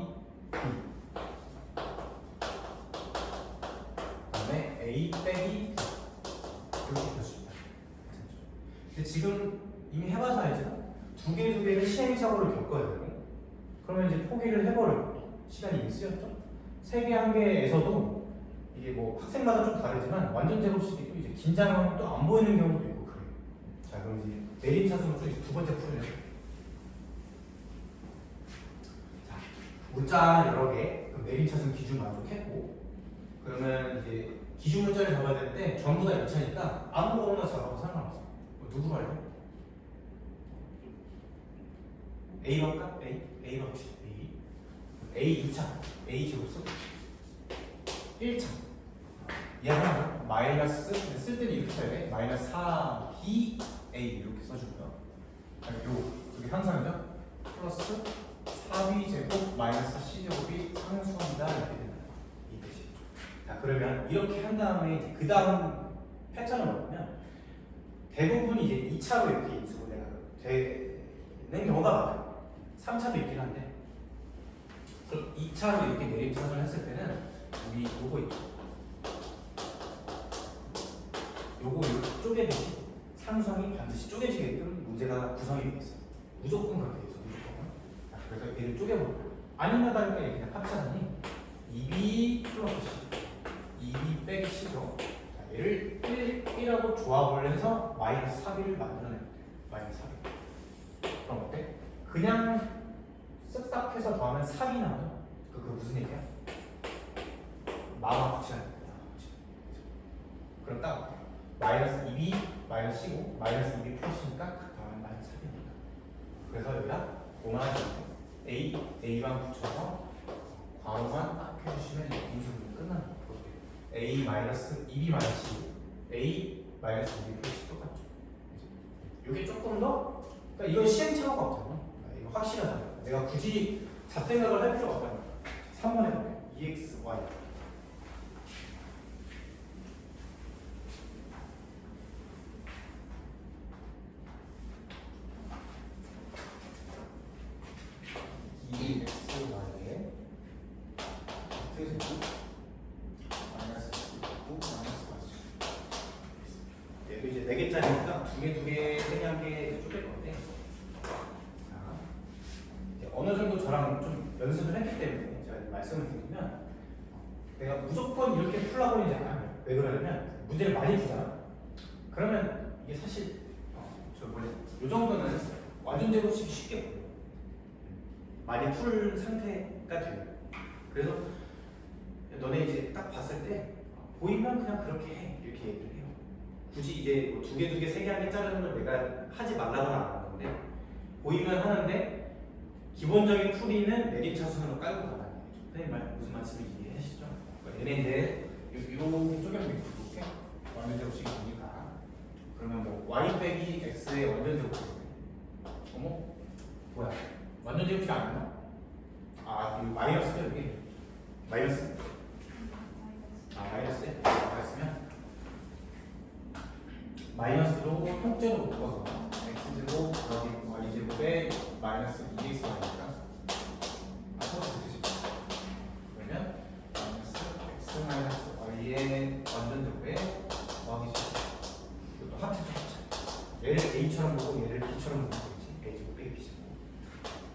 b 그 다음에 a 빼기 이렇게 됐습니다. 근데 지금 이미 해봐서 알지만 두 개를 시행착오를 겪어야 되고 그러면 이제 포기를 해버리고 시간이 이미 쓰였죠. 세 개 한 개에서도 이게 뭐 학생마다 좀 다르지만 완전 제곱식이 있고 이제 긴장하면 또 안 보이는 경우도 있고 그래요. 자 그럼 이제 내림차순 두 번째 풀이네요. 자 문자 여러 개 그럼 내림차순 기준 만족했고 그러면 이제 기준 문자를 잡아야 되는데 전부 다 열차니까 아무거나 잡아도 상관없어. 누구로 할래? A로 할까? A로 합시다. A 2차 A 제곱수 1차 얘 하나 마이너스 쓸 때는 이렇게 써야 돼. 마이너스 4B A 이렇게 써주고요. 여기 항상이죠. 플러스 4B 제곱 마이너스 C 제곱이 상수한다 이렇게 된다. 이 뜻이. 자 그러면 이렇게 한 다음에 그 다음 패턴을 넣으면 대부분 이제 2차로 이렇게 인수분해가 되는 경우가 많아요. 3차도 있긴 한데 그럼 2차로 이렇게 내림차순을 했을 때는 우리 요거 있죠. 요거 이렇게 쪼개듯이 상수항이 반드시 쪼개지게끔 문제가 구성이 되어 있어요. 무조건 그렇게 되어 있어. 무조건. 자, 그래서 얘를 쪼개볼까요? 아니면 다를까 얘 그냥 합차하니 2b 플러스 c 2b 빼기 c죠. 자, 얘를 1하고 조합을 해서 마이너스 4b를 만들어내면 돼요. 마이너스 4b. 그럼 어때? 그냥 쓱싹 해서 더하면 4b 나오죠? 그거 무슨 얘기야? 마마 붙이는 거야. 그럼 딱 마이너스 2b 마이너스 c고 마이너스 2b 플러스니까 그 다음에 마이너스 4b입니다. 그래서 여기다 고만한 a만 붙여서 괄호만 딱 해주시면 인수분해 끝나는 거예요. a 마이너스 2b 마이너스 c a 마이너스 2b 플러스 똑같죠. 이게 조금 더 그러니까 이건 시행착오가 없잖아. 이거 확실하다. 내가 굳이 잡생각을 할 필요가 없다는 거야. 3번 해볼게. EXY. EXY에 X제곱 마이너스 X제곱 마이너스 Y. 얘도 이제 4개짜리니까 두 개, 3개, 1개 쪼갤 건데 어느 정도 저랑 좀 연습을 했기 때문에 제가 말씀을 드리면 내가 무조건 이렇게 풀라고 하지 않아요. 왜 그러냐면 문제를 많이 푸잖아. 그러면 이게 사실 이 정도는 완전 제곱식 쉽게 보여요. 많이 풀 상태가 돼요. 그래서 너네 이제 딱 봤을 때 보이면 그냥 그렇게 해 이렇게 얘기를 해요. 굳이 이제 뭐 두 개, 3개, 1개 자르는 걸 내가 하지 말라고는 안 하는 건데 보이면 하는데 기본적인 풀이는 내림차순으로 깔고 가라는 거죠. 선생님 무슨 말씀인지 이해하시죠? 그러니까 얘네 이제 이렇게 쪼개면 이렇게 완전 제곱식이 되니까 그러면 뭐 y 빼기 x의 완전 제곱식 어머? 뭐야? 완전 제곱식 아니야? 아 이거 마이너스죠 여기? 마이너스? 아 마이너스에? 마이너스면 마이너스로 통째로 묶어서 x제곱 더하기 y제곱에 마이너스 2x가 나니까 그러면 마이너스 x 마이너스 y의 완전 제곱에 더하기 제곱 이것도 합쳐서 얘를 a처럼 보고 얘를 b처럼 보고 있지. a제곱 빼기 b제곱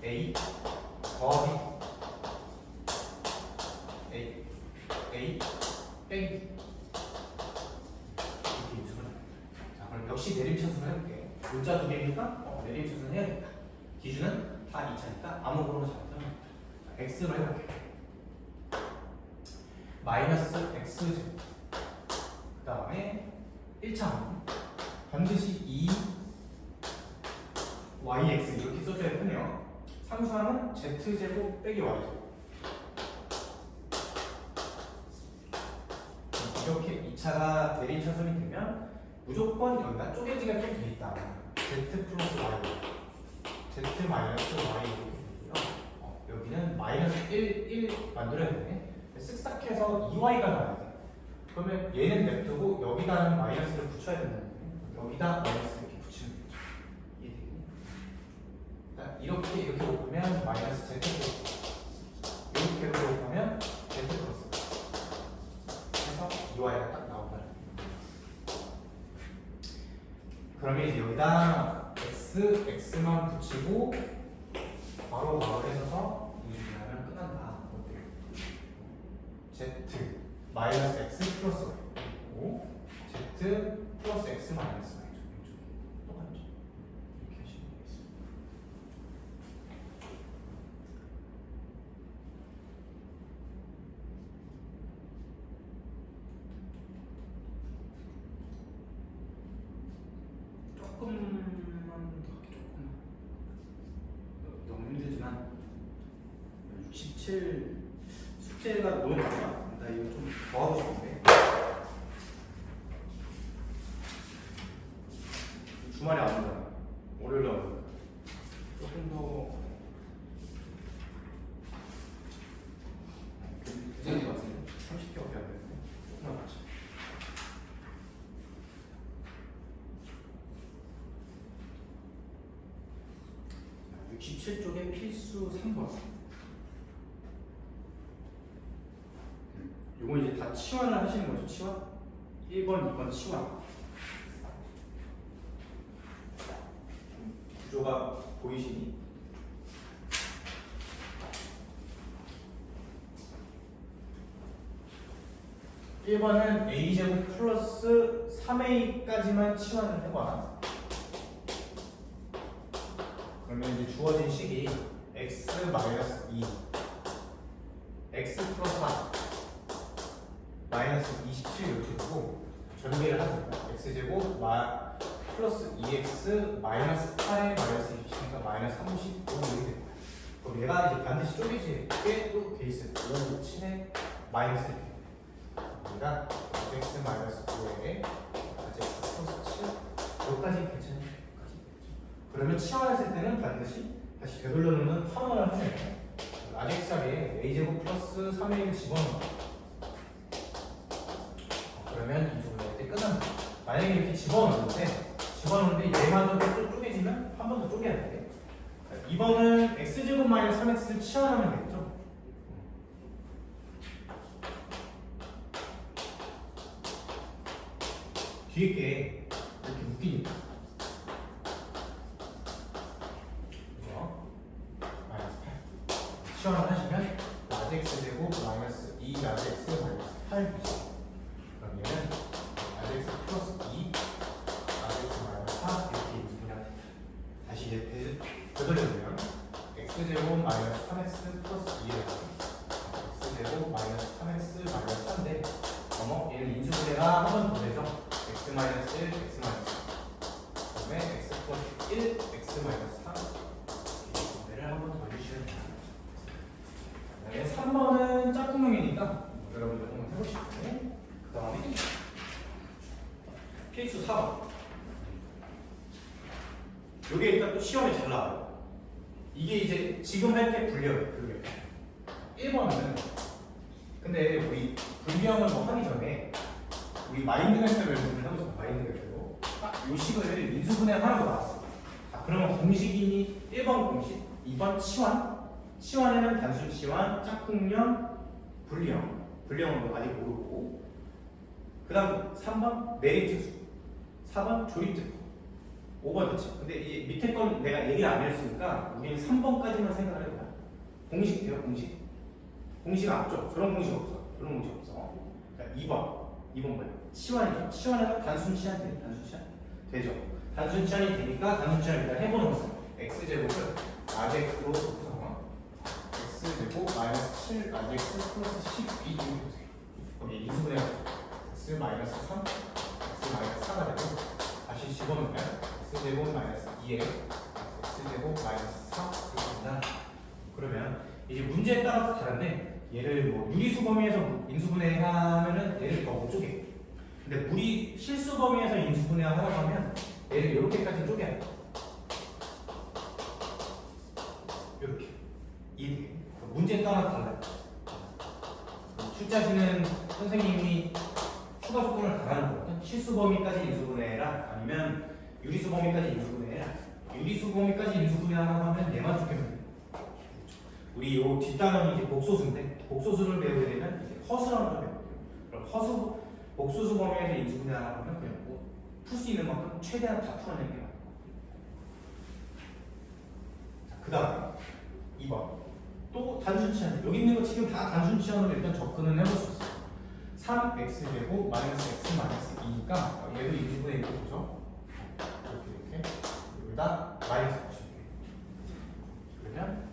a 더하기 a 빼기 역시 내림차순을 해볼게. 문자 두 개니까 내림차순 해야겠다. 기준은 다 2차니까 아무거나 잡으면 x로 해볼게. 마이너스 x제곱 그 다음에 1차 반드시 2yx 이렇게 써줘야 되네요. 상수하면 z제곱 빼기 y제곱 이렇게 2차가 내림차순이 되면 무조건 여기가 쪼개지가 좀 돼 있다. z 플러스 y, z 마이너스 y 이렇게 되고요. 여기는 마이너스 1 만들어야 되네. 쓱싹해서 2y가 나와야 돼. 그러면 얘는 냅두고 여기다는 마이너스를 붙여야 된다는 거예요. 여기다 마이너스 이렇게 붙이면 되죠. 이해되겠니? 이렇게 곱하면 마이너스 z 플러스 이렇게 곱하면 z 플러스 해서 2y가 딱 나온다는 거예요. 그러면 이제 여기다 x만 붙이고 바로 해서 이기하면 끝난다. z 마이너스 x 플러스 y 그리고 z 플러스 x 마이너스 y 똑같죠? 이렇게 하시면 되겠습니다. 조금만 너무 힘들지만 67 숙제가 너무 많아. 나 이거 좀 더 하고 싶은데 주말에 안 온다. 월요일에 온다. 조금 더 괜찮은 것 같은데 30개밖에 안 되는데 조금만 맞춰. 67쪽에 필수 3번. 요거 이제 다 치환을 하시는 거죠. 치환. 1번, 2번 치환. 구조가 보이시니? (1번은) a제곱 플러스 3a까지만 치환을 해봐. 그러면 이제 주어진 식이 x 마이너스 2 x 플러스 4 마이너스 27 이렇게 되고 전개를 하니까 x제곱 플러스 2x 마이너스 8에 마이너스 27이니까 마이너스 35 이렇게 됩니다. 그럼 얘가 이제 반드시 쪼개지게 또 돼 있어요. 5, 7에 마이너스 이렇게 됩니다. 그러니까 x 마이너스 9에 x 플러스 7 여기까지 괜찮아요. 그러면 치환했을 때는 반드시 다시 되돌려 놓는 환원을 하셔야 돼요. 라직 자리에 a제곱 플러스 3a를 집어넣는 거예요. 그러면 이 부분에 때 끝납니다. 만약에 이렇게 집어넣는데 얘마저도 또 쪼개지면 한 번 더 쪼개야 돼. 2번은 x제곱 마이너스 3x를 치환하면 되겠죠. 뒤에 게 이렇게 묶이니까 치환을 하시면 라지 x제곱 마이너스 2 라지 x 마이너스 8 그럼 얘는 라지 x 플러스 2 라지 x 마이너스 4 이렇게 인수분해가 됩니다. 다시 이제 되돌려보면 x제곱 마이너스 3x 플러스 2를 x제곱 마이너스 3x 마이너스 4인데 얘는 인수분해가 한 번 더 되죠. x 마이너스 1 x 마이너스 4 그다음에 x 플러스 1 x 마이너스 3 인수분해를 한 번 더 해주시면 됩니다. 3번은 짝꿍형이니까 여러분들 한번 해보시고 그 다음에 필수 4번 이게 일단 또 시험에 잘 나와요. 이게 이제 지금 할 때 불려요. 그게 1번은 근데 우리 불리형을 뭐 하기 전에 우리 마인드 맵을 해보자. 마인드 맵으로 딱 이 식을 인수분해하라고 나왔어. 자, 그러면 공식이 1번 공식, 2번 치환. 치환에는 단순 치환, 짝꿍형, 분리형. 분리형은 아직 모르고. 그 다음 3번 내림차수, 4번 조립제품, 5번 대체. 근데 이 밑에 건 내가 얘기 안 했으니까 우리는 3번까지만 생각을 해보자. 공식 돼요, 공식? 공식 앞쪽. 저런 공식 없어. 저런 공식 없어. 자, 2번 뭐야? 치환이죠. 치환에서 단순 치환 돼. 단순 치환 되죠. 단순 치환이 되니까 단순 치환을 일단 해보는 거죠. x제곱을 rx로 구성하고 x제곱 마이너스 7 rx 플러스 12 이렇게 보세요. 거기 인수분해 x 마이너스 3 x 마이너스 4가 되고 다시 집어넣으면 x제곱 마이너스 2에 x제곱 마이너스 4 이렇게 된다. 그러면 이제 문제에 따라서 다른데 얘를 뭐 유리수 범위에서 인수분해하면은 얘를 더 못 쪼개. 근데 무리 실수 범위에서 인수분해하라고 하면 얘를 이렇게까지 쪼개야 돼. 이렇게. 이해돼? 문제에 따라 달라요. 출제하시는 선생님이 추가 조건을 달하는 거거든. 실수 범위까지 인수분해해라. 아니면 유리수 범위까지 인수분해해라. 유리수 범위까지 인수분해하라고 하면 얘만 쪼개면 돼. 우리 요 뒷단원이 이제 복소수인데 복소수를 배우게 되면 이제 허수라는 걸 배워요. 그럼 복소수 범위에서 인수분해하라고 하면 그냥 뭐 풀 수 있는 만큼 최대한 다 풀어내는 게 맞는 거고. 자, 그 다음에 2번. 또 단순 치환. 여기 있는 거 지금 다 단순 치환으로 일단 접근은 해볼 수 있어요. 3x제곱 마이너스 x 마이너스 2니까 얘도 인수분해 이렇게 되죠. 이렇게 여기다 마이너스 보시면 돼요. 그러면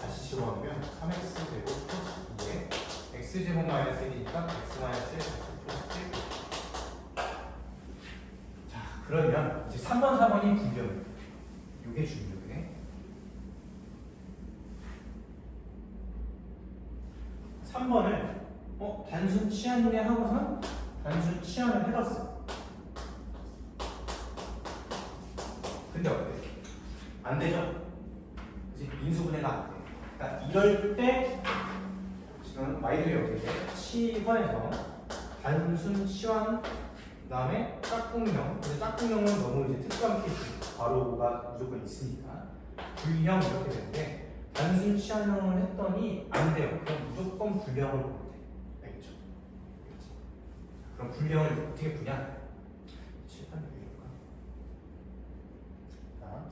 다시 집어넣으면 3x제곱 플러스 2에 x제곱 마이너스 1이니까 x 마이너스 1 플러스 1. 자, 그러면 이제 3번, 4번이 분명. 이게 중요해. 3번을 단순 치환분해 하고선 단순 치환을 해봤어. 근데 어때? 안 되죠? 그치? 인수분해가 안 돼. 그러니까 이럴 때 지금 마이들이 어떻게 돼? 치환에서 단순 치환 그다음에 짝꿍형. 근데 짝꿍형은 너무 이제 특수한 케이스, 괄호가 무조건 있으니까 불형 이렇게 되는데 단순 치환형을 했더니 안 돼요. 그럼 무조건 불형을 보면 돼. 알겠죠? 그렇지. 그럼 불형을 어떻게 푸냐? 칠판 여기볼까? 자,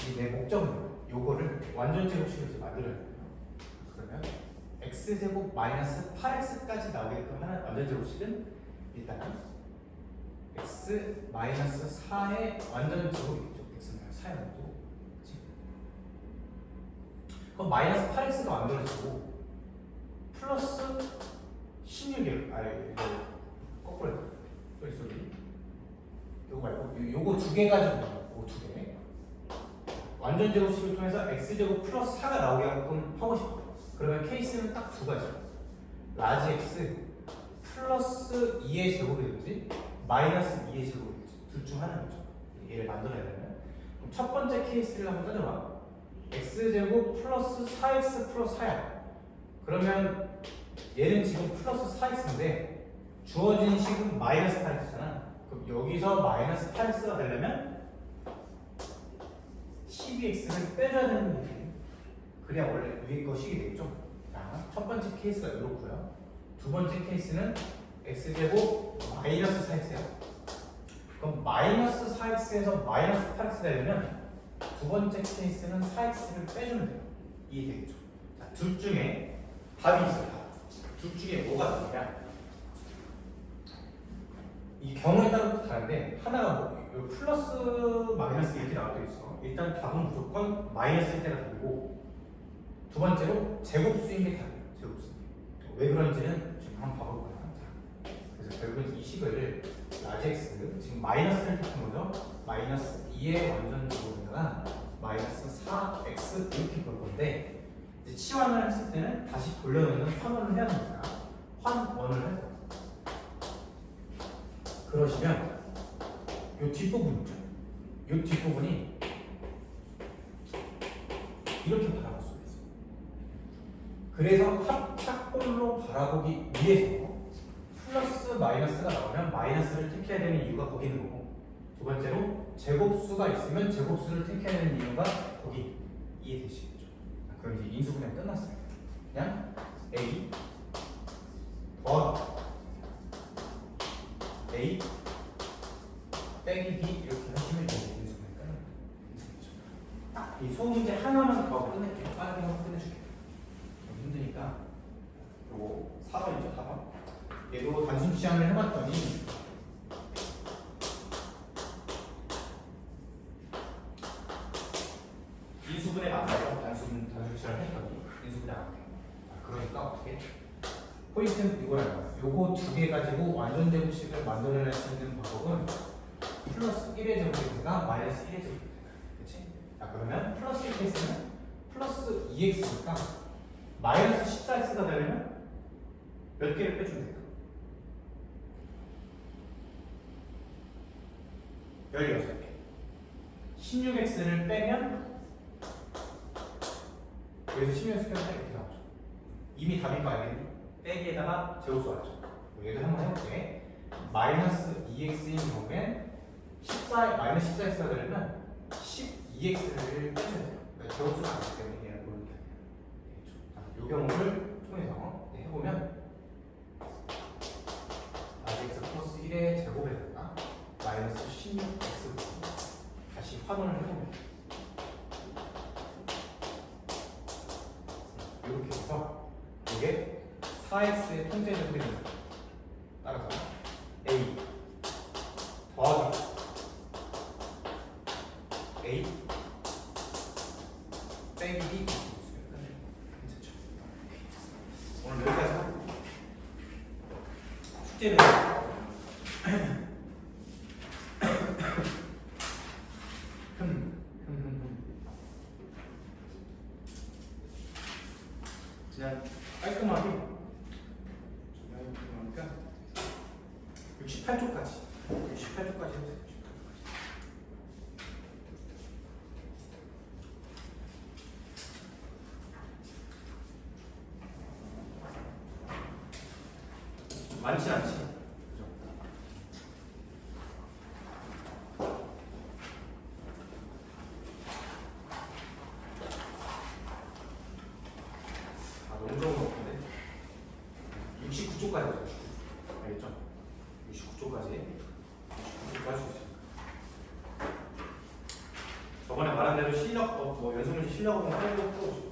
이 내 목적은 요거를 완전 제곱식으로 이제 만들어야 돼요. 그러면 x제곱 마이너스 8x까지 나오게끔 하는 완전 제곱식은 일단은 x 마이너스 4의 완전 제곱이겠죠. x 마이너스 4의 완전 제곱. 그치? 그럼 마이너스 8x가 만들어지고 플러스 16이 이거 거꾸로 해. 소리. 요거 말고 요거 두 개 가지고 요거 두 개. 완전 제곱식을 통해서 x제곱 플러스 4가 나오게 하고 싶어. 그러면 케이스는 딱 두 가지. 라지 x 플러스 2의 제곱이든지 마이너스 2의 제곱이든지 둘 중 하나겠죠. 얘를 만들어야 되면. 그럼 첫 번째 케이스를 한번 따져봐. x제곱 플러스 4x 플러스 4야. 그러면 얘는 지금 플러스 4x인데 주어진 식은 마이너스 8x잖아. 그럼 여기서 마이너스 8x가 되려면 12x를 빼줘야 되는 거지. 그래야 원래 위에 거 식이 되겠죠. 자, 첫 번째 케이스가 이렇고요. 두 번째 케이스는 x제곱 마이너스 4x야. 그럼 마이너스 4x에서 마이너스 8x 되려면 두 번째 케이스는 4x를 빼주면 돼요. 이해되겠죠? 자, 둘 중에 답이 있어요. 둘 중에 뭐가 답이냐? 이 경우에 따라 다른데 하나가 뭐 플러스 마이너스 이렇게 나와 있어. 일단 답은 무조건 마이너스일 때가 답이고 두 번째로 제곱수인 게 답이에요. 제곱수. 왜 그런지는 지금 한번 봐볼까요? 자, 그래서 결국은 이 식을 라지 x 지금 마이너스를 택한 거죠. 마이너스 2의 완전 제곱에다가 마이너스 4x 이렇게 볼 건데 이제 치환을 했을 때는 다시 돌려놓는 환원을 해야 됩니다. 환원을 할 거예요. 그러시면 이 뒷부분 있죠. 이 뒷부분이 이렇게 바라볼 수가 있어요. 그래서 합탁골로 바라보기 위해서 플러스 마이너스가 나오면 마이너스를 택해야 되는 이유가 거기 있는 거고, 두 번째로 제곱수가 있으면 제곱수를 택해야 되는 이유가 거기. 이해되시겠죠? 그럼 이제 인수분해 끝났어요. 그냥 A 더하기 A 빼기 B 이렇게 하시면 되는 인수분해 끝납니다. 딱 이 소문제 하나만 더 끝낼게요. 빠르게 한번 끝내줄게요. 좀 힘드니까. 요거 4번이죠, 4번. 얘도 단순 치환을 해봤더니 인수분해가 안 돼요. 단순 치환을 했더니 인수분해 안 돼요. 그러니까 어떻게? 포인트는 이거라는 거예요. 요거 두 개 가지고 완전 제곱식을 만들어낼 수 있는 방법은 플러스 1의 제곱이니까 마이너스 1의 제곱이 된다. 그치? 자, 그러면 플러스 1x는 플러스 2x니까 마이너스 14x가 되려면 몇 개를 빼주면 될까? 16개. 16x를 빼면 여기서 16x 빼면 이렇게 나오죠. 이미 답인 거 알겠니? 빼기에다가 제곱수 왔죠. 얘도 한번 해볼게. 마이너스 2x인 경우엔 마이너스 14x가 되려면 12x를 빼면 돼요. 그러니까 제곱수가 아니기 때문에 얘는 모르는 게 아니에요. 이 경우를 통해서 해보면 x 플러스 1의 제곱에다가 마이너스 16x로 다시 환원을 해보면 이렇게 해서 이게 4x의 통째 제곱이 됩니다. 따라서 a 더하기 a 빼기 b 괜찮죠? 오늘 여기까지 하고 숙제는 그냥 깔끔하게 68초까지 해보세요. 많지 않지? 그죠? 너무 적은 것 같은데? 69초까지 하죠. 알겠죠? 69초까지 할 수 있어요. 저번에 말한 대로 실력, 연습문제 실력을 한번 해보고